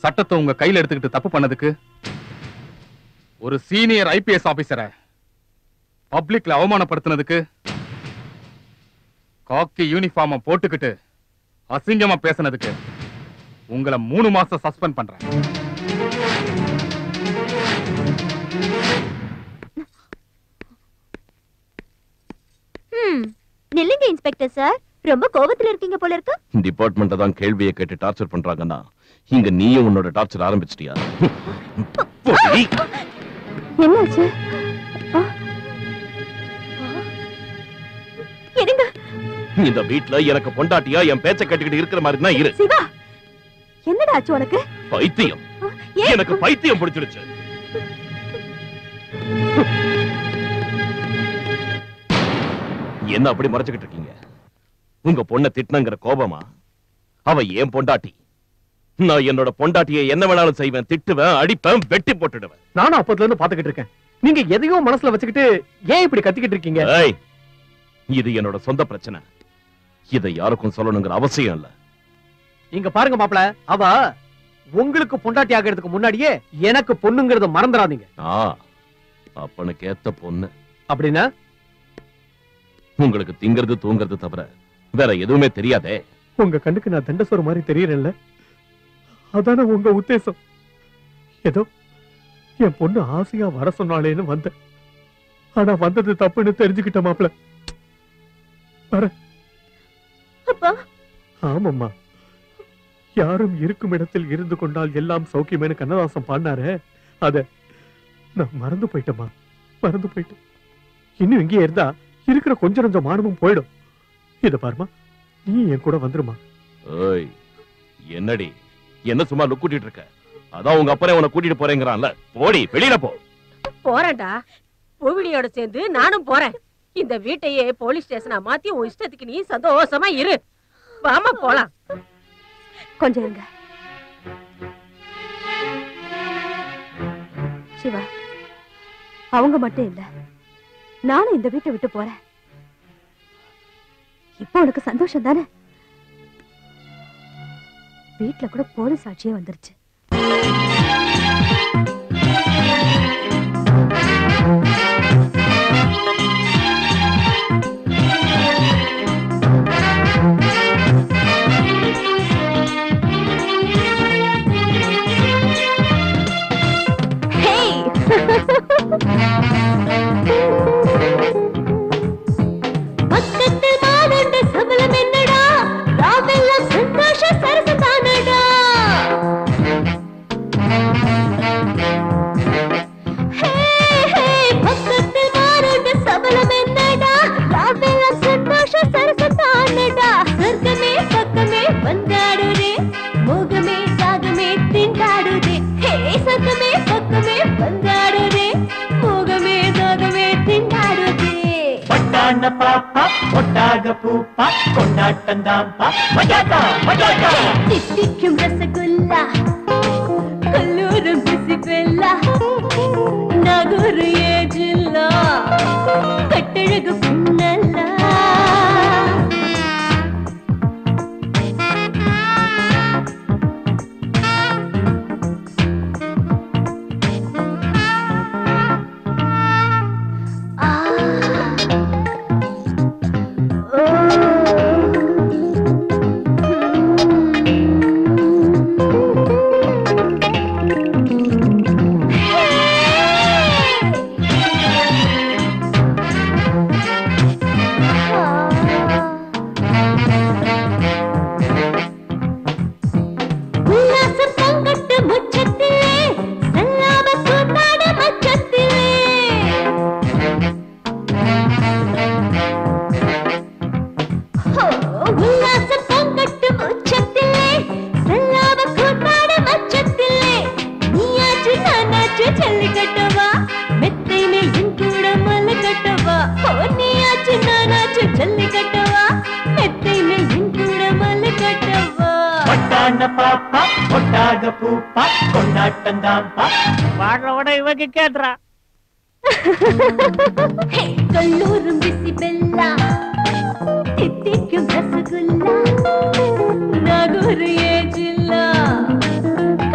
D: சட்டத்தை உங்க கையில எடுத்துக்கிட்டு தப்பு பண்ணதுக்கு ஒரு சீனியர் ஐபிஎஸ் ஆபீசரை பப்ளிக்ல அவமானப்படுத்தினதுக்கு காக்கி யூனிஃபார்ம் போட்டுக்கிட்டு அசிங்கமா பேசினதுக்கு உங்களை 3 மாசம் சஸ்பெண்ட் பண்றேன்.
J: நில்லுங்க இன்ஸ்பெக்டர் சார், ரொம்ப கோபத்துல இருக்கீங்க போல இருக்கு.
I: டிபார்ட்மெண்ட் தான் கேள்வியை கேட்டு டார்ச்சர் பண்றாங்கன்னா இங்க நீயும் உன்னோட டார்ச்சர் ஆரம்பிச்சிட்டியா?
J: என்னாச்சு?
I: இந்த வீட்ல எனக்கு பொண்டாட்டியா என் பேச்ச கட்டிக்கிட்டு இருக்கிற மாதிரி தான் இரு.
J: சிவா, என்னடா ஆச்சு உனக்கு?
I: பைத்தியம், எனக்கு பைத்தியம் பிடிச்சிடுச்சு. என்ன அப்படி மறைச்சுக்கிட்டு இருக்கீங்க? உங்க பொண்ணை திட்டினங்கிற கோபமா? அவ ஏன் பொண்டாட்டி. நான் என்னோட பொண்டாட்டியை என்ன வேணாலும் செய்வேன், திட்டுவேன், அடிப்பேன், வெட்டி போட்டுடுவேன்.
P: நானும் அப்பத்துல இருந்து பாத்துக்கிட்டு இருக்கேன். நீங்க எதையோ மனசுல வச்சுக்கிட்டு ஏன் இப்படி கத்திக்கிட்டு இருக்கீங்க?
I: இது என்னோட சொந்த பிரச்சனை. இதை யாருக்கும் சொல்லணுங்கிற அவசியம் இல்ல.
P: இங்க பாருங்க மாப்பிள, அவ உங்களுக்கு பொண்டாட்டி ஆகிறதுக்கு முன்னாடியே எனக்கு பொண்ணுங்கிறத மறந்துடாதீங்க.
I: அப்பனுக்கு ஏத்த பொண்ணு
P: அப்படின்னா
I: உங்களுக்கு திங்கிறது தூங்கிறது தவிர வேற எதுவுமே தெரியாதே.
P: உங்க கண்ணுக்கு நான் தண்டசோர மாதிரி தெரியறேன்ல, அதான உங்க உத்தேசம். ஏதோ என் பொண்ணு ஆசையா வர சொன்னாலேன்னு வந்தேன். ஆனா வந்தது தப்புன்னு தெரிஞ்சுக்கிட்ட மாப்பிள. ஆமாம்மா, யாரும் இருக்கும் இடத்தில் இருந்து கொண்டால் எல்லாம் சௌக்கியமேனு கண்ணதாசன் பாடினாரே, அத நான் மறந்து போயிட்டேம்மா, மறந்து போயிட்டேன். இன்னும் இங்கே இருந்தா இருக்கிற கொஞ்சம் கொஞ்சம் மானமும் போயிடும். இத பாருமா, நீ என் கூட வந்துருமா.
I: என்னடி என்ன சும்மா லுக் கூட்டிட்டு இருக்க? அதான் உங்க அப்பறே உன்னை கூட்டிட்டு போறேங்கிறான்ல, போடி வெளியில போ.
K: போறேன்டா, பூவிலியோட சேர்ந்து நானும் போறேன். இந்த வீட்டையே போலீஸ் ஸ்டேஷனா மாத்தி உன் இஷ்டத்துக்கு நீ சந்தோஷமா இரு. வாமா போலாம்.
J: கொஞ்சம் இருங்க சிவா,
O: அவங்க மட்டும் இல்ல, நானும் இந்த வீட்டை விட்டு போறேன். இப்போ உனக்கு சந்தோஷம் தானே? வீட்டுல கூட போலீஸ் சாட்சியே வந்துருச்சு.
J: பக்கத்தில் மானுண்ட சபலம் என்னடா, ராவெல்லாம் சந்தோஷ சரசதானடா. பக்கத்தில் மானுண்ட சபலம் என்னடா, ராவெல்லாம் சந்தோஷ சரசதானடா. சொர்க்கமே பக்கமே வந்தாடுதே, மோகமே தாகமே திண்டாடுதே. சொர்க்கமே பக்கமே வந்தாடுதே, மோகமே தாகமே திண்டாடுதே.
L: பட்டான பாப்பா பொட்டாக பூப்பா கொண்டாட்டந்தாம்பா மஜாட்டா மஜாட்டா.
J: தித்திக்கும் ரசகுல்லா, கல்லூரும் பிசிபெல்லா, நகரு ஏஜில்லா, கட்டழகு புன்னல்லா.
L: பாப்பா பொட்டாக பூப்பா கொண்டாட்டந்தாம்பா.
H: பாடுறவோட இவங்க கேட்டுறா.
J: கல்லூரும் பிசிபெல்லா, தித்திக்கும் ரசகுல்லா, நகரு ஏஜில்லா,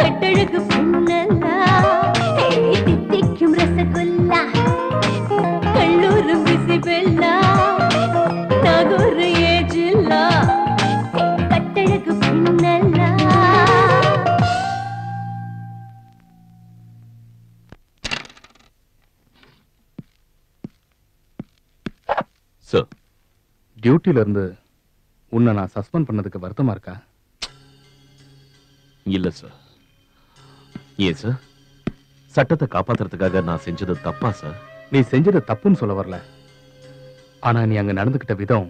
J: கட்டழகு புன்னல்லா. தித்திக்கும் ரசகுல்லா, கல்லூரும் பிசிபெல்லா, நகரு ஏஜில்லா, கட்டழகு புன்னல்லா.
D: சார், டியூட்டில இருந்து உன்னை நான் சஸ்பெண்ட் பண்ணதுக்கு வருத்தமா இருக்கா?
I: இல்ல சார். ஏன் சார்? சட்டத்தை காப்பாத்துறதுக்காக நான் செஞ்சது தப்பா சார்?
D: நீ செஞ்சது தப்புன்னு சொல்ல வரல, ஆனா நீ அங்க நடந்துகிட்ட விதம்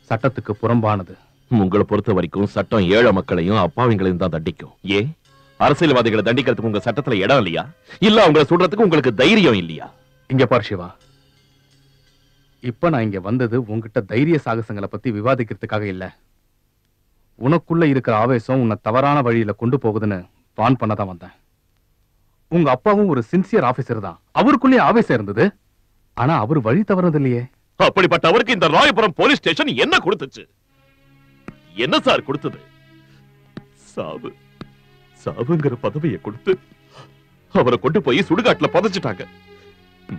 D: சட்டத்துக்கு புறம்பானது.
I: உங்களை பொறுத்த வரைக்கும் சட்டம் ஏழை மக்களையும் அப்பாவிங்களையும் தான் தண்டிக்கும். ஏன் அரசியல்வாதிகளை தண்டிக்கிறதுக்கு உங்க சட்டத்துல இடம் இல்லையா? இல்ல அவங்களை சுடுறதுக்கு உங்களுக்கு தைரியம் இல்லையா?
D: இங்க பார் சிவா, இப்ப நான் இங்க வந்தது உங்ககிட்ட தைரிய சாகசங்களை பத்தி விவாதிக்கிறதுக்காக இல்ல. உனக்குள்ள இருக்கிற ஆவேசம் உன்னை தவறான வழியில கொண்டு போகுதுன்னு வான் பண்ணதான் வந்தேன். உங்க அப்பாவும் ஒரு சின்சியர் ஆபீசர் தான், அவருக்குள்ளே ஆவேசம் இருந்தது. ஆனா அவர் வழி தவறது இல்லையே.
I: அப்படிப்பட்ட அவருக்கு இந்த ராயபுரம் போலீஸ் ஸ்டேஷன் என்ன கொடுத்துச்சு? என்ன சார் கொடுத்தது? சாவு சாவுங்கிற பதவியை கொடுத்து அவரை கொண்டு போய் சுடுகாட்டுல புதைச்சிட்டாங்க.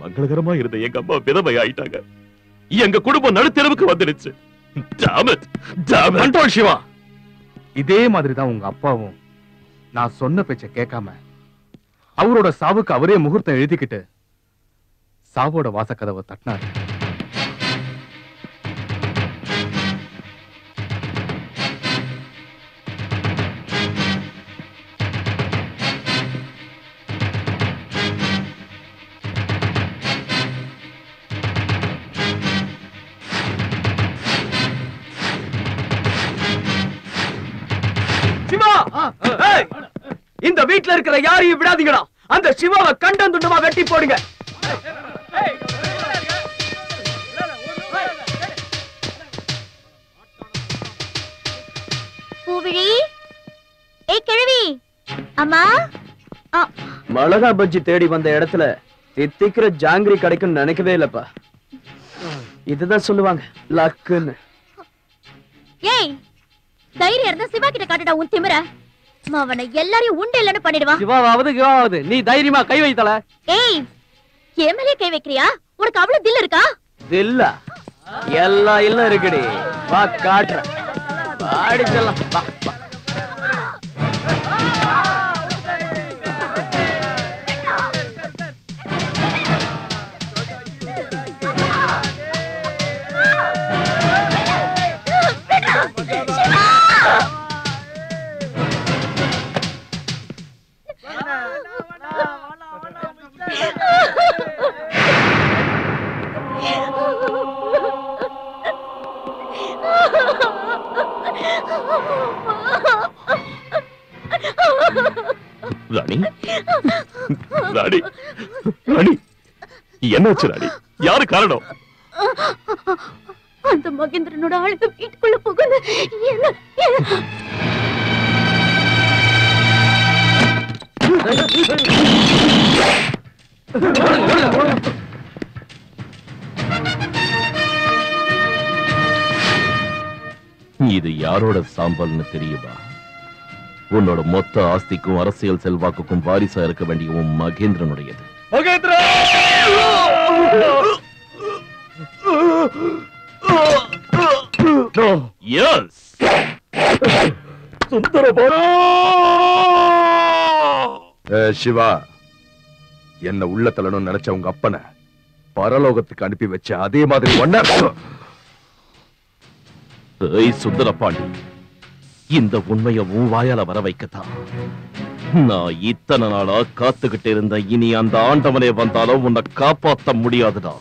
I: மங்களகரமா இருந்த எங்க அம்மா விதவை ஆயிட்டாங்க. எங்க குடும்பம் நடுத்தெருவுக்கு வந்துடுச்சு.
D: சிவா, இதே மாதிரிதான் உங்க அப்பாவும் நான் சொன்ன பேச்ச கேட்காம அவரோட சாவுக்கு அவரே முகூர்த்தம் எழுதிக்கிட்டு சாவோட வாசக்கதவை தட்டினாரு.
F: இந்த வீட்ல இருக்கிற யாரையும் விடாதீங்கடா. அந்த சிவாவை கண்டம் துண்டமா வெட்டி போடுங்க.
J: பூவிழி, ஏய் கிழவி, அம்மா.
F: மிளகா பஜ்ஜி தேடி வந்த இடத்துல தித்திக்கிற ஜாங்கிரி கிடைக்கும் நினைக்கவே இல்லப்பா. இதுதான் சொல்லுவாங்க லக்குன்னு.
J: ஏய், தைரியம் இருந்தா சிவா கிட்ட காட்டுடா உன் திமிர. அவனை எல்லாரையும் உண்டு இல்லன்னு பண்ணிடுவான்.
F: சிவாவது நீ தைரியமா கை வைத்தல.
J: ஏய், எம்எல்ஏ கை வைக்கிறியா? உனக்கு அவ்வளவு தில் இருக்கா?
F: இல்ல எல்லாம் இல்ல இருக்குடி. வா காட்டுற பாடிச்சலாம். வா வா.
I: ராணி ராணி ராணி என்னாச்சு ராணி? யாரு காரணம்?
J: அந்த மகேந்திரனோட ஆளுங்க வீட்டுக்குள்ள புகுந்து
I: இது யாரோட சாம்பல்னு தெரியுமா? உன்னோட மொத்த ஆஸ்திக்கும் அரசியல் செல்வாக்குக்கும் வாரிசா இருக்க வேண்டிய உன் மகேந்திரனுடையது.
E: சிவா, என்ன உள்ள தள்ளணும்னு நினைச்ச உங்க அப்பனை பரலோகத்துக்கு அனுப்பி வச்ச அதே மாதிரி ஒன்ன.
I: சுந்தரபாண்டி, இந்த உண்மையை உன் வாயால வர வைக்கத்தான் நான் இத்தனை நாளா காத்துக்கிட்டு இருந்த. இனி அந்த ஆண்டவனே வந்தாலும் உன்னை காப்பாற்ற முடியாதுடா.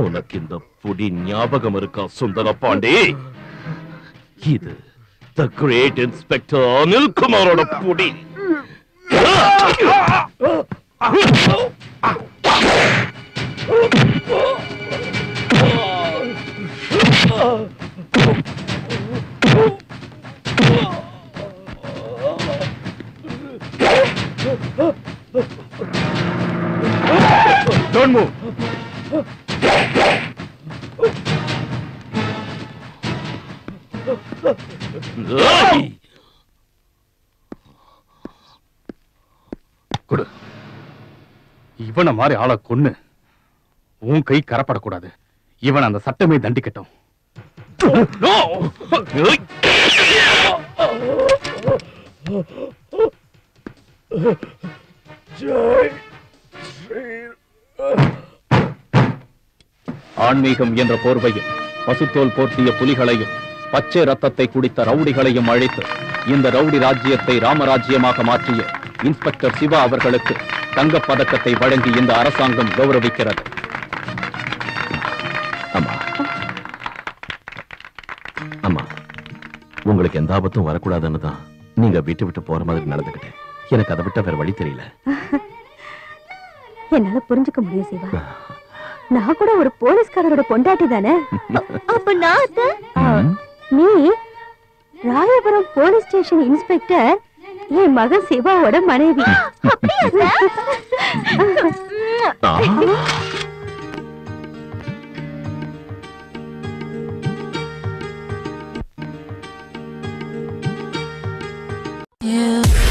I: உனக்கு இந்த புடி ஞாபகம் இருக்கா சுந்தர பாண்டி? இது த கிரேட் இன்ஸ்பெக்டர் அனில்குமாரோட புடி.
D: Don't move. கொடு. இவனை மாதிரி ஆளை கொன்னு உன் கை கரப்படக்கூடாது. இவன் அந்த சட்டமே தண்டிக்கட்டும்.
N: ஆன்மீகம் என்ற போர்வையில் பசுத்தோல் போர்த்திய புலிகளையும் பச்சை ரத்தத்தை குடித்த ரவுடிகளையும் அழைத்து இந்த ரவுடி ராஜ்யத்தை ராமராஜ்யமாக மாற்றிய இன்ஸ்பெக்டர் சிவா அவர்களுக்கு தங்கப் பதக்கத்தை வழங்கி இந்த அரசாங்கம் கௌரவிக்கிறது.
I: அம்மா, உங்களுக்கு எந்த ஆபத்தும் வரக்கூடாதுன்னு தான் நீங்க விட்டு விட்டு போற மாதிரி நடந்துக்கிட்டேன். எனக்கு அதை விட்ட வேற வழி தெரியல.
O: என்னால புரிஞ்சுக்க முடியும் சிவா. நான் கூட ஒரு போலீஸ்காரரோட பொண்டாட்டி தானே.
J: அப்ப நான்
O: நீ ராயபுரம் போலீஸ் ஸ்டேஷன் இன்ஸ்பெக்டர், என் மகன் சிவாவோட மனைவி.
R: Yeah.